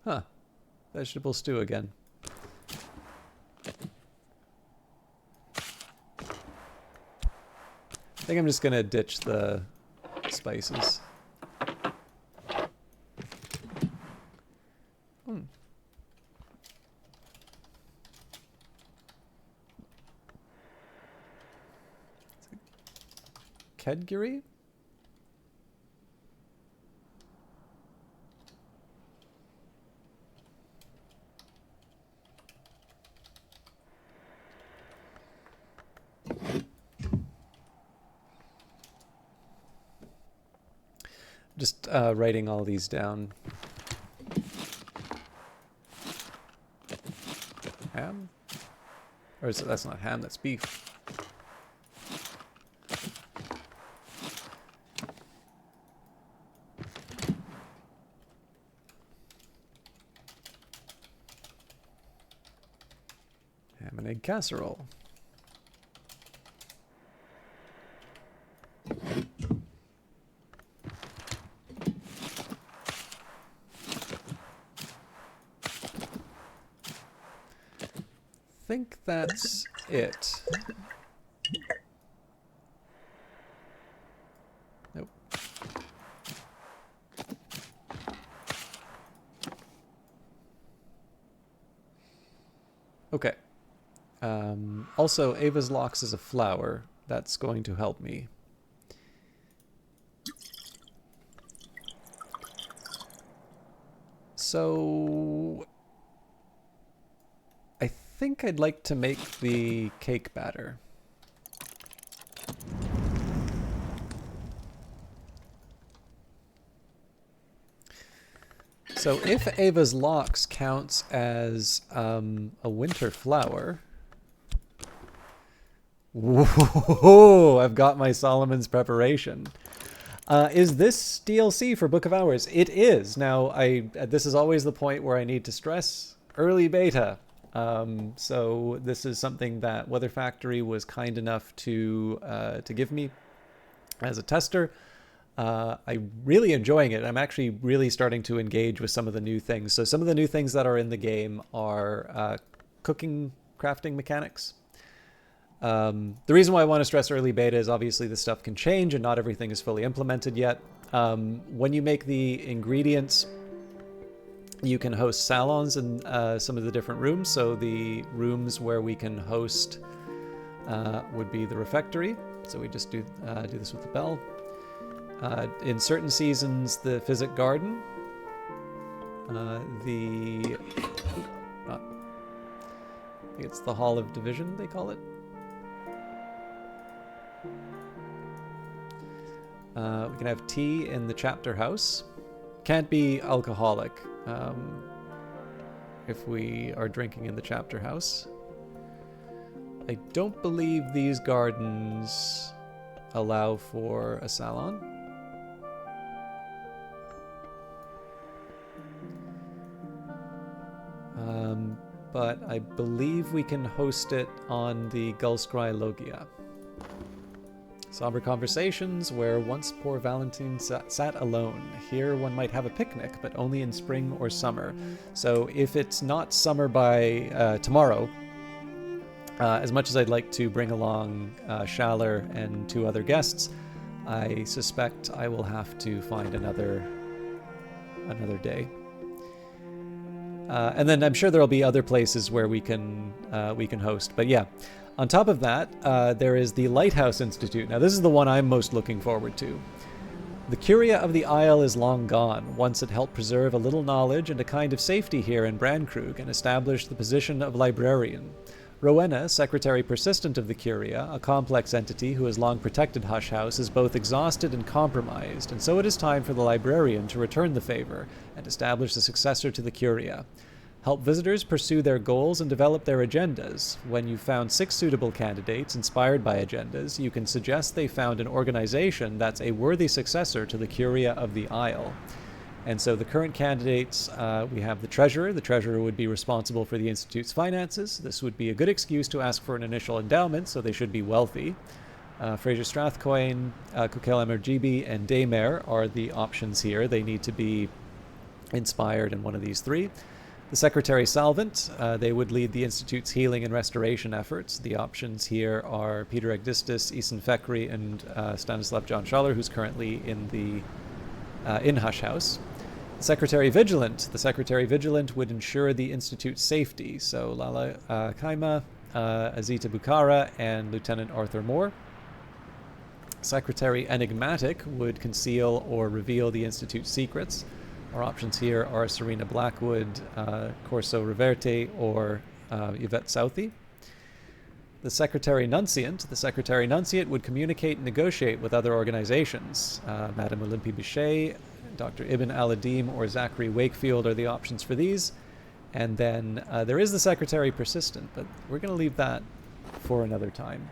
S1: Huh. Vegetable stew again. I think I'm just gonna ditch the spices. Kedgiri? Just writing all these down. Ham? Or is it, that's not ham, that's beef. Ham and egg casserole. I think that's it. Nope. Okay. Also, Ava's Locks is a flower. That's going to help me. So I think I'd like to make the cake batter. So if Ava's Locks counts as a winter flower... Whoa! I've got my Solomon's preparation. Is this DLC for Book of Hours? It is. Now, this is always the point where I need to stress early beta. So this is something that Weather Factory was kind enough to give me as a tester. I'm really enjoying it. I'm actually really starting to engage with some of the new things. So some of the new things that are in the game are cooking, crafting mechanics. The reason why I want to stress early beta is obviously this stuff can change and not everything is fully implemented yet. When you make the ingredients, you can host salons in some of the different rooms. So the rooms where we can host would be the refectory. So we just do this with the bell. In certain seasons, the physic garden. I think it's the Hall of Division, they call it. We can have tea in the chapter house. Can't be alcoholic if we are drinking in the chapter house. I don't believe these gardens allow for a salon. But I believe we can host it on the Gulskrai Logia. Somber conversations where once poor Valentine sat alone. Here one might have a picnic, but only in spring or summer. So if it's not summer by tomorrow, as much as I'd like to bring along Schaller and 2 other guests, I suspect I will have to find another day. And then I'm sure there'll be other places where we can host. But yeah, on top of that, there is the Lighthouse Institute. Now this is the one I'm most looking forward to. The Curia of the Isle is long gone. Once it helped preserve a little knowledge and a kind of safety here in Brandkrug and established the position of librarian. Rowena, secretary persistent of the Curia, a complex entity who has long protected Hush House, is both exhausted and compromised, and so it is time for the librarian to return the favor and establish a successor to the Curia. Help visitors pursue their goals and develop their agendas. When you've found 6 suitable candidates inspired by agendas, you can suggest they found an organization that's a worthy successor to the Curia of the Isle. And so the current candidates, we have the treasurer. The treasurer would be responsible for the Institute's finances. This would be a good excuse to ask for an initial endowment, so they should be wealthy. Fraser Strathcoyne, Kukel Emergibi, and Daymare are the options here. They need to be inspired in one of these 3. The Secretary Salvant, they would lead the Institute's healing and restoration efforts. The options here are Peter Egdistis, Isan Fekri, and Stanislav John Schaller, who's currently in the in Hush House. Secretary Vigilant. The Secretary Vigilant would ensure the Institute's safety. So Lala Kaima, Azita Bukhara, and Lieutenant Arthur Moore. Secretary Enigmatic would conceal or reveal the Institute's secrets. Our options here are Serena Blackwood, Corso Reverte, or Yvette Southey. The Secretary Nunciant. The Secretary Nunciant would communicate and negotiate with other organizations. Madame Olympe Bichet, Dr. Ibn Aladim, or Zachary Wakefield are the options for these. And then there is the Secretary Persistent, but we're going to leave that for another time.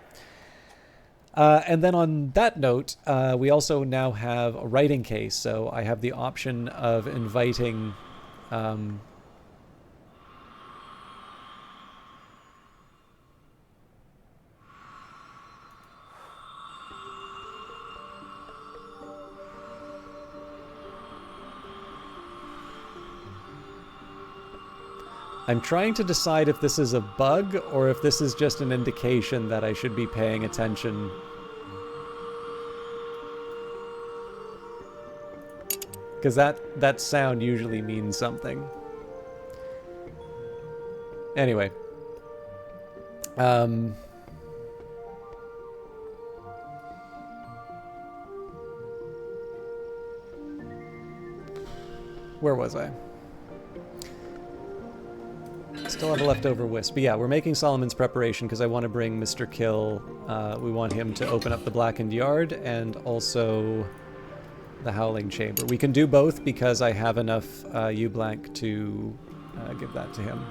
S1: And then on that note, we also now have a writing case. So I have the option of inviting... I'm trying to decide if this is a bug or if this is just an indication that I should be paying attention. Because that sound usually means something. Anyway. Where was I? Still have a leftover wisp. But yeah, we're making Solomon's preparation because I want to bring Mr. Kill. We want him to open up the Blackened Yard and also the Howling Chamber. We can do both because I have enough U-Blank to give that to him.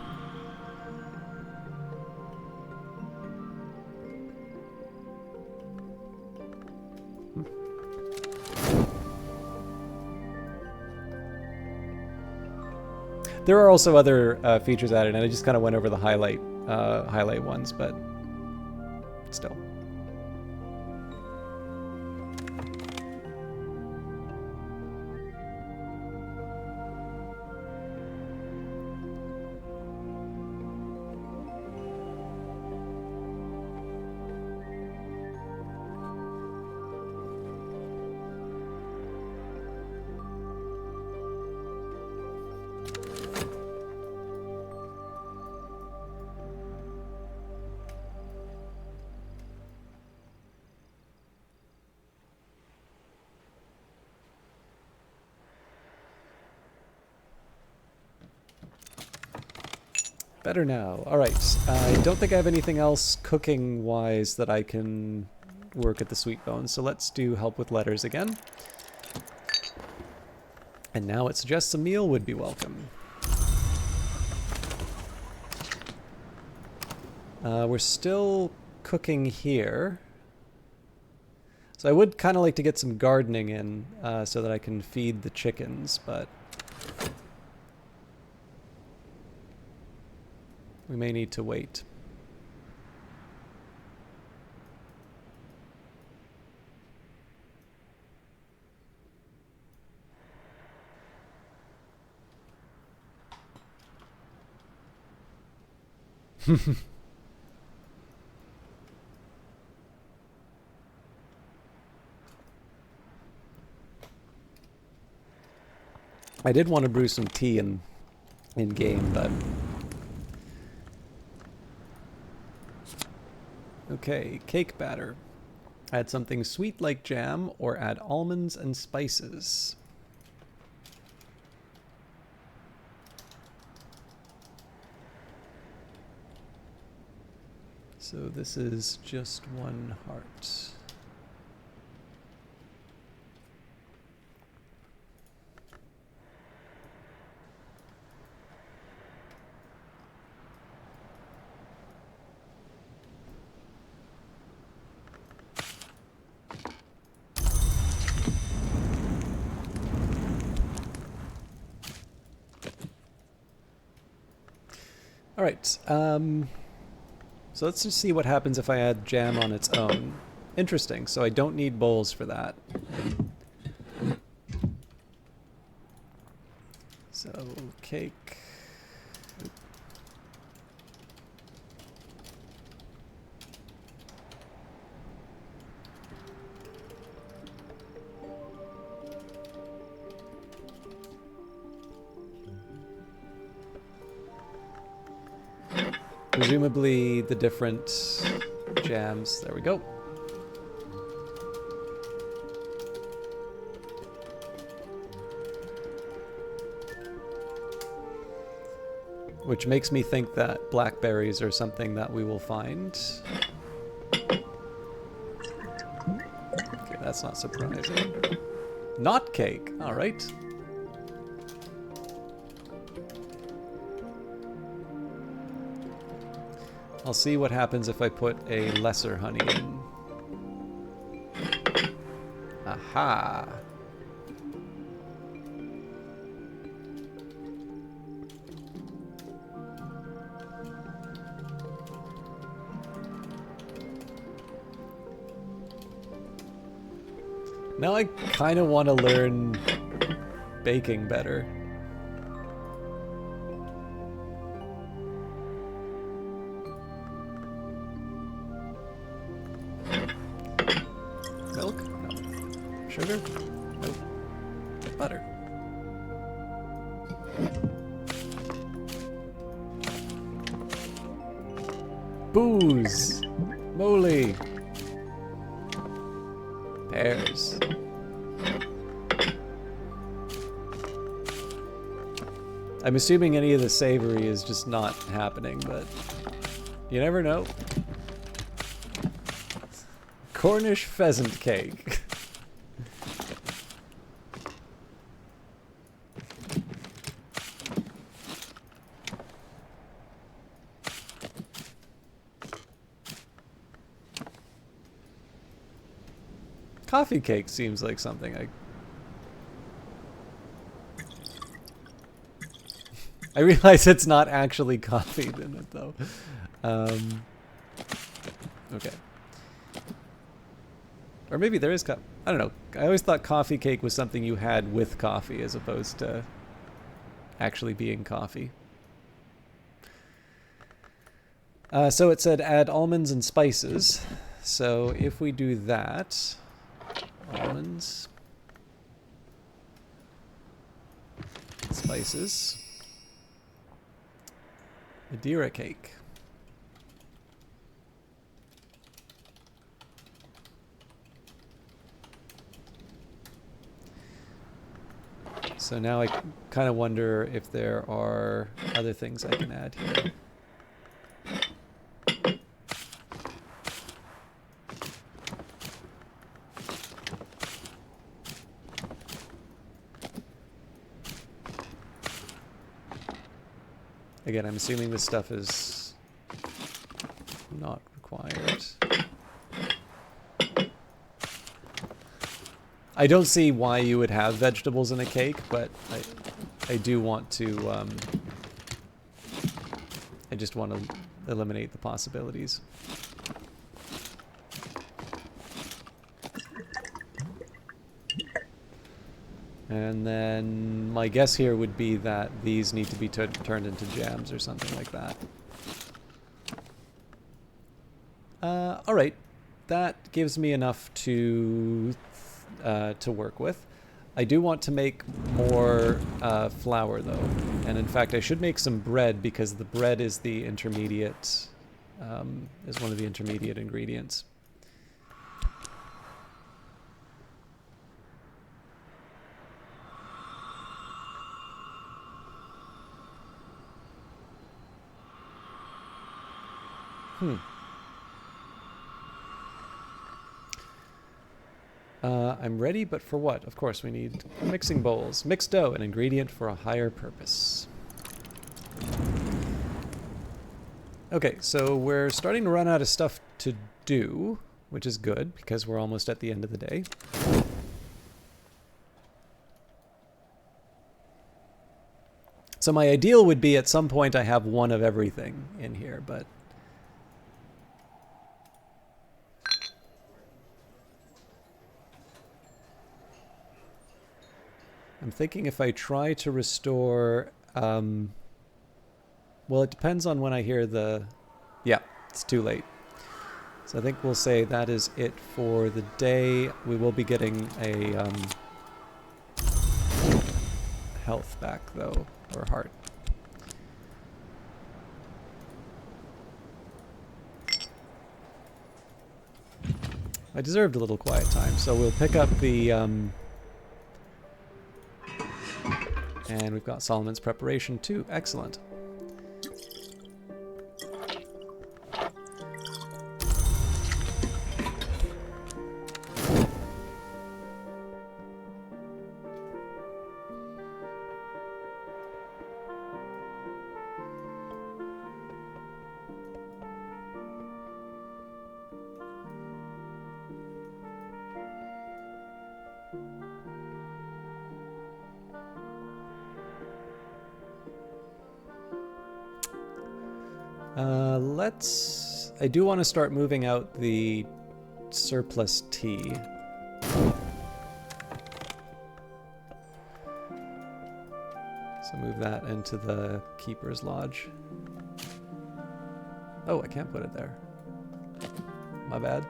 S1: There are also other features added, and I just kind of went over the highlight ones, but still. Better now. Alright, I don't think I have anything else cooking-wise that I can work at the Sweet Bones, so let's do help with letters again. And now it suggests a meal would be welcome. We're still cooking here. So I would kind of like to get some gardening in so that I can feed the chickens, but we may need to wait. I did want to brew some tea in game, but okay, cake batter. Add something sweet like jam, or add almonds and spices. So this is just 1 heart. All right, so let's just see what happens if I add jam on its own. Interesting, so I don't need bowls for that. So, cake. Presumably the different jams. There we go. Which makes me think that blackberries are something that we will find. Okay, that's not surprising. Not cake. All right. I'll see what happens if I put a lesser honey in. Aha! Now I kind of want to learn baking better. Milk? No. Sugar? Nope. Butter. Booze! Moly! Pears. I'm assuming any of the savory is just not happening, but you never know. Cornish pheasant cake. Coffee cake seems like something I realize it's not actually coffee in it, though. Okay. Or maybe there is coffee. I don't know. I always thought coffee cake was something you had with coffee as opposed to actually being coffee. So it said add almonds and spices. So if we do that, almonds, spices, Madeira cake. So now I kind of wonder if there are other things I can add here. Again, I'm assuming this stuff is not required. I don't see why you would have vegetables in a cake, but I do want to, I just want to eliminate the possibilities. And then my guess here would be that these need to be turned into jams or something like that. Alright, that gives me enough to work with. I do want to make more flour though, and in fact I should make some bread because the bread is the intermediate, is one of the intermediate ingredients. I'm ready, but for what? Of course, we need mixing bowls. Mixed dough, an ingredient for a higher purpose. Okay, so we're starting to run out of stuff to do, which is good, because we're almost at the end of the day. So my ideal would be at some point I have one of everything in here, but... I'm thinking if I try to restore, well, it depends on when I hear the, yeah, it's too late. So I think we'll say that is it for the day. We will be getting a health back though, or heart. I deserved a little quiet time, so we'll pick up the, and we've got Solomon's preparation too. Excellent. I do want to start moving out the surplus tea. So move that into the Keeper's Lodge. Oh, I can't put it there. My bad.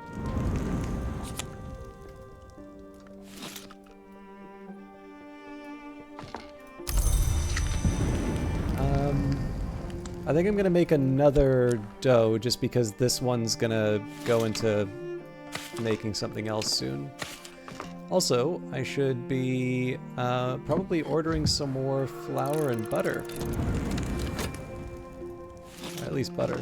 S1: I think I'm going to make another dough just because this one's going to go into making something else soon. Also, I should be probably ordering some more flour and butter. Or at least butter.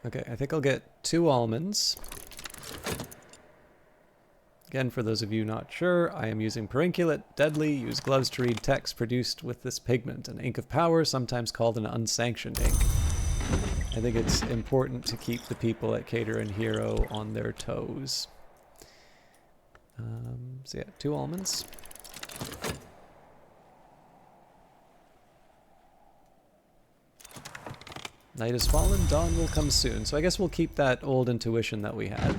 S1: Okay, I think I'll get 2 almonds. Again, for those of you not sure, I am using Perinculate, Deadly, use gloves to read text produced with this pigment, an ink of power, sometimes called an unsanctioned ink. I think it's important to keep the people at Cater and Hero on their toes. So yeah, 2 almonds. Night has fallen, dawn will come soon. So I guess we'll keep that old intuition that we had.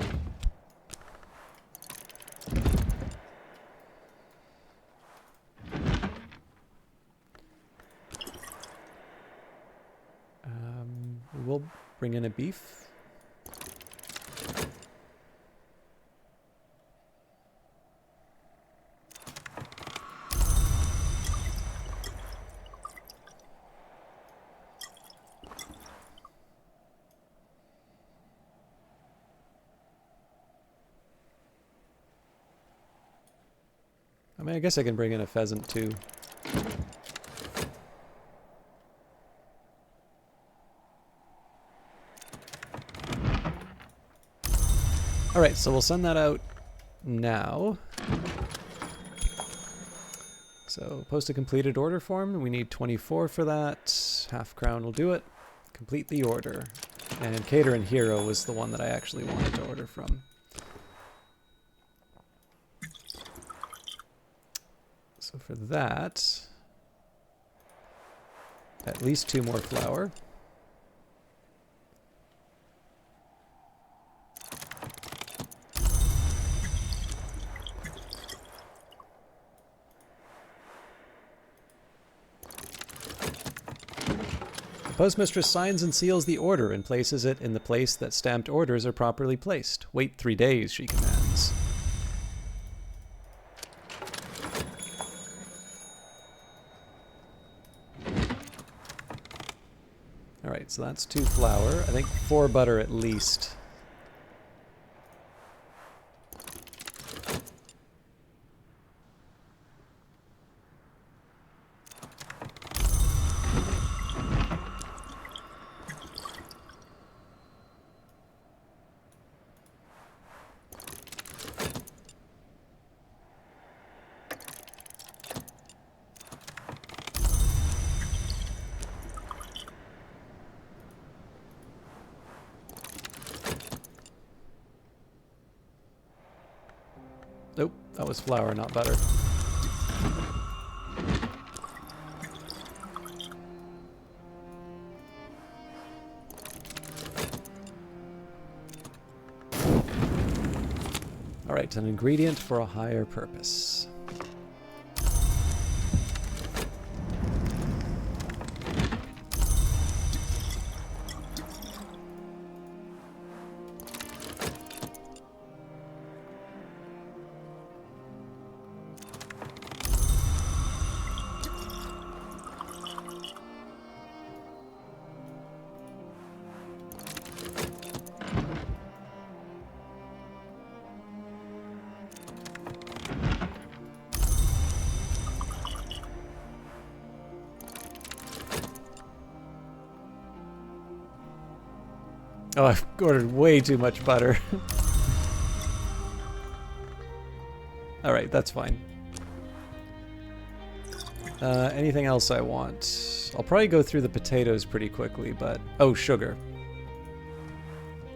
S1: We'll bring in a beef. I guess I can bring in a pheasant too. Alright, so we'll send that out now. So post a completed order form. We need 24 for that. Half crown will do it. Complete the order. And Cater and Hero was the one that I actually wanted to order from. So for that, at least 2 more flour. The postmistress signs and seals the order and places it in the place that stamped orders are properly placed. Wait 3 days, she commands. Alright, so that's 2 flour. I think 4 butter at least. Nope, that was flour, not butter. Alright, an ingredient for a higher purpose. Oh, I've ordered way too much butter. Alright, that's fine. Anything else I want? I'll probably go through the potatoes pretty quickly, but... Oh, sugar.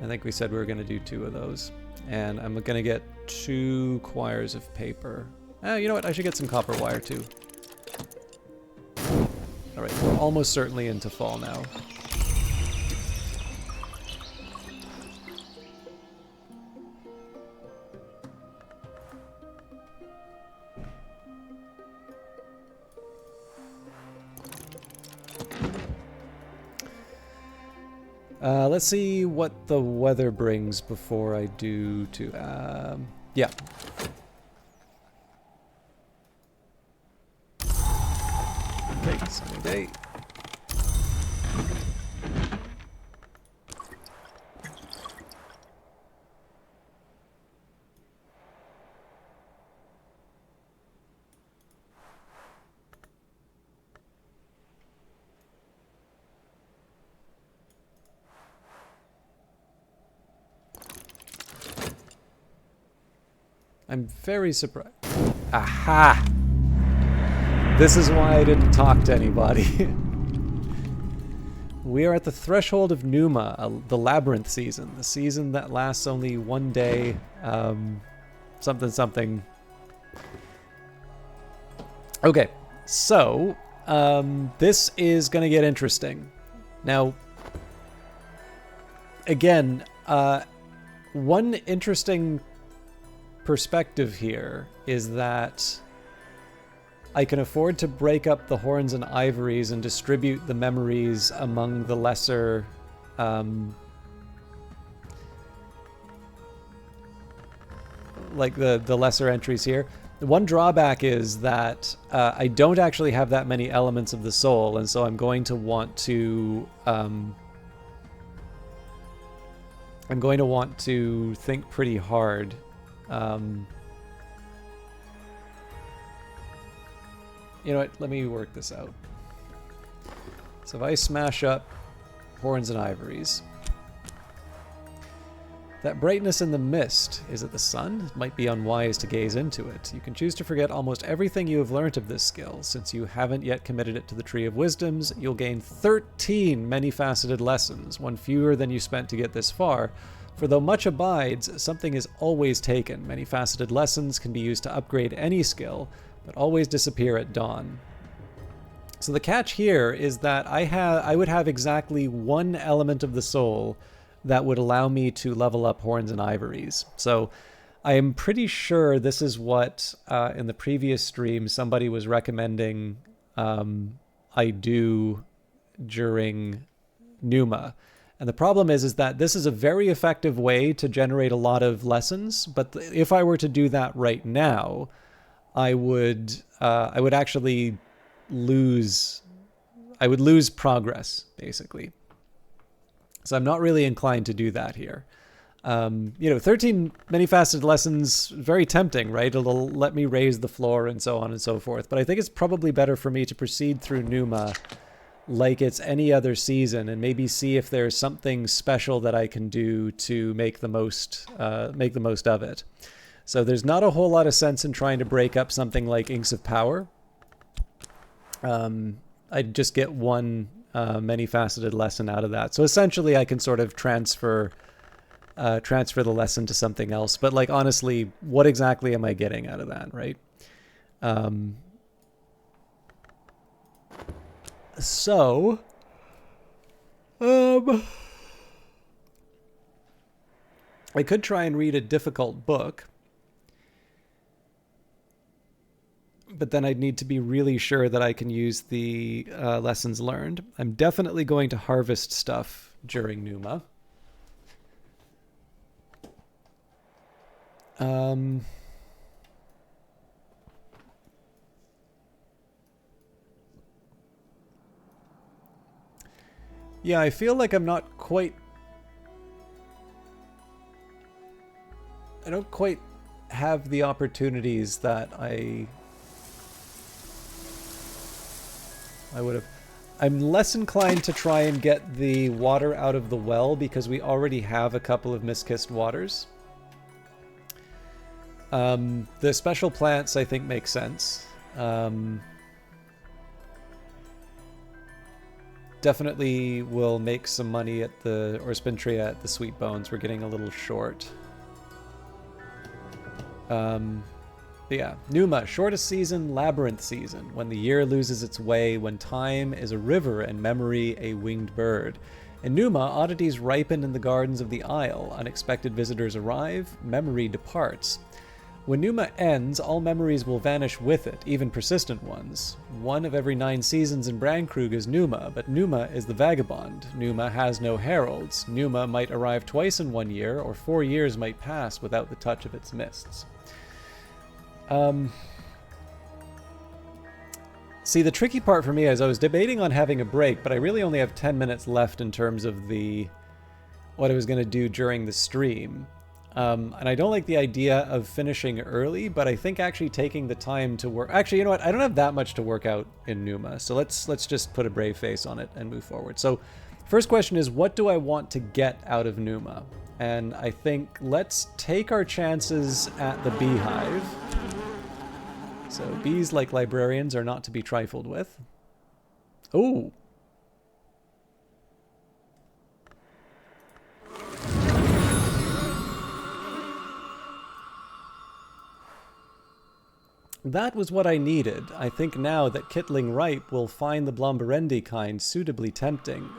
S1: I think we said we were going to do 2 of those. And I'm going to get 2 quires of paper. You know what? I should get some copper wire too. Alright, we're almost certainly into fall now. Let's see what the weather brings before I do to, yeah. Okay, sunny day. I'm very surprised. Aha! This is why I didn't talk to anybody. We are at the threshold of Numa, the labyrinth season. The season that lasts only 1 day. Something, something. Okay, so this is going to get interesting. Now, again, one interesting perspective here is that I can afford to break up the horns and ivories and distribute the memories among the lesser like the lesser entries here. The one drawback is that I don't actually have that many elements of the soul, and so I'm going to want to think pretty hard. You know what? Let me work this out. So if I smash up horns and ivories, that brightness in the mist, is it the sun? It might be unwise to gaze into it. You can choose to forget almost everything you have learnt of this skill. Since you haven't yet committed it to the Tree of Wisdoms, you'll gain 13 many-faceted lessons, one fewer than you spent to get this far. For though much abides, something is always taken. Many-faceted lessons can be used to upgrade any skill, but always disappear at dawn. So the catch here is that I would have exactly one element of the soul that would allow me to level up horns and ivories. So I am pretty sure this is what in the previous stream somebody was recommending I do during Numa. And the problem is that this is a very effective way to generate a lot of lessons, but if I were to do that right now, I would actually lose progress, basically. So I'm not really inclined to do that here. 13 many-faceted lessons, very tempting, right? It'll let me raise the floor and so on and so forth. But I think it's probably better for me to proceed through Numa like it's any other season and maybe see if there's something special that I can do to make the most of it. So there's not a whole lot of sense in trying to break up something like Inks of Power. I'd just get one many-faceted lesson out of that. So essentially I can sort of transfer the lesson to something else. But like, honestly, what exactly am I getting out of that, right? I could try and read a difficult book, but then I'd need to be really sure that I can use the lessons learned. I'm definitely going to harvest stuff during Numa. Yeah, I feel like I'm not quite... I don't quite have the opportunities that I would have. I'm less inclined to try and get the water out of the well because we already have a couple of Mistkissed waters. The special plants I think make sense. Definitely will make some money at the Spintria at the Sweet Bones. We're getting a little short. But yeah, Numa, shortest season, labyrinth season, when the year loses its way, when time is a river and memory a winged bird. In Numa, oddities ripen in the gardens of the Isle, unexpected visitors arrive, memory departs. When Numa ends, all memories will vanish with it, even persistent ones. 1 of every 9 seasons in Brandkrug is Numa, but Numa is the vagabond. Numa has no heralds. Numa might arrive twice in 1 year, or 4 years might pass without the touch of its mists. See, the tricky part for me is I was debating on having a break, but I really only have 10 minutes left in terms of what I was going to do during the stream. And I don't like the idea of finishing early, but I think actually taking the time to work... Actually, you know what? I don't have that much to work out in Numa, so let's just put a brave face on it and move forward. So, first question is, what do I want to get out of Numa? And I think let's take our chances at the beehive. So bees, like librarians, are not to be trifled with. Oh! That was what I needed. I think now that Kittling Ripe will find the Blomberendi kind suitably tempting.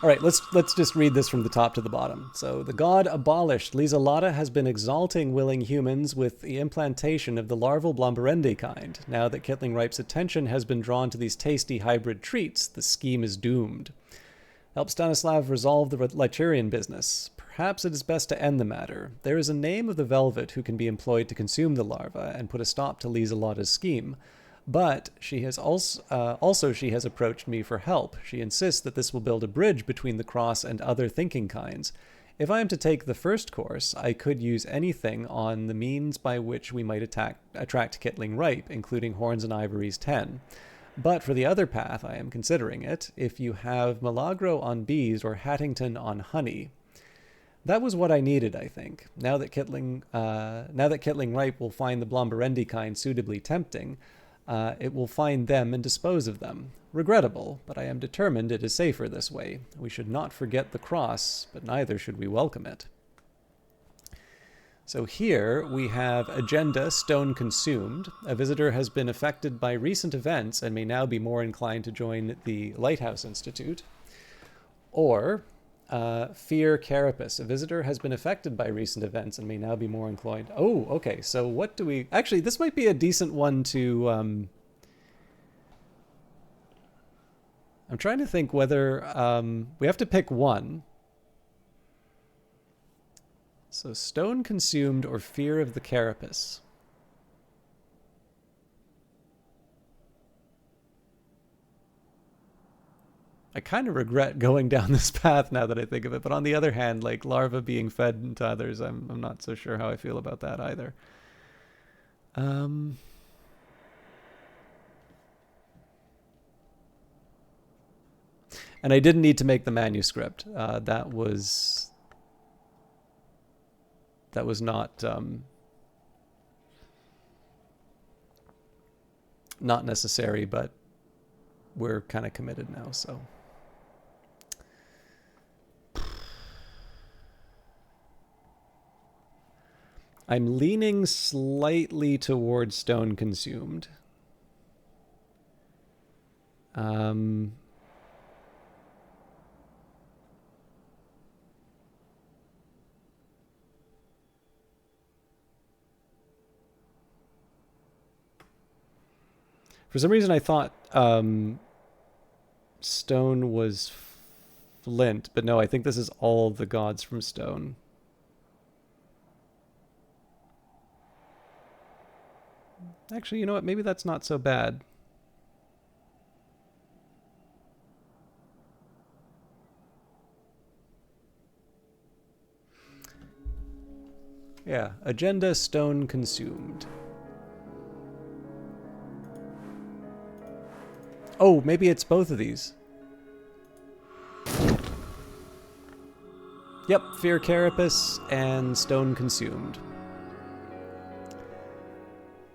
S1: All right, let's just read this from the top to the bottom. So, the god abolished, Lisalata has been exalting willing humans with the implantation of the larval Blomberendi kind. Now that Kittling Ripe's attention has been drawn to these tasty hybrid treats, the scheme is doomed. Help Stanislav resolve the Lychurian business. Perhaps it is best to end the matter. There is a name of the velvet who can be employed to consume the larva and put a stop to Lisalata's scheme. But she has also she has approached me for help. She insists that this will build a bridge between the cross and other thinking kinds. If I am to take the first course, I could use anything on the means by which we might attract Kittling Ripe, including Horns and Ivories 10. But for the other path, I am considering it, if you have Milagro on bees or Hattington on honey. That was what I needed, I think. Now that Kittling Ripe will find the Blomberendi kind suitably tempting, it will find them and dispose of them. Regrettable, but I am determined it is safer this way. We should not forget the cross, but neither should we welcome it. So here we have Agenda Stone Consumed. A visitor has been affected by recent events and may now be more inclined to join the Lighthouse Institute. Or Fear Carapace. A visitor has been affected by recent events and may now be more inclined. Oh, okay. So what do we... Actually, this might be a decent one to... I'm trying to think whether... we have to pick one. So Stone Consumed or Fear of the Carapace. I kind of regret going down this path now that I think of it, but on the other hand, like larva being fed to others, I'm not so sure how I feel about that either. And I didn't need to make the manuscript. That was not necessary, but we're kind of committed now, so. I'm leaning slightly towards Stone Consumed. For some reason, I thought stone was flint, but no, I think this is all the gods from stone. Actually, you know what? Maybe that's not so bad. Yeah, Agenda Stone Consumed. Oh, maybe it's both of these. Yep, Fear Carapace and Stone Consumed.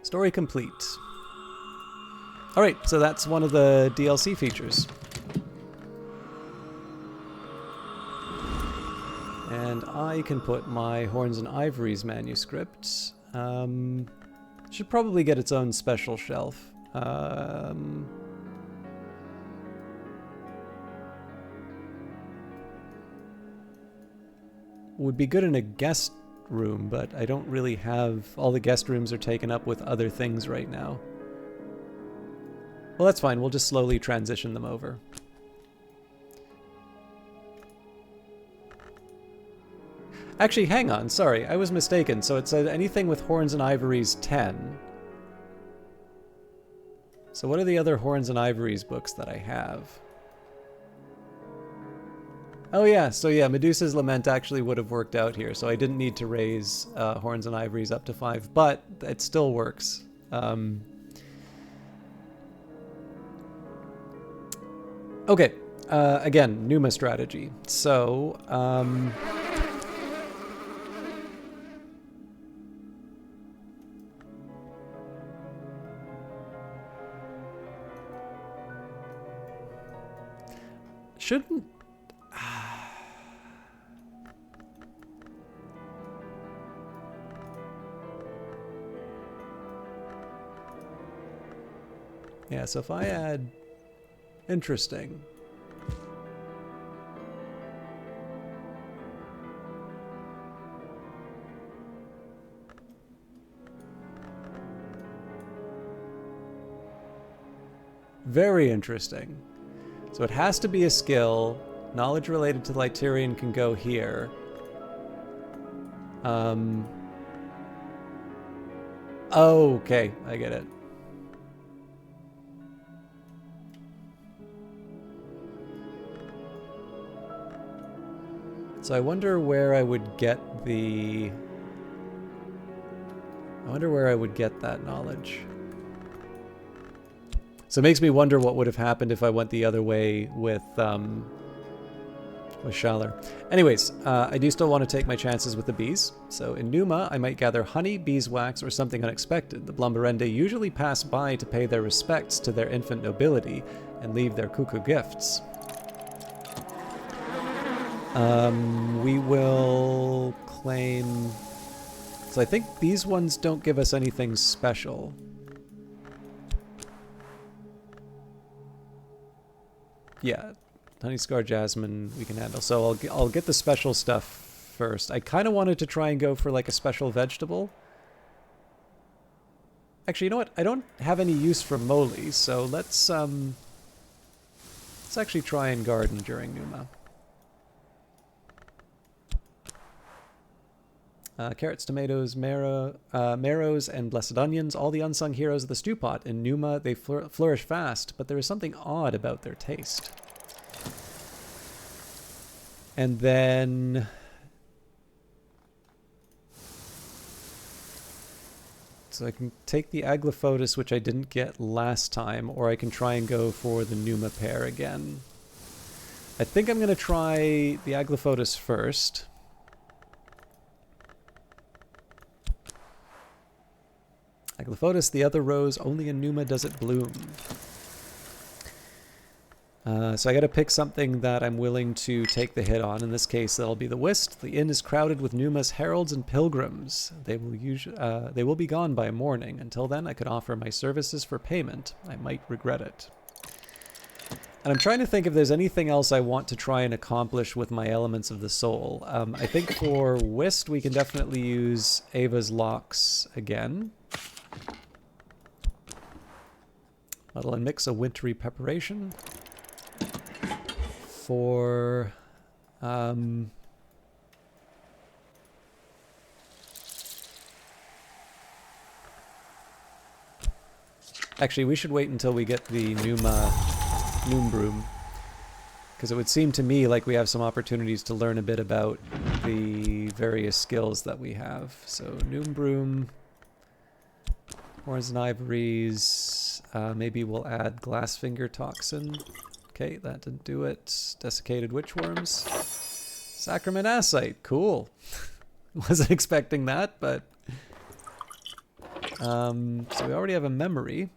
S1: Story complete. Alright, so that's one of the DLC features. And I can put my Horns and Ivories manuscript. Should probably get its own special shelf. Would be good in a guest room, but I don't really have... All the guest rooms are taken up with other things right now. Well, that's fine. We'll just slowly transition them over. Actually, hang on. Sorry, I was mistaken. So it said anything with Horns and Ivories 10. So what are the other Horns and Ivories books that I have? Oh yeah, so yeah, Medusa's Lament actually would have worked out here, so I didn't need to raise Horns and Ivories up to 5, but it still works. Okay, again, Numa strategy. So, shouldn't... Yeah, so if I add... Interesting. Very interesting. So it has to be a skill. Knowledge related to Lytirian can go here. Okay, I get it. So I wonder where I would get the... I wonder where I would get that knowledge. So it makes me wonder what would have happened if I went the other way with Shalar. Anyways, I do still want to take my chances with the bees. So in Numa, I might gather honey, beeswax, or something unexpected. The Blumberende usually pass by to pay their respects to their infant nobility and leave their cuckoo gifts. We will claim... So I think these ones don't give us anything special. Yeah, honey scar jasmine we can handle. So I'll get the special stuff first. I kind of wanted to try and go for like a special vegetable. Actually, you know what? I don't have any use for moly, so let's actually try and garden during Numa. Carrots, tomatoes, marrows, and blessed onions, all the unsung heroes of the stew pot. In Numa, they flourish fast, but there is something odd about their taste. And then... So I can take the Aglaophotis, which I didn't get last time, or I can try and go for the Numa pear again. I think I'm going to try the Aglaophotis first. Aglaophotis, the other rose, only in Numa does it bloom. So I got to pick something that I'm willing to take the hit on. In this case, that'll be the whist. The inn is crowded with Numa's heralds and pilgrims. They will be gone by morning. Until then, I could offer my services for payment. I might regret it. And I'm trying to think if there's anything else I want to try and accomplish with my elements of the soul. I think for whist, we can definitely use Ava's locks again. Muddle and mix a wintry preparation. For actually, we should wait until we get the Noom Broom, because it would seem to me like we have some opportunities to learn a bit about the various skills that we have. So Noom Broom, horns and ivories, maybe we'll add Glassfinger Toxin. Okay, that didn't do it. Desiccated witchworms. Sacrament Asite, cool. Wasn't expecting that, but... so we already have a memory.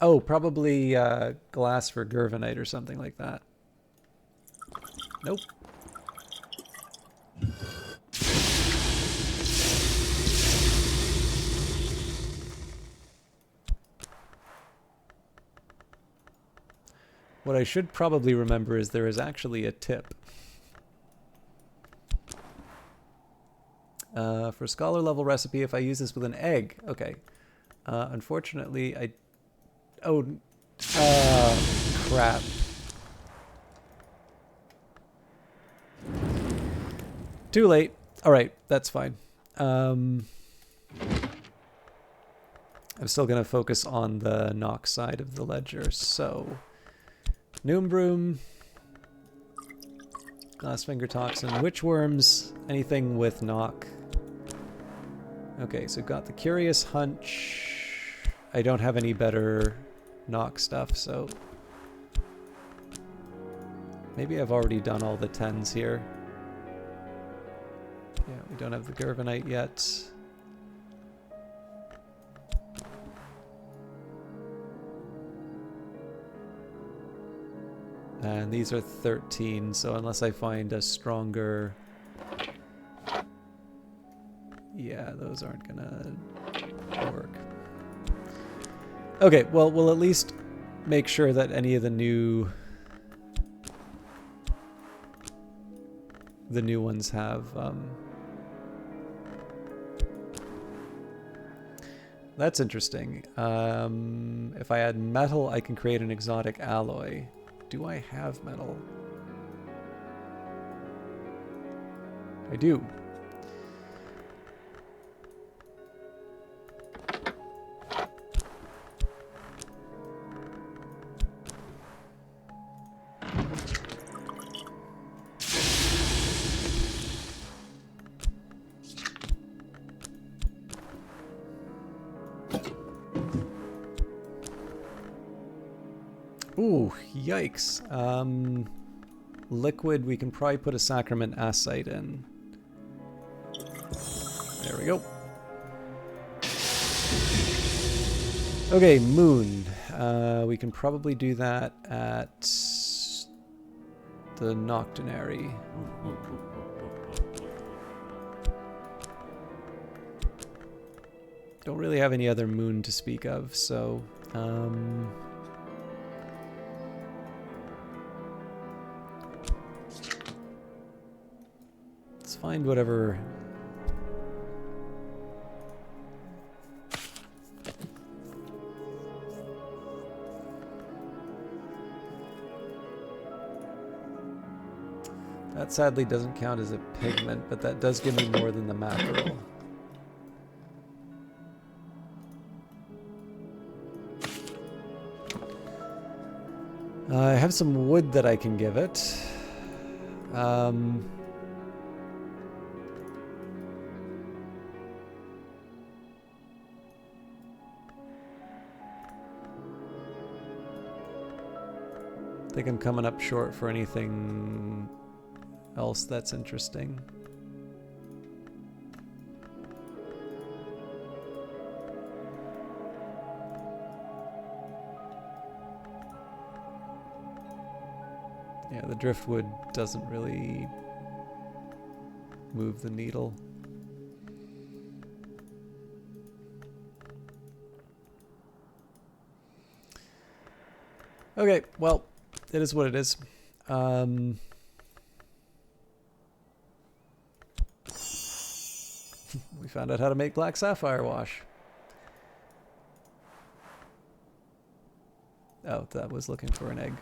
S1: Oh, probably glass for Gervanite or something like that. Nope. What I should probably remember is there is actually a tip. For scholar level recipe, if I use this with an egg. Okay. Unfortunately, I... Oh, crap. Too late. Alright, that's fine. I'm still going to focus on the Nox side of the ledger, so... Noom Broom, Glassfinger Toxin, Witchworms, anything with knock. Okay, so got the Curious Hunch. I don't have any better knock stuff, so... Maybe I've already done all the 10s here. Yeah, we don't have the Gervanite yet. And these are 13, so unless I find a stronger... Yeah, those aren't gonna work. Okay, well, we'll at least make sure that any of the new ones have... That's interesting. If I add metal, I can create an exotic alloy. Do I have metal? I do. Ooh, yikes. Liquid, we can probably put a sacrament acite in. There we go. Okay, moon. We can probably do that at the Noctunary. Don't really have any other moon to speak of, so... let's find whatever... That sadly doesn't count as a pigment, but that does give me more than the mackerel. I have some wood that I can give it. I think I'm coming up short for anything else that's interesting. Yeah, the driftwood doesn't really move the needle. Okay, well, it is what it is. We found out how to make black sapphire wash. Oh, that was looking for an egg.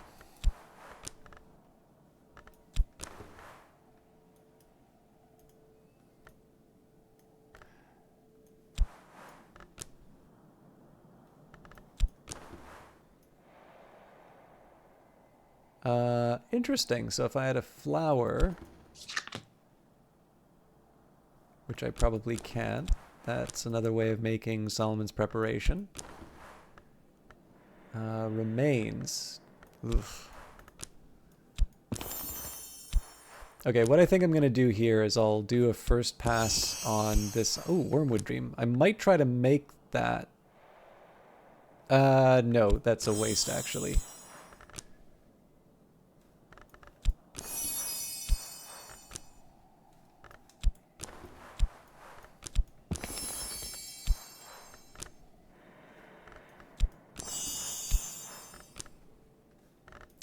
S1: Interesting. So if I had a flower, which I probably can't, that's another way of making Solomon's preparation. Remains. Oof. Okay, what I think I'm going to do here is I'll do a first pass on this... Oh, Wormwood Dream. I might try to make that... no, that's a waste, actually.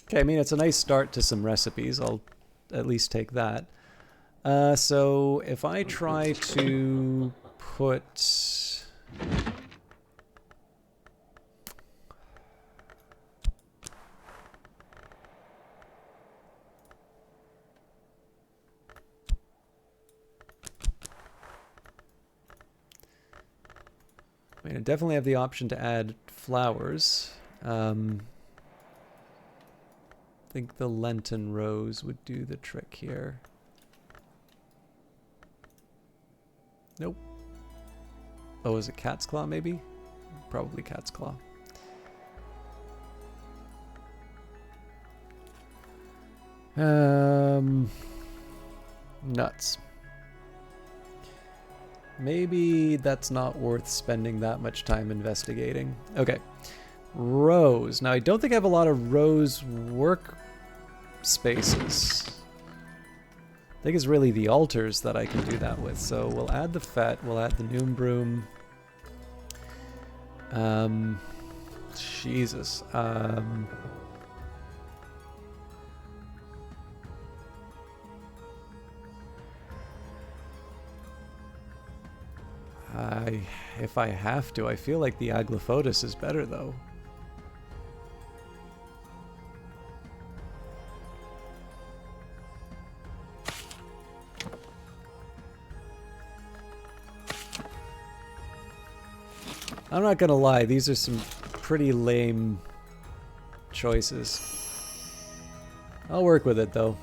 S1: Okay, I mean, it's a nice start to some recipes. I'll at least take that. So if I try to put... I mean, I definitely have the option to add flowers. I think the Lenten rose would do the trick here. Nope. Oh, is it cat's claw maybe? Probably cat's claw. Nuts. Maybe that's not worth spending that much time investigating. Okay. Rose. Now, I don't think I have a lot of rose work spaces. I think it's really the altars that I can do that with. So we'll add the Fet, we'll add the Noom Broom. Jesus. If I have to, I feel like the Aglafotis is better though. I'm not gonna lie, these are some pretty lame choices. I'll work with it though.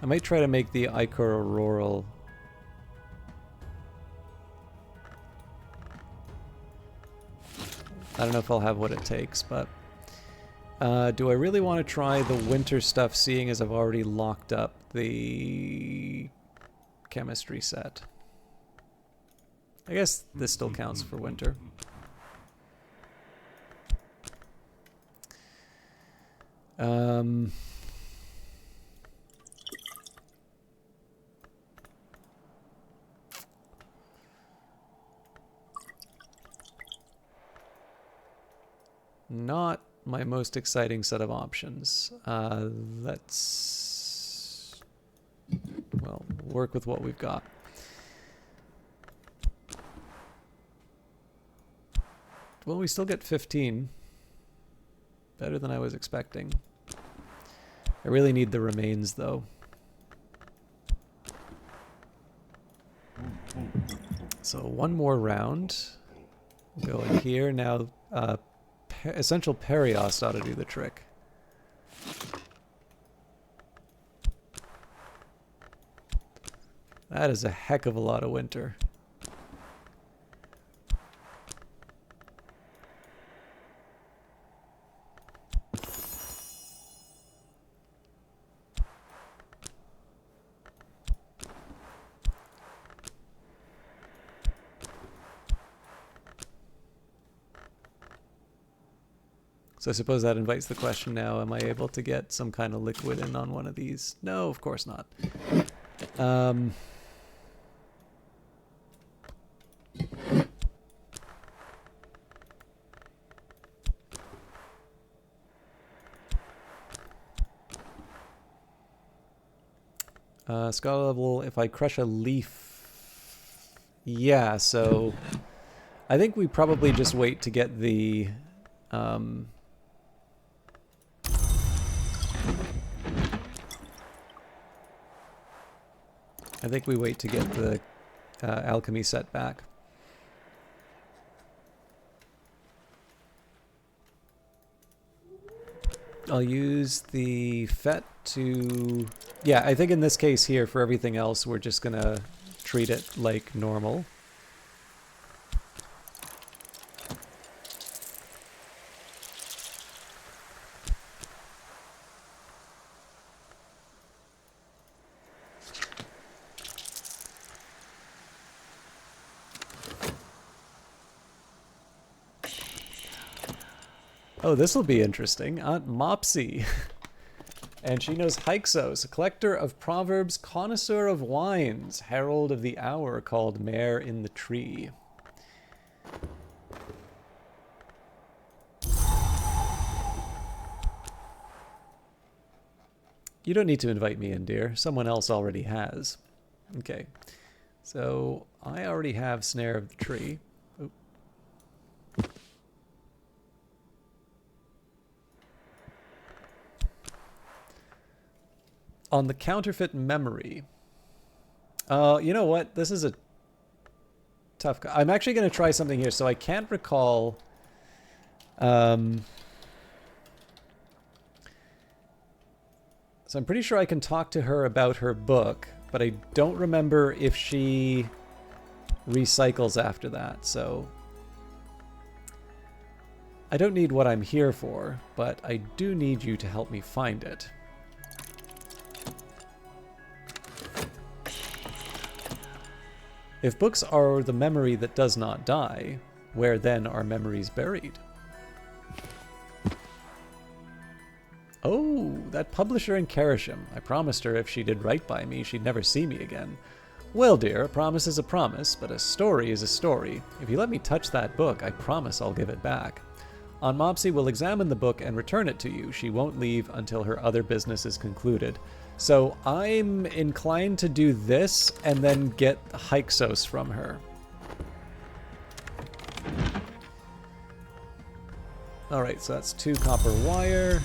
S1: I might try to make the Ichor Auroral. I don't know if I'll have what it takes, but do I really want to try the winter stuff, seeing as I've already locked up the chemistry set? I guess this still counts for winter. Not my most exciting set of options. Let's, well, work with what we've got. Well, we still get 15. Better than I was expecting. I really need the remains, though. So one more round. Go in here. Now, Essential Perios ought to do the trick. That is a heck of a lot of winter. So I suppose that invites the question now, am I able to get some kind of liquid in on one of these? No, of course not. Scholar level, if I crush a leaf... Yeah, so... I think we probably just wait to get the... I think we wait to get the alchemy set back. I'll use the FET to... Yeah, I think in this case here, for everything else, we're just going to treat it like normal. Oh, this will be interesting. Aunt Mopsy. And she knows Hyksos, a collector of proverbs, connoisseur of wines, herald of the hour called Mare in the Tree. You don't need to invite me in, dear. Someone else already has. Okay. So, I already have Snare of the Tree. Oop. On the counterfeit memory. You know what? This is a tough... I'm actually going to try something here. So I can't recall... So I'm pretty sure I can talk to her about her book, but I don't remember if she recycles after that, so... I don't need what I'm here for, but I do need you to help me find it. If books are the memory that does not die, where then are memories buried? Oh, that publisher in Kerisham. I promised her if she did right by me, she'd never see me again. Well, dear, a promise is a promise, but a story is a story. If you let me touch that book, I promise I'll give it back. Aunt Mopsy will examine the book and return it to you. She won't leave until her other business is concluded. So I'm inclined to do this and then get Hyksos from her. Alright, so that's 2 copper wire.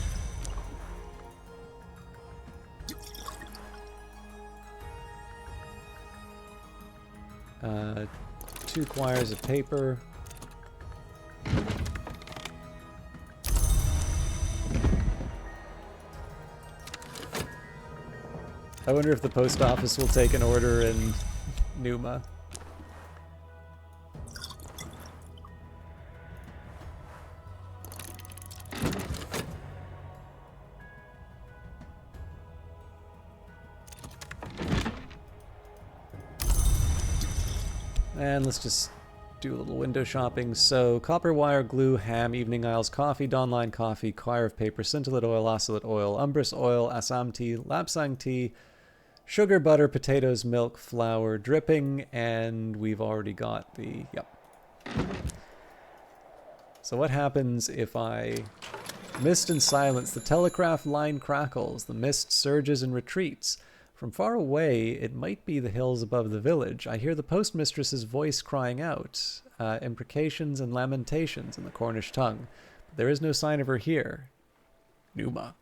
S1: Uh, 2 quires of paper. I wonder if the post office will take an order in Numa. And let's just do a little window shopping. So, copper wire, glue, ham, evening isles, coffee, dawnline coffee, coir of paper, scintillate oil, oscillate oil, umbrus oil, assam tea, lapsang tea, sugar, butter, potatoes, milk, flour, dripping, and we've already got the... Yep. So what happens if I mist and silence? The telegraph line crackles, the mist surges and retreats. From far away, it might be the hills above the village. I hear the postmistress's voice crying out, imprecations and lamentations in the Cornish tongue. But there is no sign of her here. Numa.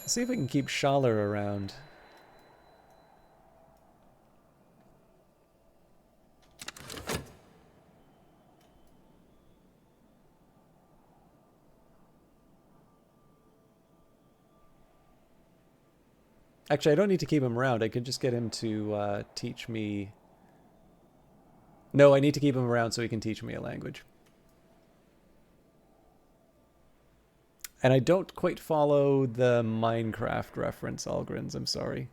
S1: Let's see if I can keep Schaller around. Actually, I don't need to keep him around. I could just get him to teach me... No, I need to keep him around so he can teach me a language. And I don't quite follow the Minecraft reference, Algrins. I'm sorry.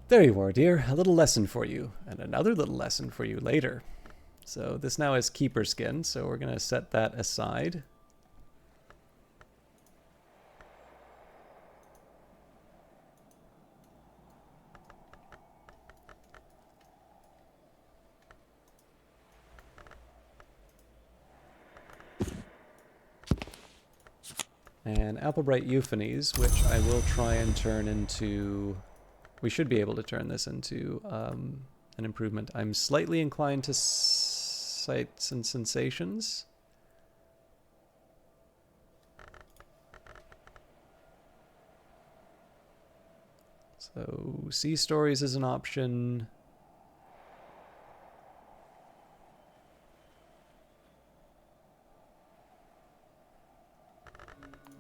S1: There you are, dear. A little lesson for you, and another little lesson for you later. So this now is keeper skin, so we're going to set that aside. And Applebright Euphonies, which I will try and turn into... We should be able to turn this into an improvement. I'm slightly inclined to sights and sensations. So sea stories is an option.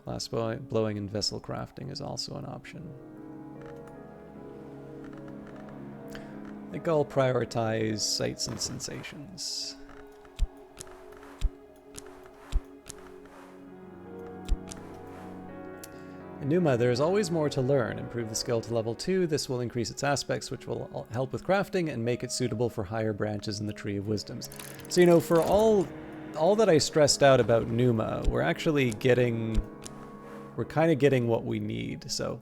S1: Glass blowing and vessel crafting is also an option. I think I'll prioritize sights and sensations. In Numa, there is always more to learn. Improve the skill to level 2. This will increase its aspects, which will help with crafting and make it suitable for higher branches in the Tree of Wisdoms. So, you know, for all that I stressed out about Numa, we're actually getting... We're kind of getting what we need, so...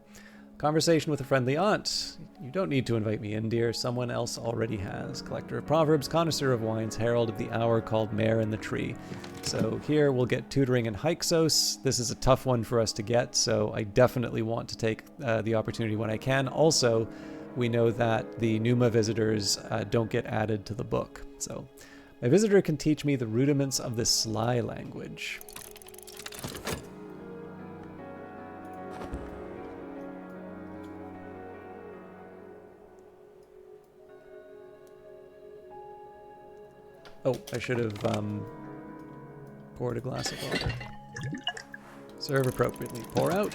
S1: Conversation with a friendly aunt. You don't need to invite me in, dear. Someone else already has. Collector of proverbs, connoisseur of wines, herald of the hour called Mare in the Tree. So here we'll get tutoring in Hyksos. This is a tough one for us to get, so I definitely want to take the opportunity when I can. Also, we know that the Numa visitors don't get added to the book. So my visitor can teach me the rudiments of the Sly language. Oh, I should have poured a glass of water. Serve appropriately. Pour out.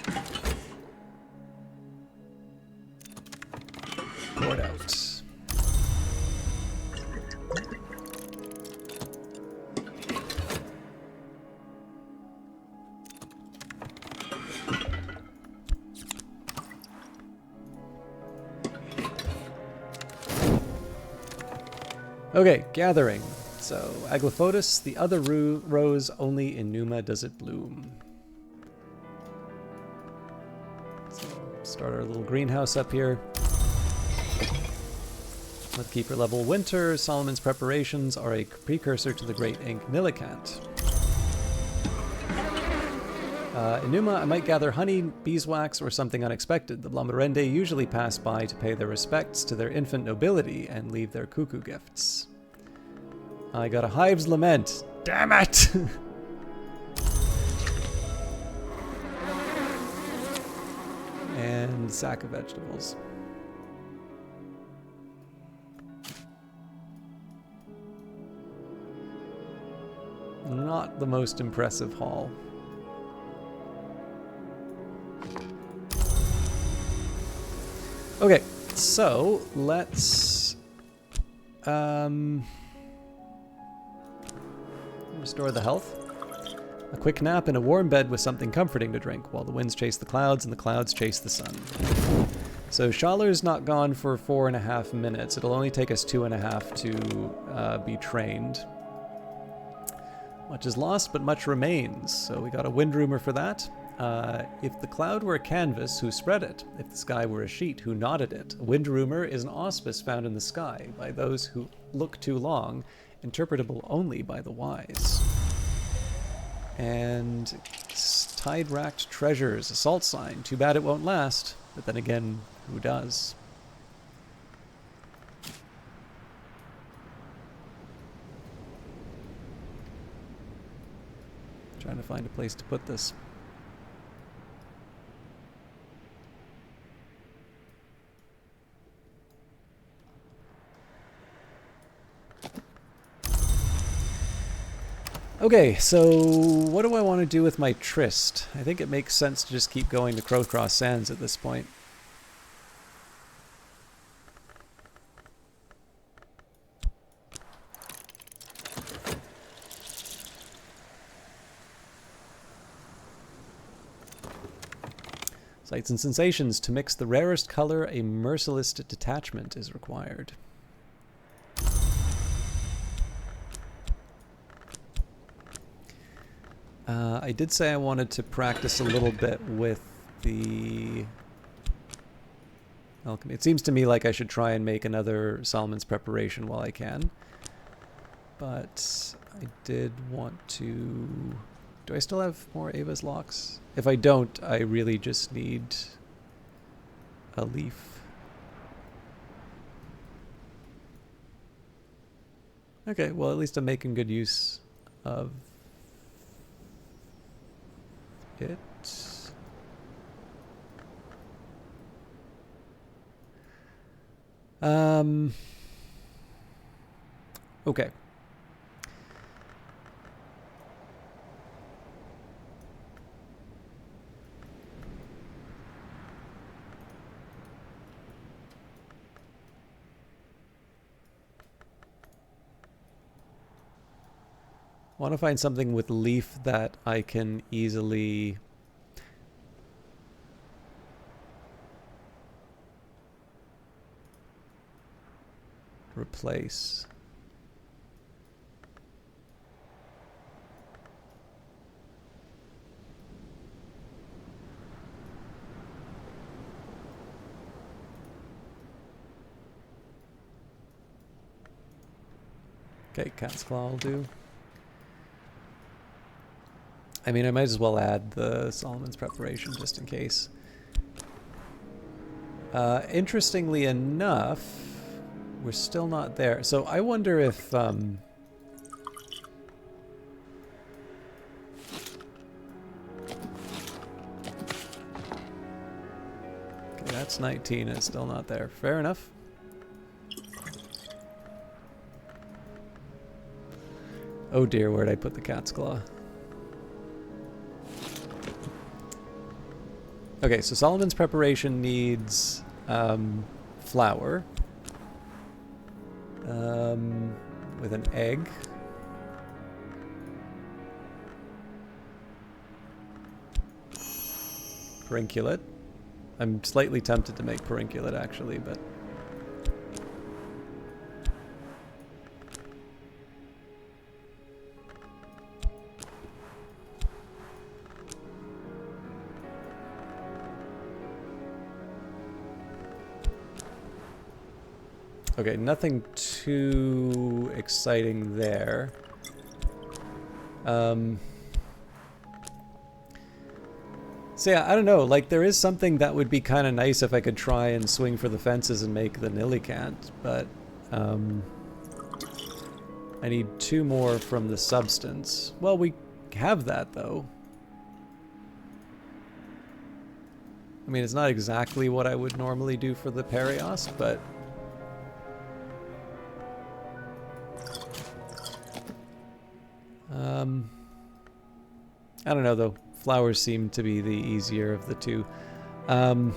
S1: Pour it out. Okay, gathering. So, Aglaophotis, the other rose, only in Numa does it bloom. So, start our little greenhouse up here. Let keeper level winter. Solomon's preparations are a precursor to the great ink Millicant. Enuma, I might gather honey, beeswax, or something unexpected. The Blamarende usually pass by to pay their respects to their infant nobility and leave their cuckoo gifts. I got a hive's lament. Damn it! And sack of vegetables. Not the most impressive haul. Okay, so let's restore the health. A quick nap in a warm bed with something comforting to drink while the winds chase the clouds and the clouds chase the sun. So Schaler's not gone for 4.5 minutes. It'll only take us 2.5 to be trained. Much is lost, but much remains. So we got a wind rumor for that. If the cloud were a canvas, who spread it? If the sky were a sheet, who knotted it? A wind rumor is an auspice found in the sky by those who look too long, interpretable only by the wise. And tide-racked treasures, a salt sign. Too bad it won't last, but then again, who does? Trying to find a place to put this. Okay, so what do I want to do with my tryst? I think it makes sense to just keep going to Crowcross Sands at this point. Sights and sensations. To mix the rarest color, a merciless detachment is required. I did say I wanted to practice a little bit with the alchemy. It seems to me like I should try and make another Solomon's Preparation while I can. But I did want to... Do I still have more Ava's locks? If I don't, I really just need a leaf. Okay, well at least I'm making good use of it. Okay. I want to find something with leaf that I can easily replace. Okay, cat's claw will do. I mean, I might as well add the Solomon's Preparation just in case. Interestingly enough, we're still not there. So I wonder if... Okay, that's 19 and it's still not there. Fair enough. Oh dear, where'd I put the cat's claw? Okay, so Solomon's Preparation needs flour with an egg. Perinculate. I'm slightly tempted to make perinculate actually, but... Okay, nothing too exciting there. So yeah, I don't know, like there is something that would be kind of nice if I could try and swing for the fences and make the Nillicant, but I need 2 more from the substance. Well, we have that though. I mean, it's not exactly what I would normally do for the Perios, but I don't know though. Flowers seem to be the easier of the two. Honey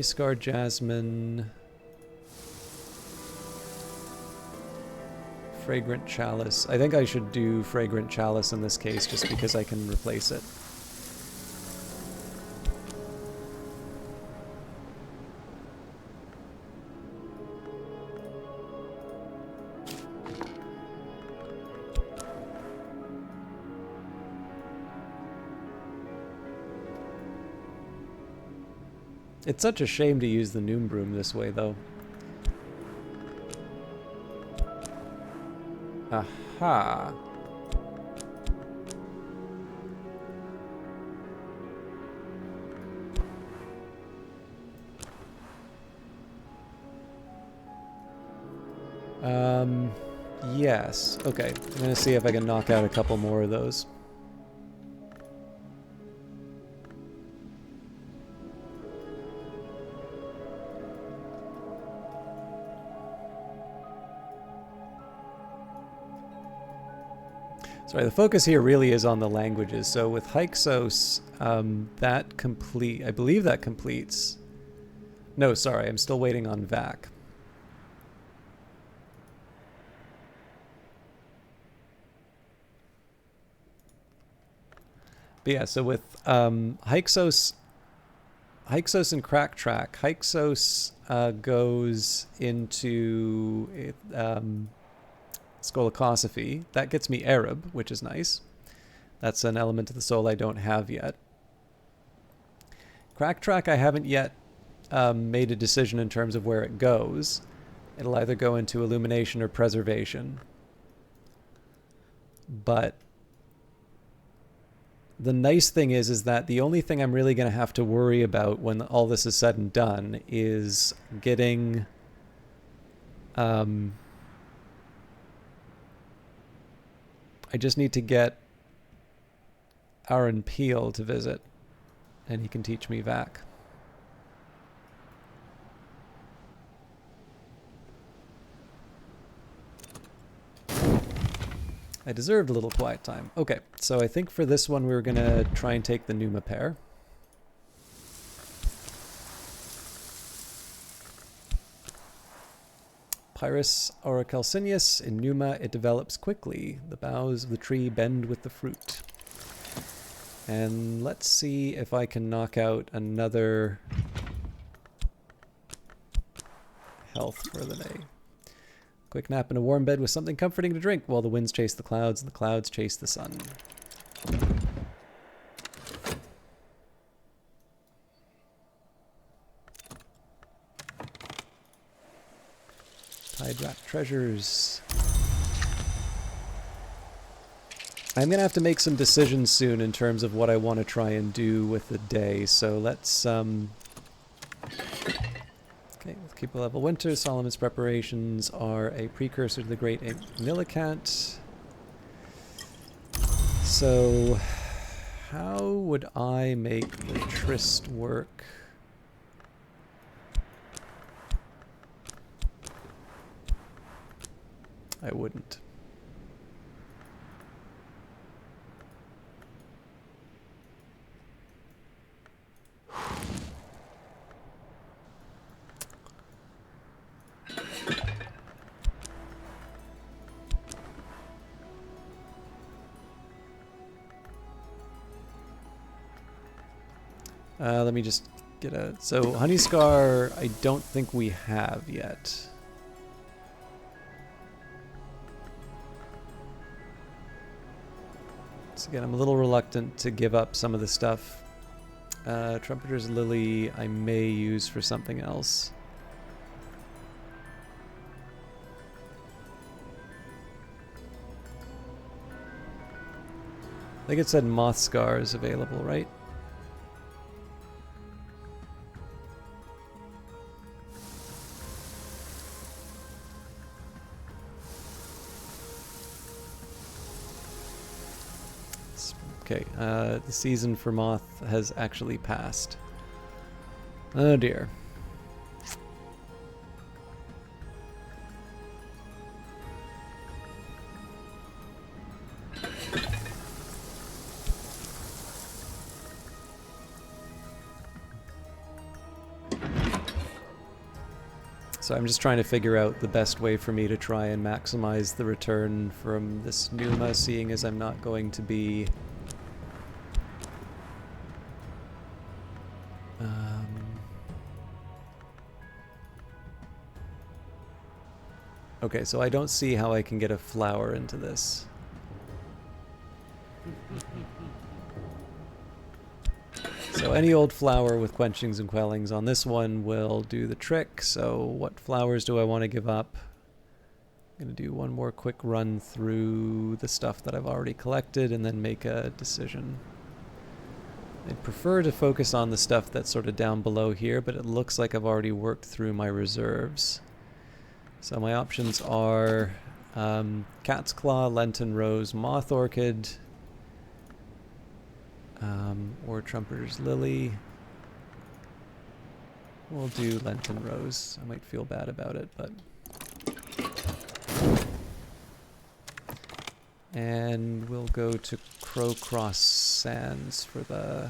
S1: Scar Jasmine. Fragrant Chalice. I think I should do Fragrant Chalice in this case just because I can replace it. It's such a shame to use the Noom Broom this way, though. Aha. Yes. Okay. I'm gonna see if I can knock out a couple more of those. Sorry, the focus here really is on the languages. So with Hyksos, I believe that completes. No, sorry, I'm still waiting on Vac. But yeah, so with Hyksos and Crack Track, Hyksos goes into Skolokosophy. That gets me Arab, which is nice. That's an element of the soul I don't have yet. Crack Track I haven't yet made a decision in terms of where it goes. It'll either go into Illumination or Preservation. But the nice thing is that the only thing I'm really going to have to worry about when all this is said and done is getting I just need to get Aaron Peel to visit, and he can teach me Vac. I deserved a little quiet time. Okay, so I think for this one we were going to try and take the Numa pair. Pyrus orichalcinius. In Numa, it develops quickly. The boughs of the tree bend with the fruit. And let's see if I can knock out another health for the day. Quick nap in a warm bed with something comforting to drink while the winds chase the clouds and the clouds chase the sun. Tide Wrap Treasures. I'm going to have to make some decisions soon in terms of what I want to try and do with the day, so let's okay, let's keep a level. Winter, Solomon's preparations are a precursor to the Great Nillicant. So, how would I make the Tryst work? I wouldn't. Let me just get a... So, Honey Scar, I don't think we have yet. So again, I'm a little reluctant to give up some of the stuff. Trumpeter's Lily I may use for something else. I think it said moth scars available, right? Okay, the season for moth has actually passed. Oh dear. So I'm just trying to figure out the best way for me to try and maximize the return from this Numa, seeing as I'm not going to be... Okay, so I don't see how I can get a flower into this. So any old flower with quenchings and quellings on this one will do the trick. So what flowers do I want to give up? I'm going to do one more quick run through the stuff that I've already collected and then make a decision. I'd prefer to focus on the stuff that's sort of down below here, but it looks like I've already worked through my reserves. So my options are Cat's Claw, Lenten Rose, Moth Orchid, or Trumpeter's Lily. We'll do Lenten Rose. I might feel bad about it, but... And we'll go to Crowcross Sands for the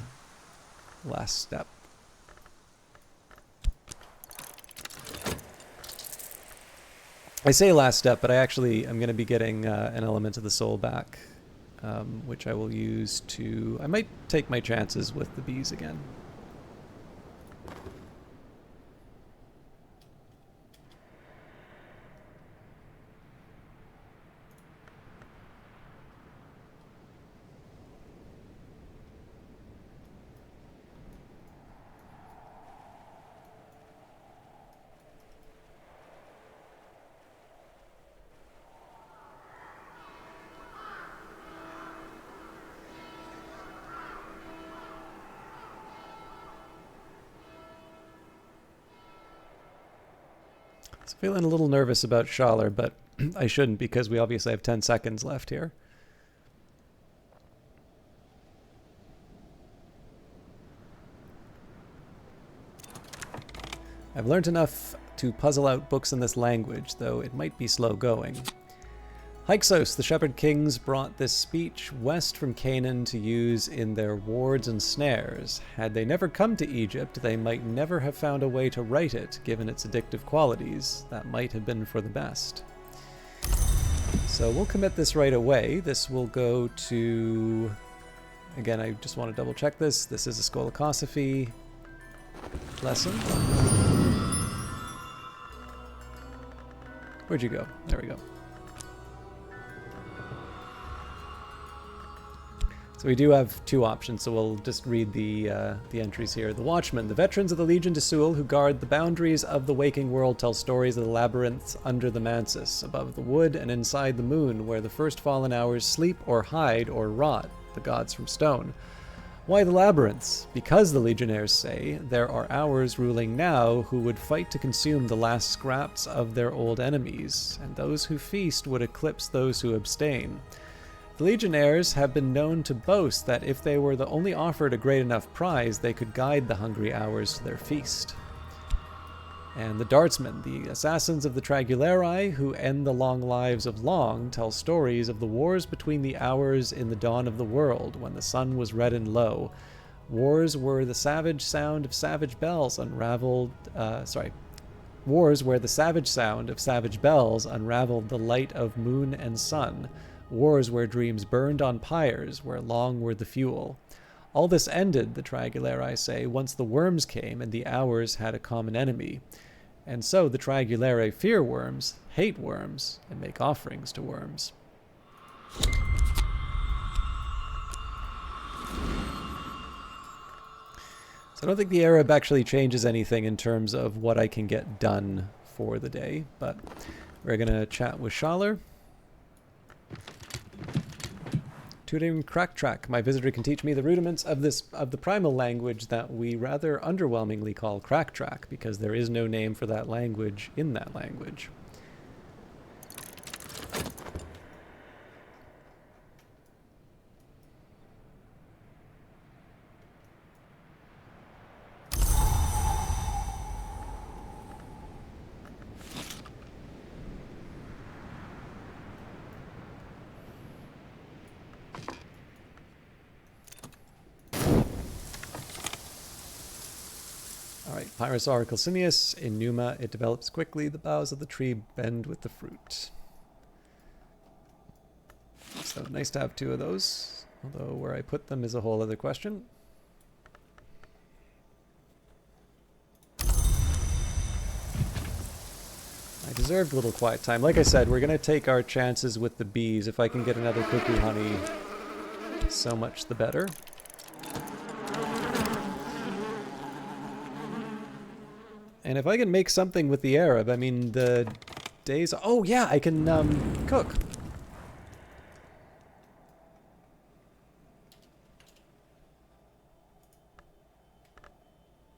S1: last step. I say last step, but I'm going to be getting an element of the soul back, which I will use to... I might take my chances with the bees again. Feeling a little nervous about Schaller, but I shouldn't because we obviously have 10 seconds left here. I've learned enough to puzzle out books in this language, though it might be slow going. Hyksos, the Shepherd Kings, brought this speech west from Canaan to use in their wards and snares. Had they never come to Egypt, they might never have found a way to write it, given its addictive qualities. That might have been for the best. So we'll commit this right away. This will go to... Again, I just want to double check this. This is a Skolakosophy lesson. Where'd you go? There we go. So we do have two options, so we'll just read the entries here. The Watchmen, the veterans of the Legion de Sul who guard the boundaries of the waking world, tell stories of the labyrinths under the mansis, above the wood and inside the moon, where the first fallen hours sleep or hide or rot, the gods from stone. Why the labyrinths? Because, the Legionnaires say, there are hours ruling now who would fight to consume the last scraps of their old enemies, and those who feast would eclipse those who abstain. The Legionnaires have been known to boast that if they were only offered a great enough prize, they could guide the hungry hours to their feast. And the Dartsmen, the assassins of the Traguleri, who end the long lives of Long, tell stories of the wars between the hours in the dawn of the world, when the sun was red and low. Wars were the savage sound of savage bells unraveled... Wars where the savage sound of savage bells unraveled the light of moon and sun. Wars where dreams burned on pyres, where long were the fuel. All this ended, the Traguleri say, once the worms came and the hours had a common enemy. And so the Traguleri fear worms, hate worms, and make offerings to worms. So I don't think the Arab actually changes anything in terms of what I can get done for the day, but we're going to chat with Schaller. Tutoring Crack Track. My visitor can teach me the rudiments of the primal language that we rather underwhelmingly call Crack Track, because there is no name for that language in that language. Pyrus auricle cineus. In Numa, it develops quickly. The boughs of the tree bend with the fruit. So nice to have 2 of those. Although where I put them is a whole other question. I deserved a little quiet time. Like I said, we're going to take our chances with the bees. If I can get another cuckoo honey, so much the better. And if I can make something with the Arab, I mean, the days... Oh, yeah, I can cook.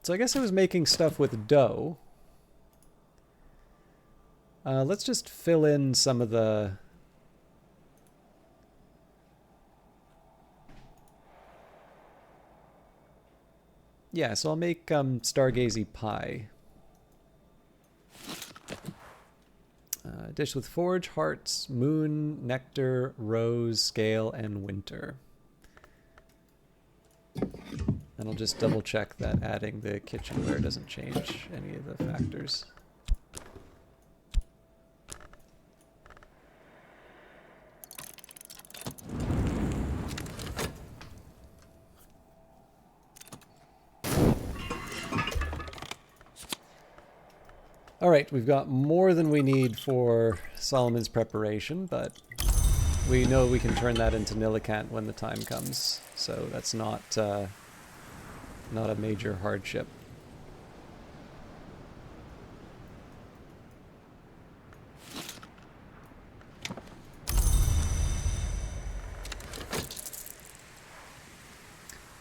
S1: So I guess I was making stuff with dough. Let's just fill in some of the... Yeah, so I'll make stargazy pie. Dish with forge, hearts, moon, nectar, rose, scale, and winter. And I'll just double check that adding the kitchenware doesn't change any of the factors. All right, we've got more than we need for Solomon's preparation, but we know we can turn that into Nillikant when the time comes, so that's not a major hardship.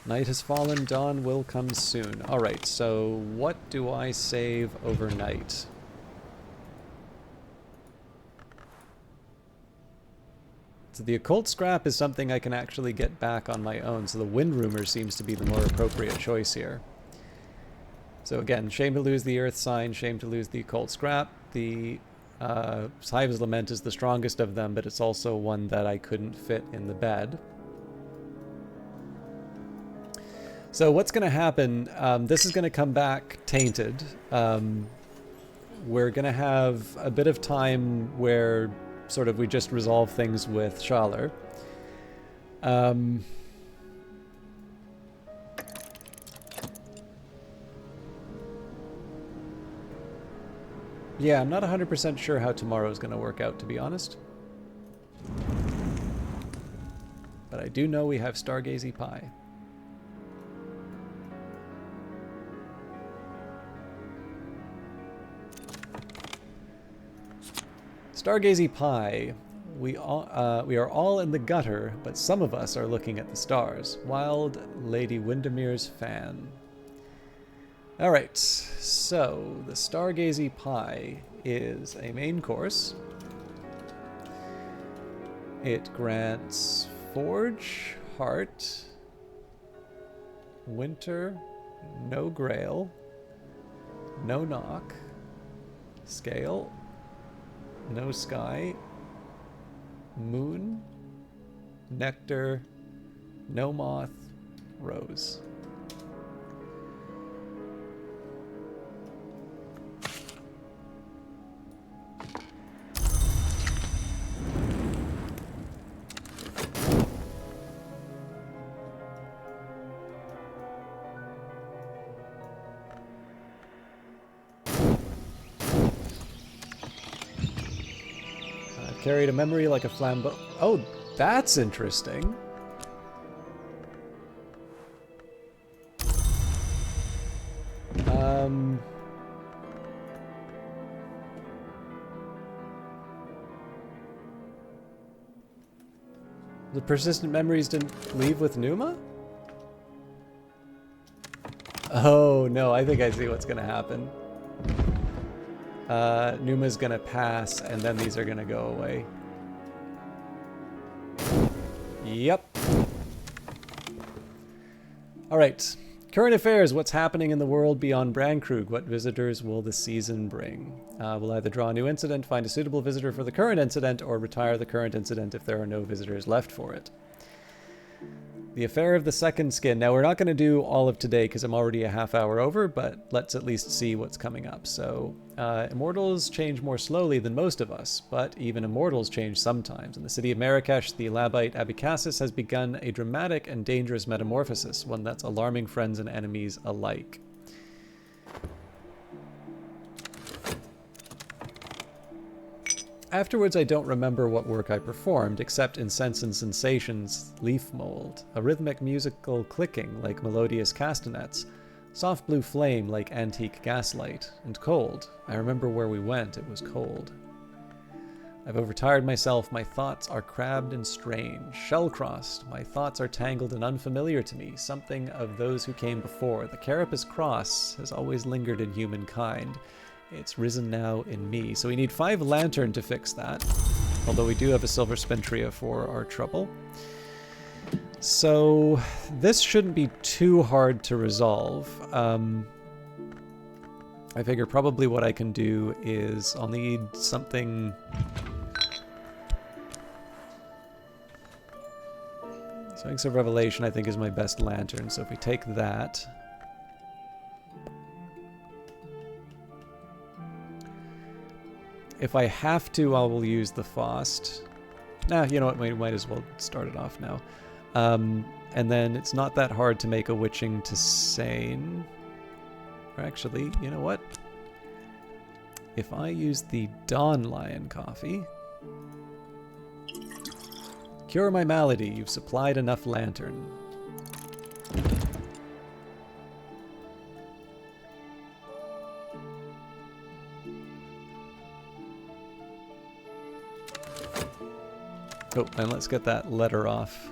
S1: Night has fallen, dawn will come soon. All right, so what do I save overnight? So the occult scrap is something I can actually get back on my own, so the wind rumor seems to be the more appropriate choice here. So again, shame to lose the earth sign, shame to lose the occult scrap. The Hive's Lament is the strongest of them, but it's also one that I couldn't fit in the bed. So what's going to happen, this is going to come back tainted. We're going to have a bit of time where sort of we just resolve things with Schaller. Yeah, I'm not 100% sure how tomorrow is going to work out, to be honest. But I do know we have Stargazy Pie. Stargazy Pie, we are all in the gutter, but some of us are looking at the stars. Wild Lady Windermere's fan. Alright, so the Stargazy Pie is a main course. It grants Forge, Heart, Winter, no Grail, no Knock, Scale, no Sky, Moon, Nectar, no Moth, Rose. Carried a memory like a flambeau. Oh, that's interesting. The persistent memories didn't leave with Numa? Oh, no, I think I see what's going to happen. Numa's going to pass, and then these are going to go away. Yep. All right. Current affairs. What's happening in the world beyond Brandkrug? What visitors will the season bring? We'll either draw a new incident, find a suitable visitor for the current incident, or retire the current incident if there are no visitors left for it. The affair of the second skin. Now, we're not going to do all of today because I'm already a half hour over, but let's at least see what's coming up. So, immortals change more slowly than most of us, but even immortals change sometimes. In the city of Marrakesh, the Labite Abykassis has begun a dramatic and dangerous metamorphosis, one that's alarming friends and enemies alike. Afterwards, I don't remember what work I performed, except in Sense and Sensations' Leaf Mold, a rhythmic musical clicking like melodious castanets, soft blue flame like antique gaslight, and cold. I remember where we went, it was cold. I've overtired myself, my thoughts are crabbed and strange, shell-crossed, my thoughts are tangled and unfamiliar to me, something of those who came before. The Carapace Cross has always lingered in humankind. It's risen now in me. So we need 5 lantern to fix that. Although we do have a silver spentria for our trouble. So this shouldn't be too hard to resolve. I figure probably what I can do is I'll need something... Wings of Revelation I think is my best lantern. So if we take that... If I have to, I will use the Faust. Nah, you know what, we might as well start it off now. And then it's not that hard to make a Witching to Sane. Or actually, you know what? If I use the Dawn Lion Coffee... Cure my malady, you've supplied enough lantern. Oh, and let's get that letter off.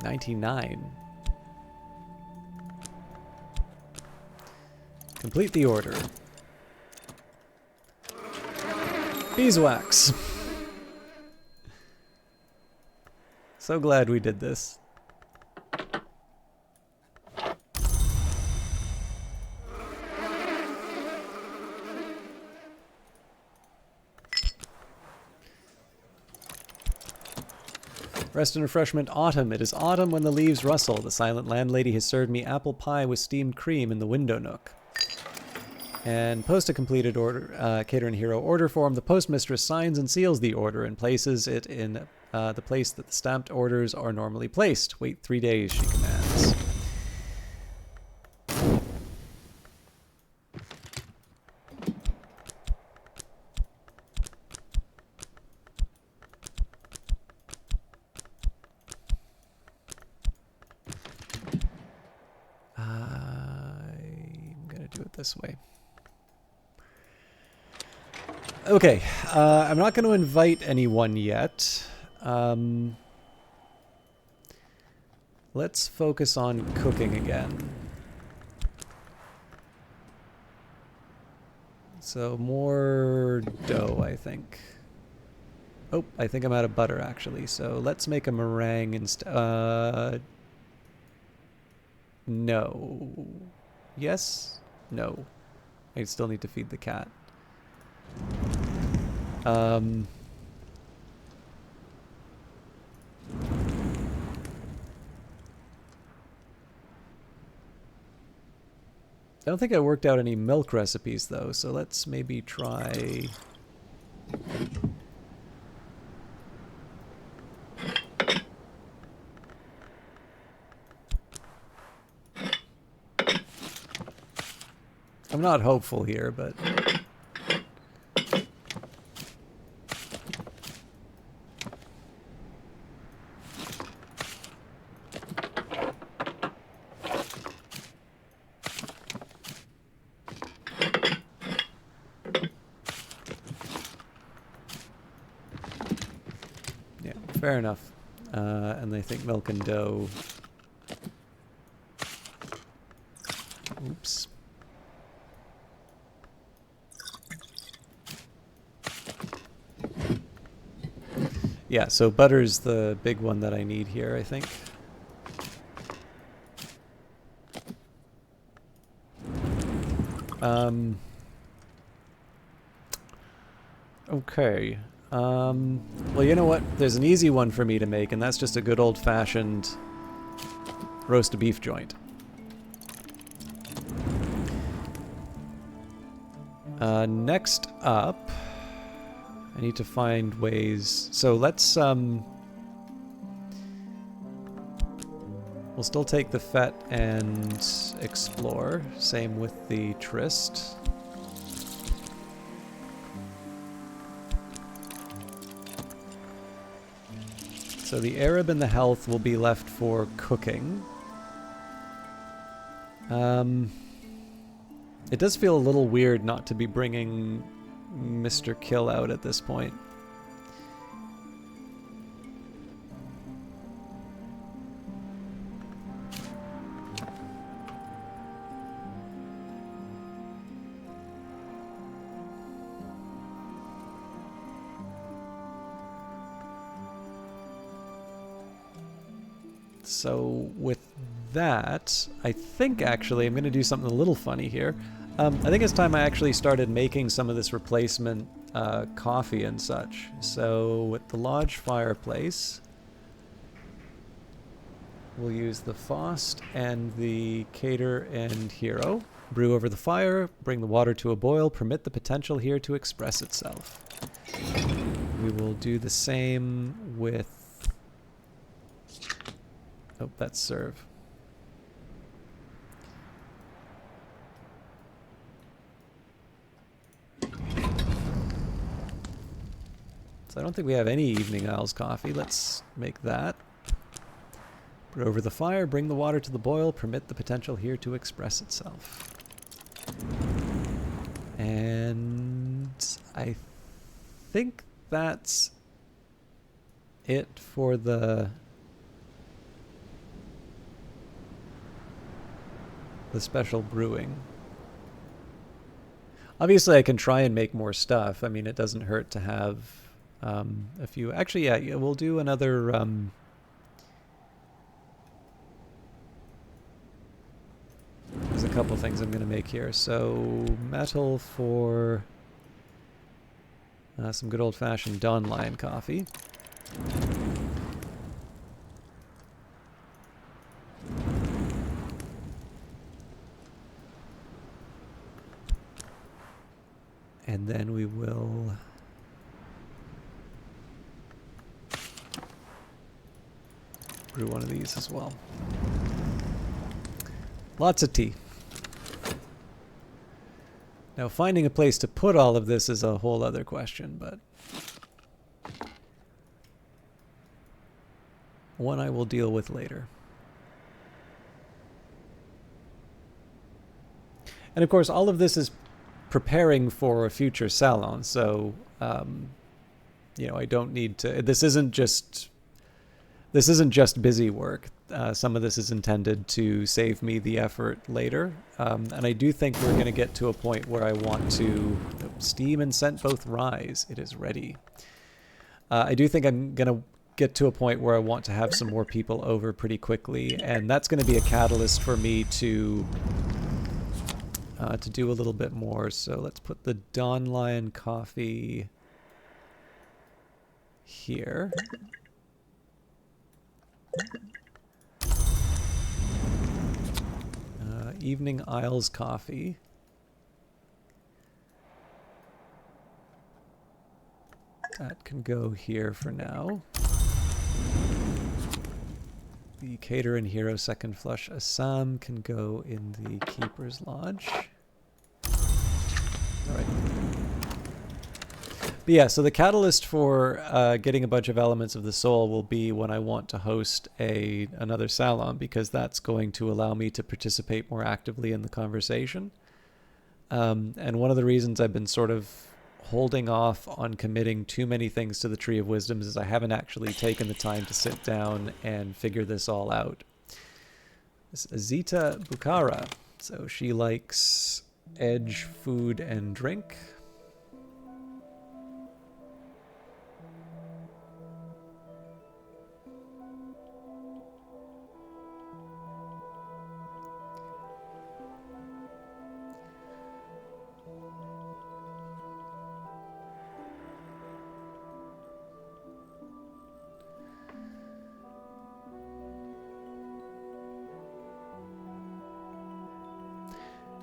S1: $99. Complete the order. Beeswax. So glad we did this. Rest and refreshment, autumn. It is autumn when the leaves rustle. The silent landlady has served me apple pie with steamed cream in the window nook. And post a completed order, Catering Hero order form. The postmistress signs and seals the order and places it in the place that the stamped orders are normally placed. Wait 3 days, she commands. I'm gonna do it this way. Okay, I'm not going to invite anyone yet. Let's focus on cooking again. So more dough, I think. Oh, I think I'm out of butter, actually. So let's make a meringue instead. No. Yes? No. I still need to feed the cat. I don't think I worked out any milk recipes though, so let's maybe try... I'm not hopeful here, but... Fair enough. And I think milk and dough. Oops. Yeah, so butter's the big one that I need here, I think. Okay. Well, you know what? There's an easy one for me to make, and that's just a good old-fashioned roast beef joint. Next up, I need to find ways. So let's we'll still take the Fett and explore. Same with the Tryst. So the Arab and the Health will be left for cooking. It does feel a little weird not to be bringing Mr. Kill out at this point. So with that, I think actually I'm going to do something a little funny here. I think it's time I actually started making some of this replacement coffee and such. So with the lodge fireplace, we'll use the Faust and the Cater and Hero. Brew over the fire, bring the water to a boil, permit the potential here to express itself. We will do the same with... Oh, that's serve. So I don't think we have any Evening Isles coffee. Let's make that. Brew over the fire, bring the water to the boil, permit the potential here to express itself. And I think that's it for the special brewing. Obviously, I can try and make more stuff. I mean, it doesn't hurt to have a few. Actually, yeah, we'll do another... There's a couple things I'm going to make here. So, metal for some good old-fashioned Dawn Lion coffee. And then we will brew one of these as well. Lots of tea. Now, finding a place to put all of this is a whole other question, but one I will deal with later. And of course, all of this is preparing for a future salon, so you know, I don't need to. This isn't just busy work. Some of this is intended to save me the effort later, and I do think we're going to get to a point where I want to steam and scent both rise. It is ready. I do think I'm going to get to a point where I want to have some more people over pretty quickly, and that's going to be a catalyst for me to do a little bit more. So let's put the Dawn Lion coffee here. Evening Isles coffee. That can go here for now. The Cater and Hero Second Flush Assam can go in the Keeper's Lodge. Alright. But yeah, so the catalyst for getting a bunch of Elements of the Soul will be when I want to host another salon, because that's going to allow me to participate more actively in the conversation. And one of the reasons I've been sort of holding off on committing too many things to the Tree of Wisdoms as I haven't actually taken the time to sit down and figure this all out. This is Azita Bukhara. So she likes edge, food, and drink.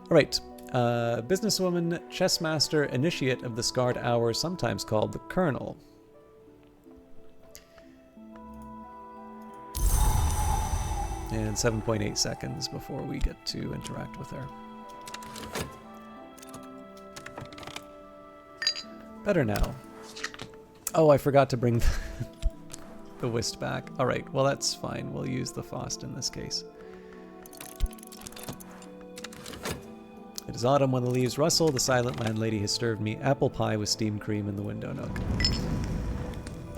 S1: Alright, businesswoman, chessmaster, initiate of the Scarred Hour, sometimes called the Colonel. And 7.8 seconds before we get to interact with her. Better now. Oh, I forgot to bring the whist back. Alright, well that's fine. We'll use the Faust in this case. It is autumn when the leaves rustle. The silent landlady has served me apple pie with steamed cream in the window nook.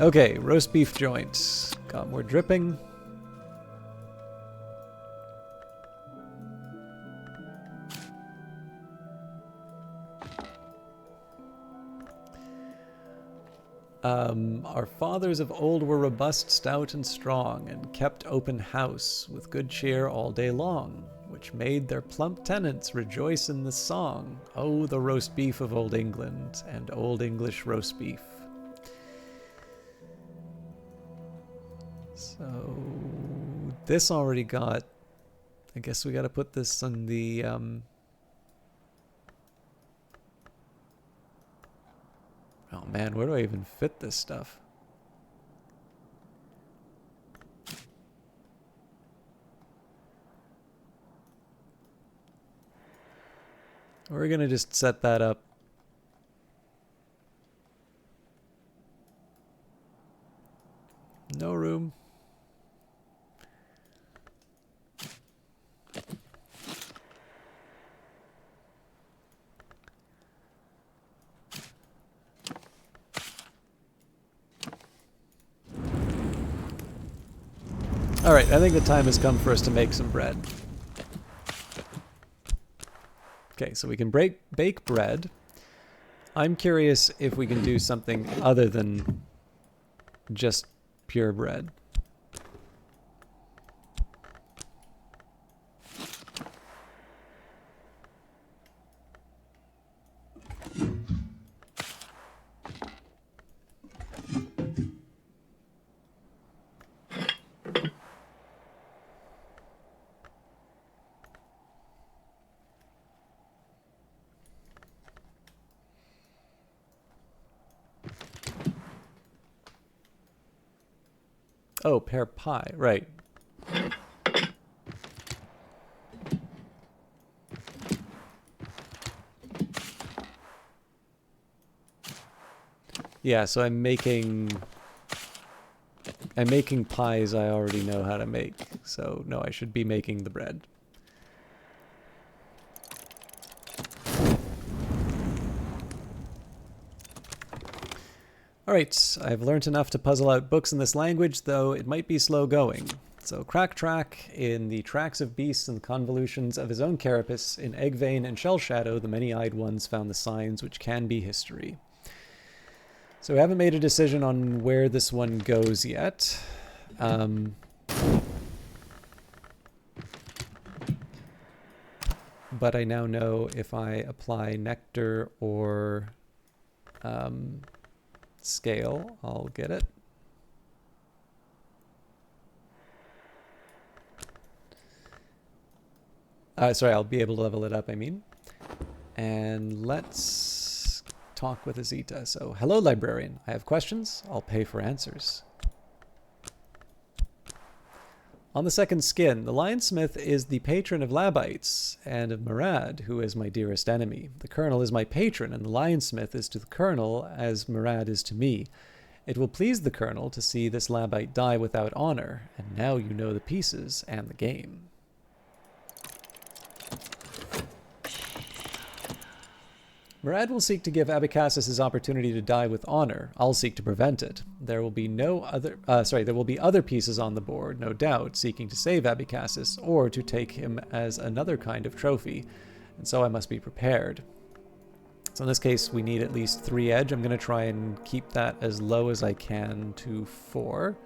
S1: Okay, roast beef joint. Got more dripping. Our fathers of old were robust, stout, and strong, and kept open house with good cheer all day long, which made their plump tenants rejoice in the song. Oh, the roast beef of Old England, and Old English roast beef. So, this already got... I guess we gotta put this on the... Oh man, where do I even fit this stuff? We're gonna just set that up. No room. Alright, I think the time has come for us to make some bread. Okay, so we can bake bread. I'm curious if we can do something other than just pure bread. Oh, pear pie, right. Yeah, so I'm making pies I already know how to make. So no, I should be making the bread. Alright, I've learnt enough to puzzle out books in this language, though it might be slow going. So Crack Track, in the tracks of beasts and the convolutions of his own carapace, in Egg Vein and Shell Shadow, the many-eyed ones found the signs which can be history. So we haven't made a decision on where this one goes yet. But I now know if I apply Nectar or Scale, I'll get it. Sorry, I'll be able to level it up, I mean. And let's talk with Azita. So, hello, librarian. I have questions. I'll pay for answers. On the second skin, the Lionsmith is the patron of Labites and of Murad, who is my dearest enemy. The Colonel is my patron, and the Lionsmith is to the Colonel as Murad is to me. It will please the Colonel to see this Labite die without honor, and now you know the pieces and the game. Murad will seek to give Abykassis his opportunity to die with honor. I'll seek to prevent it. There will be there will be other pieces on the board, no doubt, seeking to save Abykassis, or to take him as another kind of trophy, and so I must be prepared. So in this case, we need at least 3 edge. I'm going to try and keep that as low as I can to 4.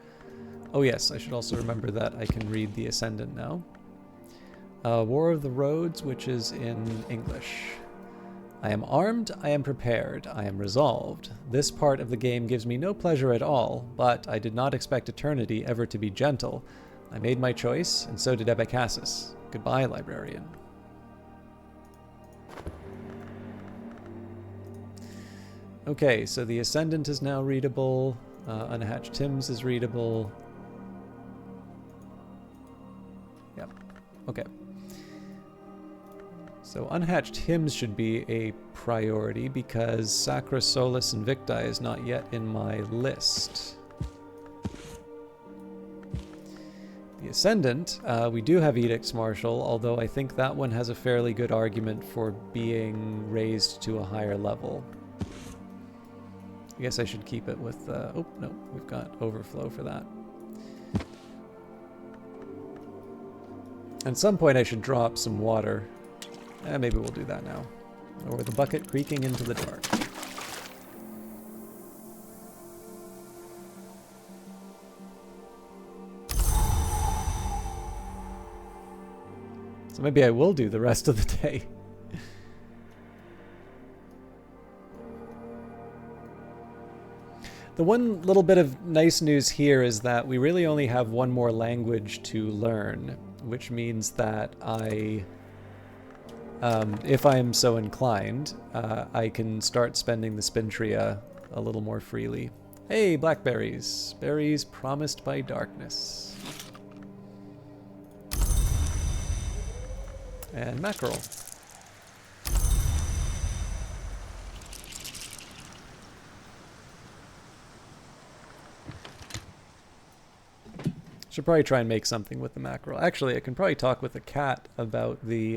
S1: Oh yes, I should also remember that I can read the Ascendant now. War of the Roads, which is in English. I am armed, I am prepared, I am resolved. This part of the game gives me no pleasure at all, but I did not expect eternity ever to be gentle. I made my choice, and so did Abykassis. Goodbye, librarian. Okay, so the Ascendant is now readable. Unhatched Hymns is readable. Yep. Okay. So Unhatched Hymns should be a priority because Sacra Solis Invicta is not yet in my list. The Ascendant, we do have Edicts Martial, although I think that one has a fairly good argument for being raised to a higher level. I guess I should keep it with... oh, no, we've got Overflow for that. At some point I should drop some water. Maybe we'll do that now. Or the bucket creaking into the dark. So maybe I will do the rest of the day. The one little bit of nice news here is that we really only have one more language to learn, which means that if I am so inclined, I can start spending the Spintria a little more freely. Hey, blackberries. Berries promised by darkness. And mackerel. Should probably try and make something with the mackerel. Actually, I can probably talk with the cat about the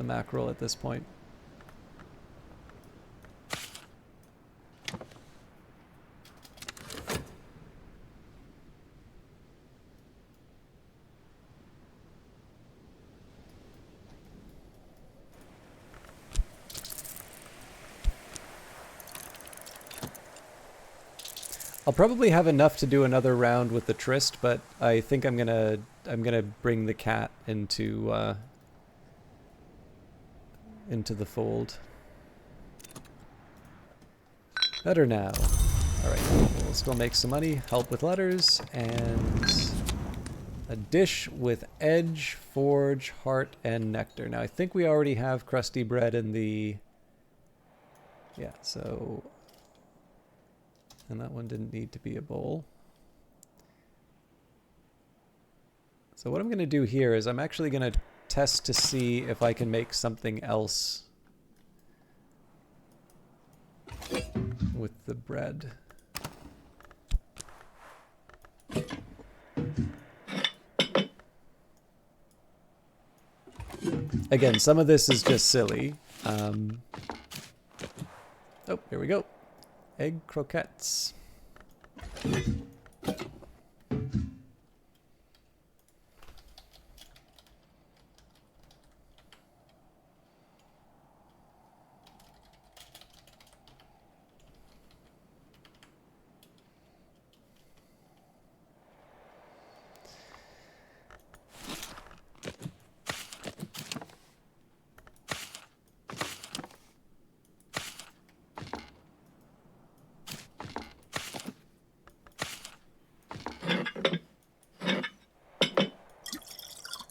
S1: mackerel at this point. I'll probably have enough to do another round with the Tryst, but I think I'm gonna bring the cat into the fold. Better now. Alright, we'll still make some money, help with letters, and a dish with edge, forge, heart, and nectar. Now I think we already have crusty bread in the... Yeah, so... And that one didn't need to be a bowl. So what I'm going to do here is I'm actually going to test to see if I can make something else with the bread. Again, some of this is just silly. Oh, here we go. Egg croquettes.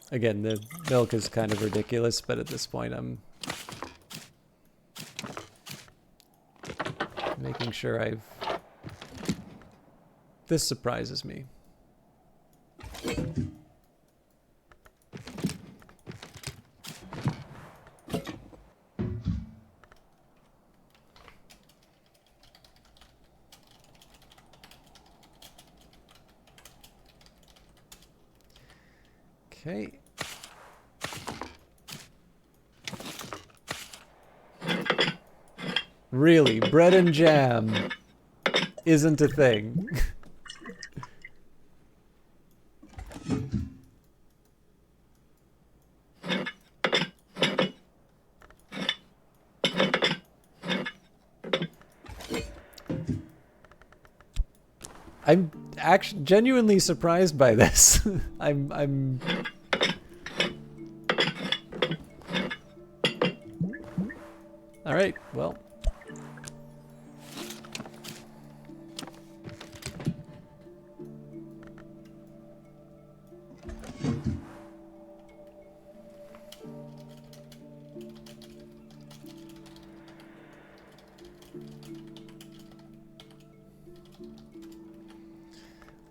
S1: Again, the milk is kind of ridiculous, but at this point I'm making sure I've... This surprises me. Okay. Really, bread and jam isn't a thing. I'm actually genuinely surprised by this. I'm all right, well.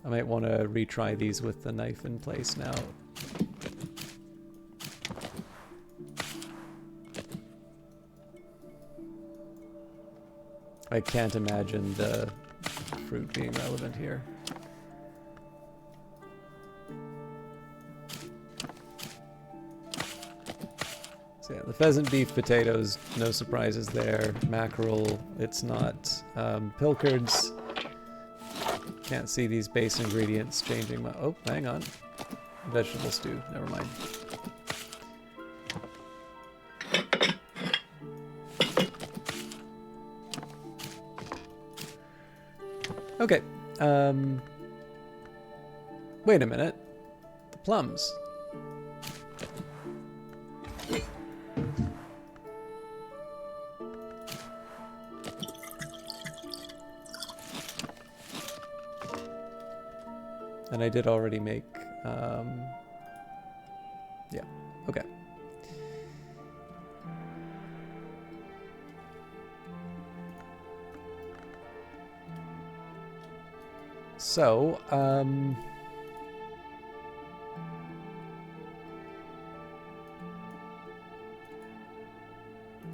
S1: I might want to retry these with the knife in place now. I can't imagine the fruit being relevant here. So yeah, the pheasant, beef, potatoes, no surprises there. Mackerel, it's not. Pilchards, can't see these base ingredients changing my... Oh, hang on. Vegetable stew, never mind. Okay, wait a minute. The plums. And I did already make, yeah, okay. So,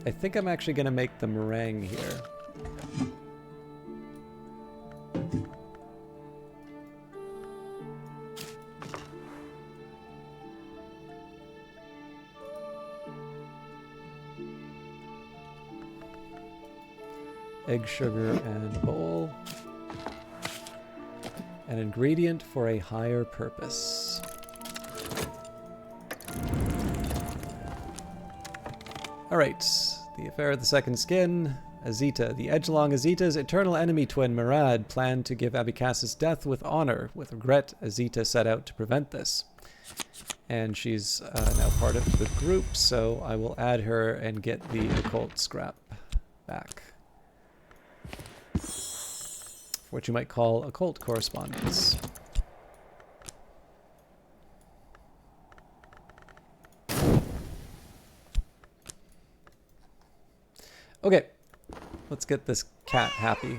S1: I think I'm actually going to make the meringue here. Egg, sugar, and bowl. An ingredient for a higher purpose. Alright, the affair of the second skin. Azita. The edgelong Azita's eternal enemy twin, Murad, planned to give Abykas's death with honor. With regret, Azita set out to prevent this. And she's now part of the group, so I will add her and get the occult scrap back. What you might call occult correspondence. Okay, let's get this cat happy.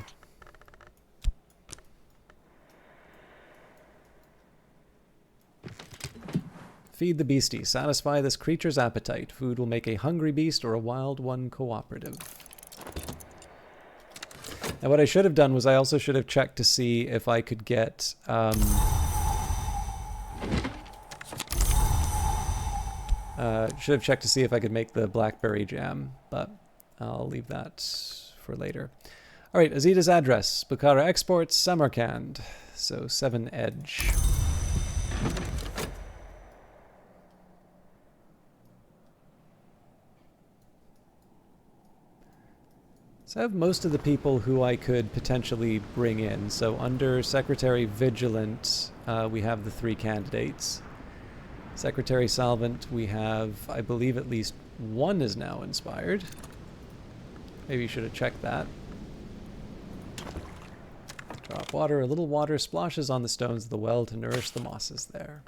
S1: Feed the beastie. Satisfy this creature's appetite. Food will make a hungry beast or a wild one cooperative. Now what I should have done was I also should have checked to see if I could get should have checked to see if I could make the blackberry jam, but I'll leave that for later. Alright, Azita's address. Bukhara Exports, Samarkand. So 7 Edge. So I have most of the people who I could potentially bring in. So under Secretary Vigilant, we have the 3 candidates. Secretary Solvent, we have, I believe, at least 1 is now inspired. Maybe you should have checked that. Drop water. A little water splashes on the stones of the well to nourish the mosses there.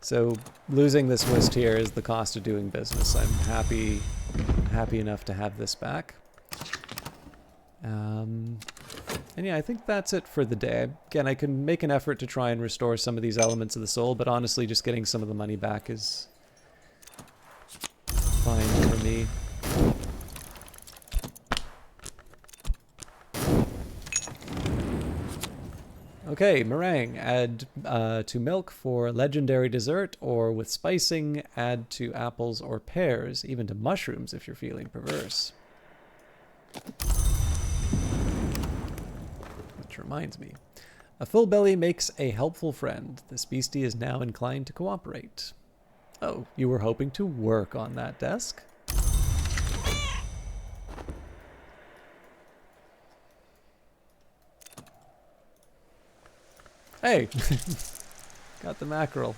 S1: So losing this list here is the cost of doing business. I'm happy enough to have this back. And yeah, I think that's it for the day. Again, I can make an effort to try and restore some of these elements of the soul, but honestly, just getting some of the money back is fine for me. Okay, meringue. Add to milk for legendary dessert, or with spicing, add to apples or pears, even to mushrooms if you're feeling perverse. Which reminds me. A full belly makes a helpful friend. This beastie is now inclined to cooperate. Oh, you were hoping to work on that desk? Hey! Got the mackerel.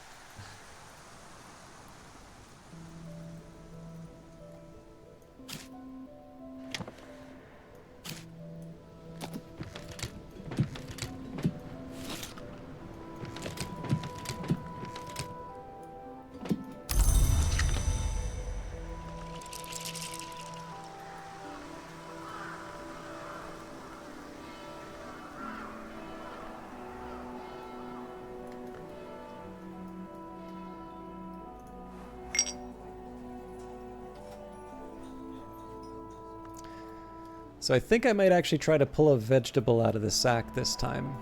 S1: So I think I might actually try to pull a vegetable out of the sack this time.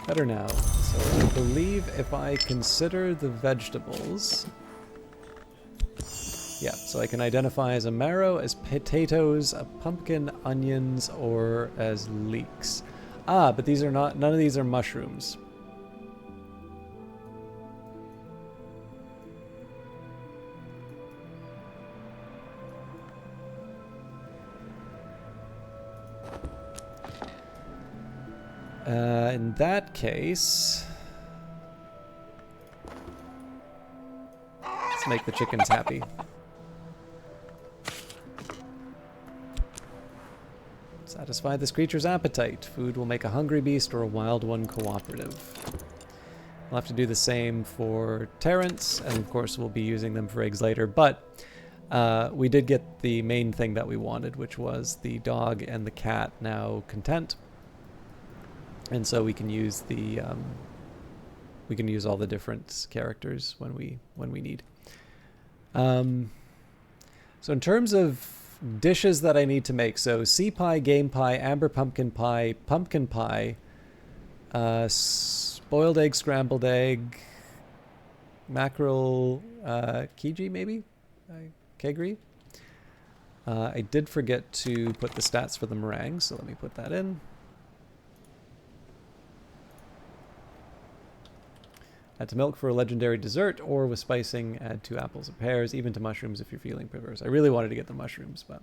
S1: Better now. So I believe if I consider the vegetables... Yeah, so I can identify as a marrow, as potatoes, a pumpkin, onions, or as leeks. Ah, but these are not... None of these are mushrooms. In that case, let's make the chickens happy. Satisfy this creature's appetite. Food will make a hungry beast or a wild one cooperative. We'll have to do the same for Terrence, and of course we'll be using them for eggs later, but we did get the main thing that we wanted, which was the dog and the cat now content. And so we can use the all the different characters when we need. So in terms of dishes that I need to make, so sea pie, game pie, amber pumpkin pie, boiled egg, scrambled egg, mackerel, kiji maybe, kegri. I did forget to put the stats for the meringue, so let me put that in. Add to milk for a legendary dessert, or with spicing, add 2 apples and pears, even to mushrooms if you're feeling perverse. I really wanted to get the mushrooms, but...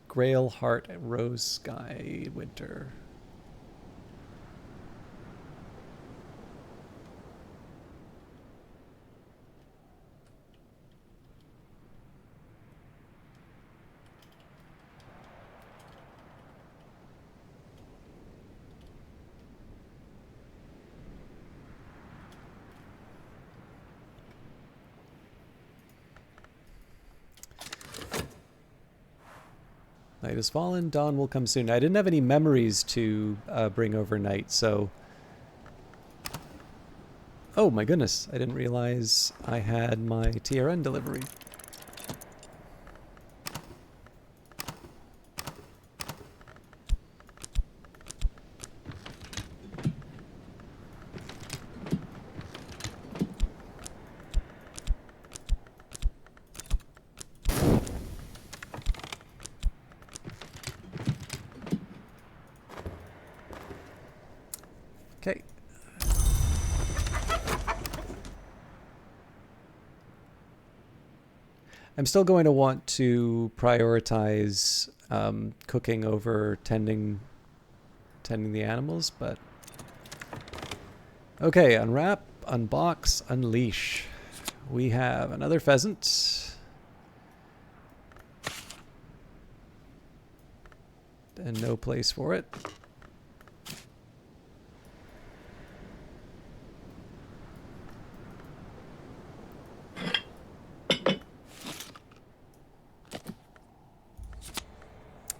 S1: Grail, Heart, Rose, Sky, Winter. Night has fallen, dawn will come soon. I didn't have any memories to bring overnight, so... Oh my goodness, I didn't realize I had my TRN delivery. Okay. I'm still going to want to prioritize cooking over tending the animals, but... Okay, unwrap, unbox, unleash. We have another pheasant. And no place for it.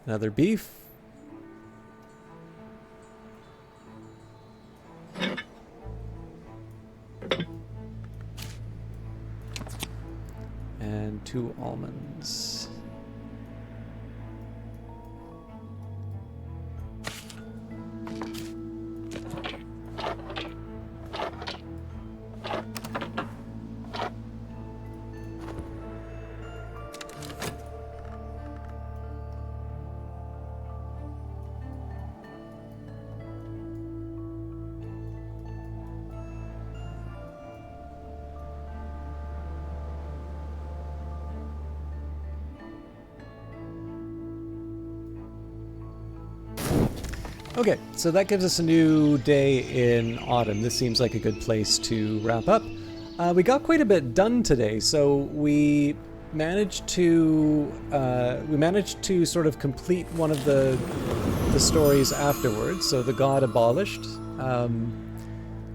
S1: Another beef. And 2 almonds. Okay, so that gives us a new day in autumn. This seems like a good place to wrap up. We got quite a bit done today, so we managed to sort of complete one of the stories afterwards. So the god abolished.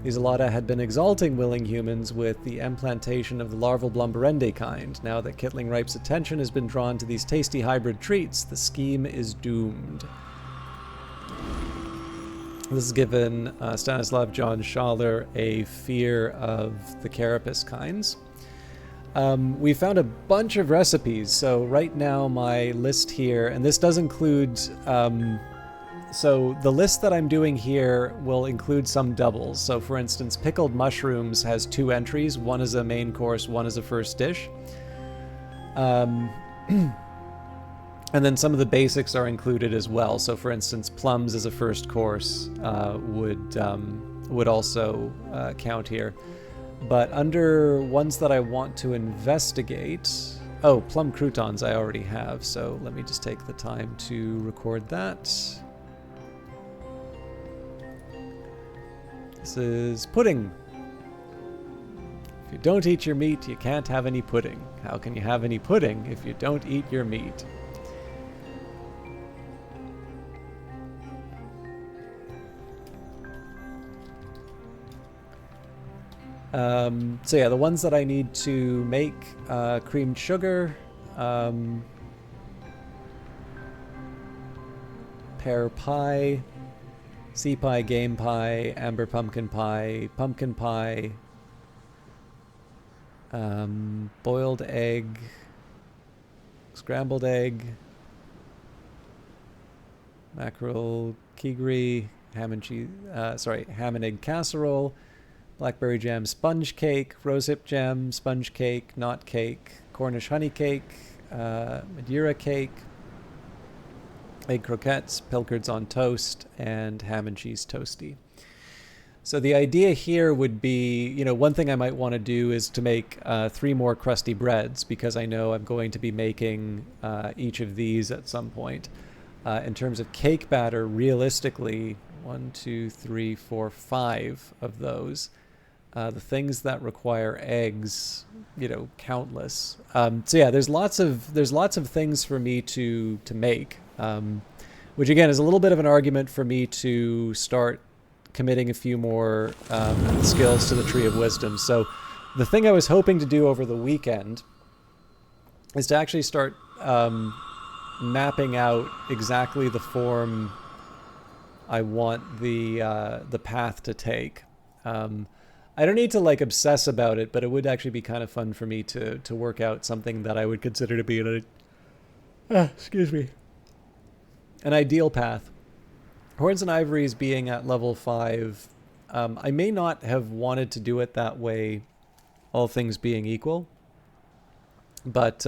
S1: Isolata had been exalting willing humans with the implantation of the larval Blumberende kind. Now that Kittling Ripe's attention has been drawn to these tasty hybrid treats, the scheme is doomed. This has given Stanislav John Schaller a fear of the carapace kinds. We found a bunch of recipes, so right now my list here, and this does include... So the list that I'm doing here will include some doubles. So for instance, pickled mushrooms has 2 entries. One is a main course, one is a first dish. And then some of the basics are included as well. So for instance, plums as a first course would also count here. But under ones that I want to investigate... Oh, plum croutons I already have. So let me just take the time to record that. This is pudding. If you don't eat your meat, you can't have any pudding. How can you have any pudding if you don't eat your meat? So yeah, the ones that I need to make, creamed sugar, pear pie, sea pie, game pie, amber pumpkin pie, boiled egg, scrambled egg, mackerel kigri, ham and egg casserole, blackberry jam sponge cake, rosehip jam sponge cake, knot cake, Cornish honey cake, Madeira cake, egg croquettes, pilchards on toast, and ham and cheese toasty. So the idea here would be, one thing I might want to do is to make 3 more crusty breads, because I know I'm going to be making each of these at some point. In terms of cake batter, realistically, 1, 2, 3, 4, 5 of those. The things that require eggs, countless. So yeah, there's lots of things for me to make, which again is a little bit of an argument for me to start committing a few more skills to the Tree of Wisdom. So the thing I was hoping to do over the weekend is to actually start mapping out exactly the form I want the path to take. I don't need to obsess about it, but it would actually be kind of fun for me to work out something that I would consider to be an ideal path. Horns and Ivories being at level 5, I may not have wanted to do it that way, all things being equal, but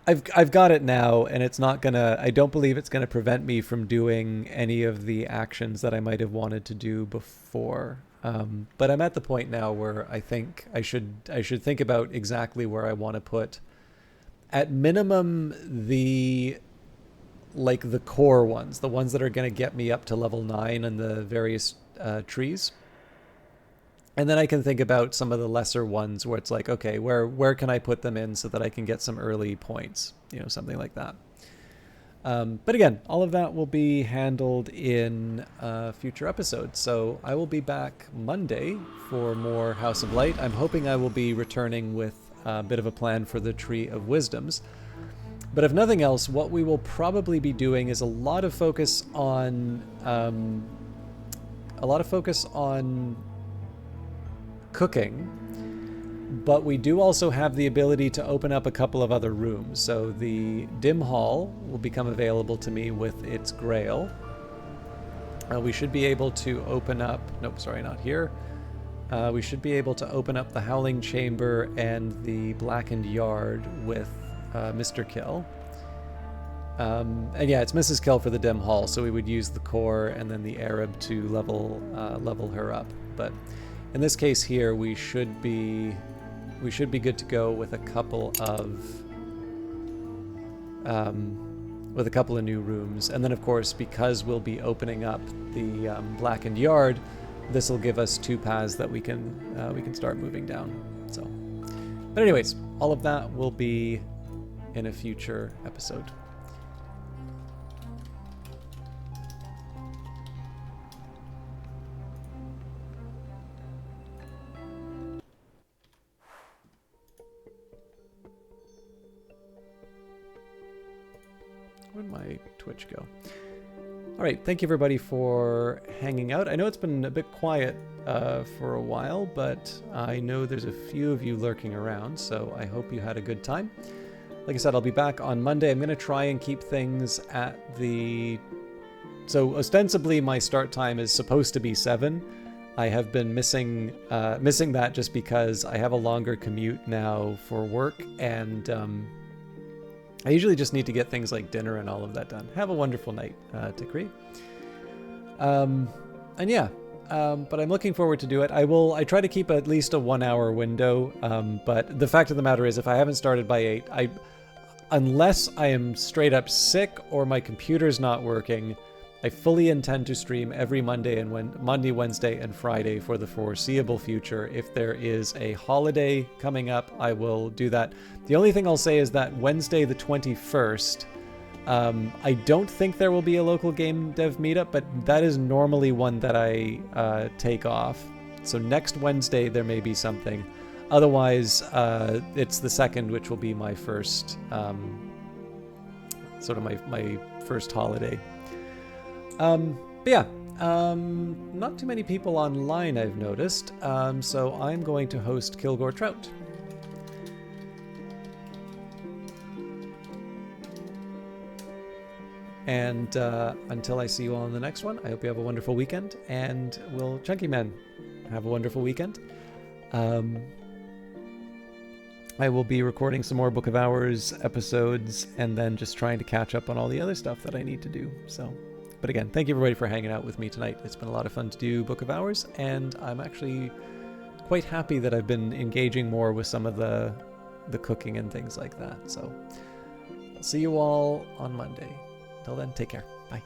S1: I've got it now, and it's not gonna. I don't believe it's gonna prevent me from doing any of the actions that I might have wanted to do before. But I'm at the point now where I think I should think about exactly where I want to put, at minimum, the core ones, the ones that are going to get me up to level 9 in the various trees. And then I can think about some of the lesser ones where it's okay, where can I put them in so that I can get some early points, something like that. But again, all of that will be handled in future episodes. So I will be back Monday for more House of Light. I'm hoping I will be returning with a bit of a plan for the Tree of Wisdoms. But if nothing else, what we will probably be doing is a lot of focus on cooking, but we do also have the ability to open up a couple of other rooms. So the Dim Hall will become available to me with its Grail. We should be able to open up... Nope, sorry, not here. We should be able to open up the Howling Chamber and the Blackened Yard with Mr. Kill. And yeah, it's Mrs. Kill for the Dim Hall, so we would use the core and then the Arab to level her up. But in this case here, we should be good to go with a couple of with a couple of new rooms. And then, of course, because we'll be opening up the blackened yard, this will give us 2 paths that we can start moving down. So, but anyways, all of that will be in a future episode. Where'd my Twitch go? All right, thank you everybody for hanging out. I know it's been a bit quiet for a while, but I know there's a few of you lurking around, so I hope you had a good time. Like I said, I'll be back on Monday. I'm going to try and keep things at the... So ostensibly my start time is supposed to be 7. I have been missing that just because I have a longer commute now for work, and I usually just need to get things like dinner and all of that done. Have a wonderful night, Tikri. And yeah, but I'm looking forward to do it. I try to keep at least a 1-hour window, but the fact of the matter is if I haven't started by 8, unless I am straight up sick or my computer's not working, I fully intend to stream every Monday, Wednesday, and Friday for the foreseeable future. If there is a holiday coming up, I will do that. The only thing I'll say is that Wednesday the 21st, I don't think there will be a local game dev meetup, but that is normally one that I take off. So next Wednesday there may be something. Otherwise, it's the 2nd, which will be my first, sort of my first holiday. But yeah, not too many people online I've noticed, so I'm going to host Kilgore Trout. And until I see you all in the next one, I hope you have a wonderful weekend, and will Chunky Man have a wonderful weekend. I will be recording some more Book of Hours episodes, and then just trying to catch up on all the other stuff that I need to do, so... But again, thank you everybody for hanging out with me tonight. It's been a lot of fun to do Book of Hours, and I'm actually quite happy that I've been engaging more with some of the cooking and things like that. So, I'll see you all on Monday. Till then, take care. Bye.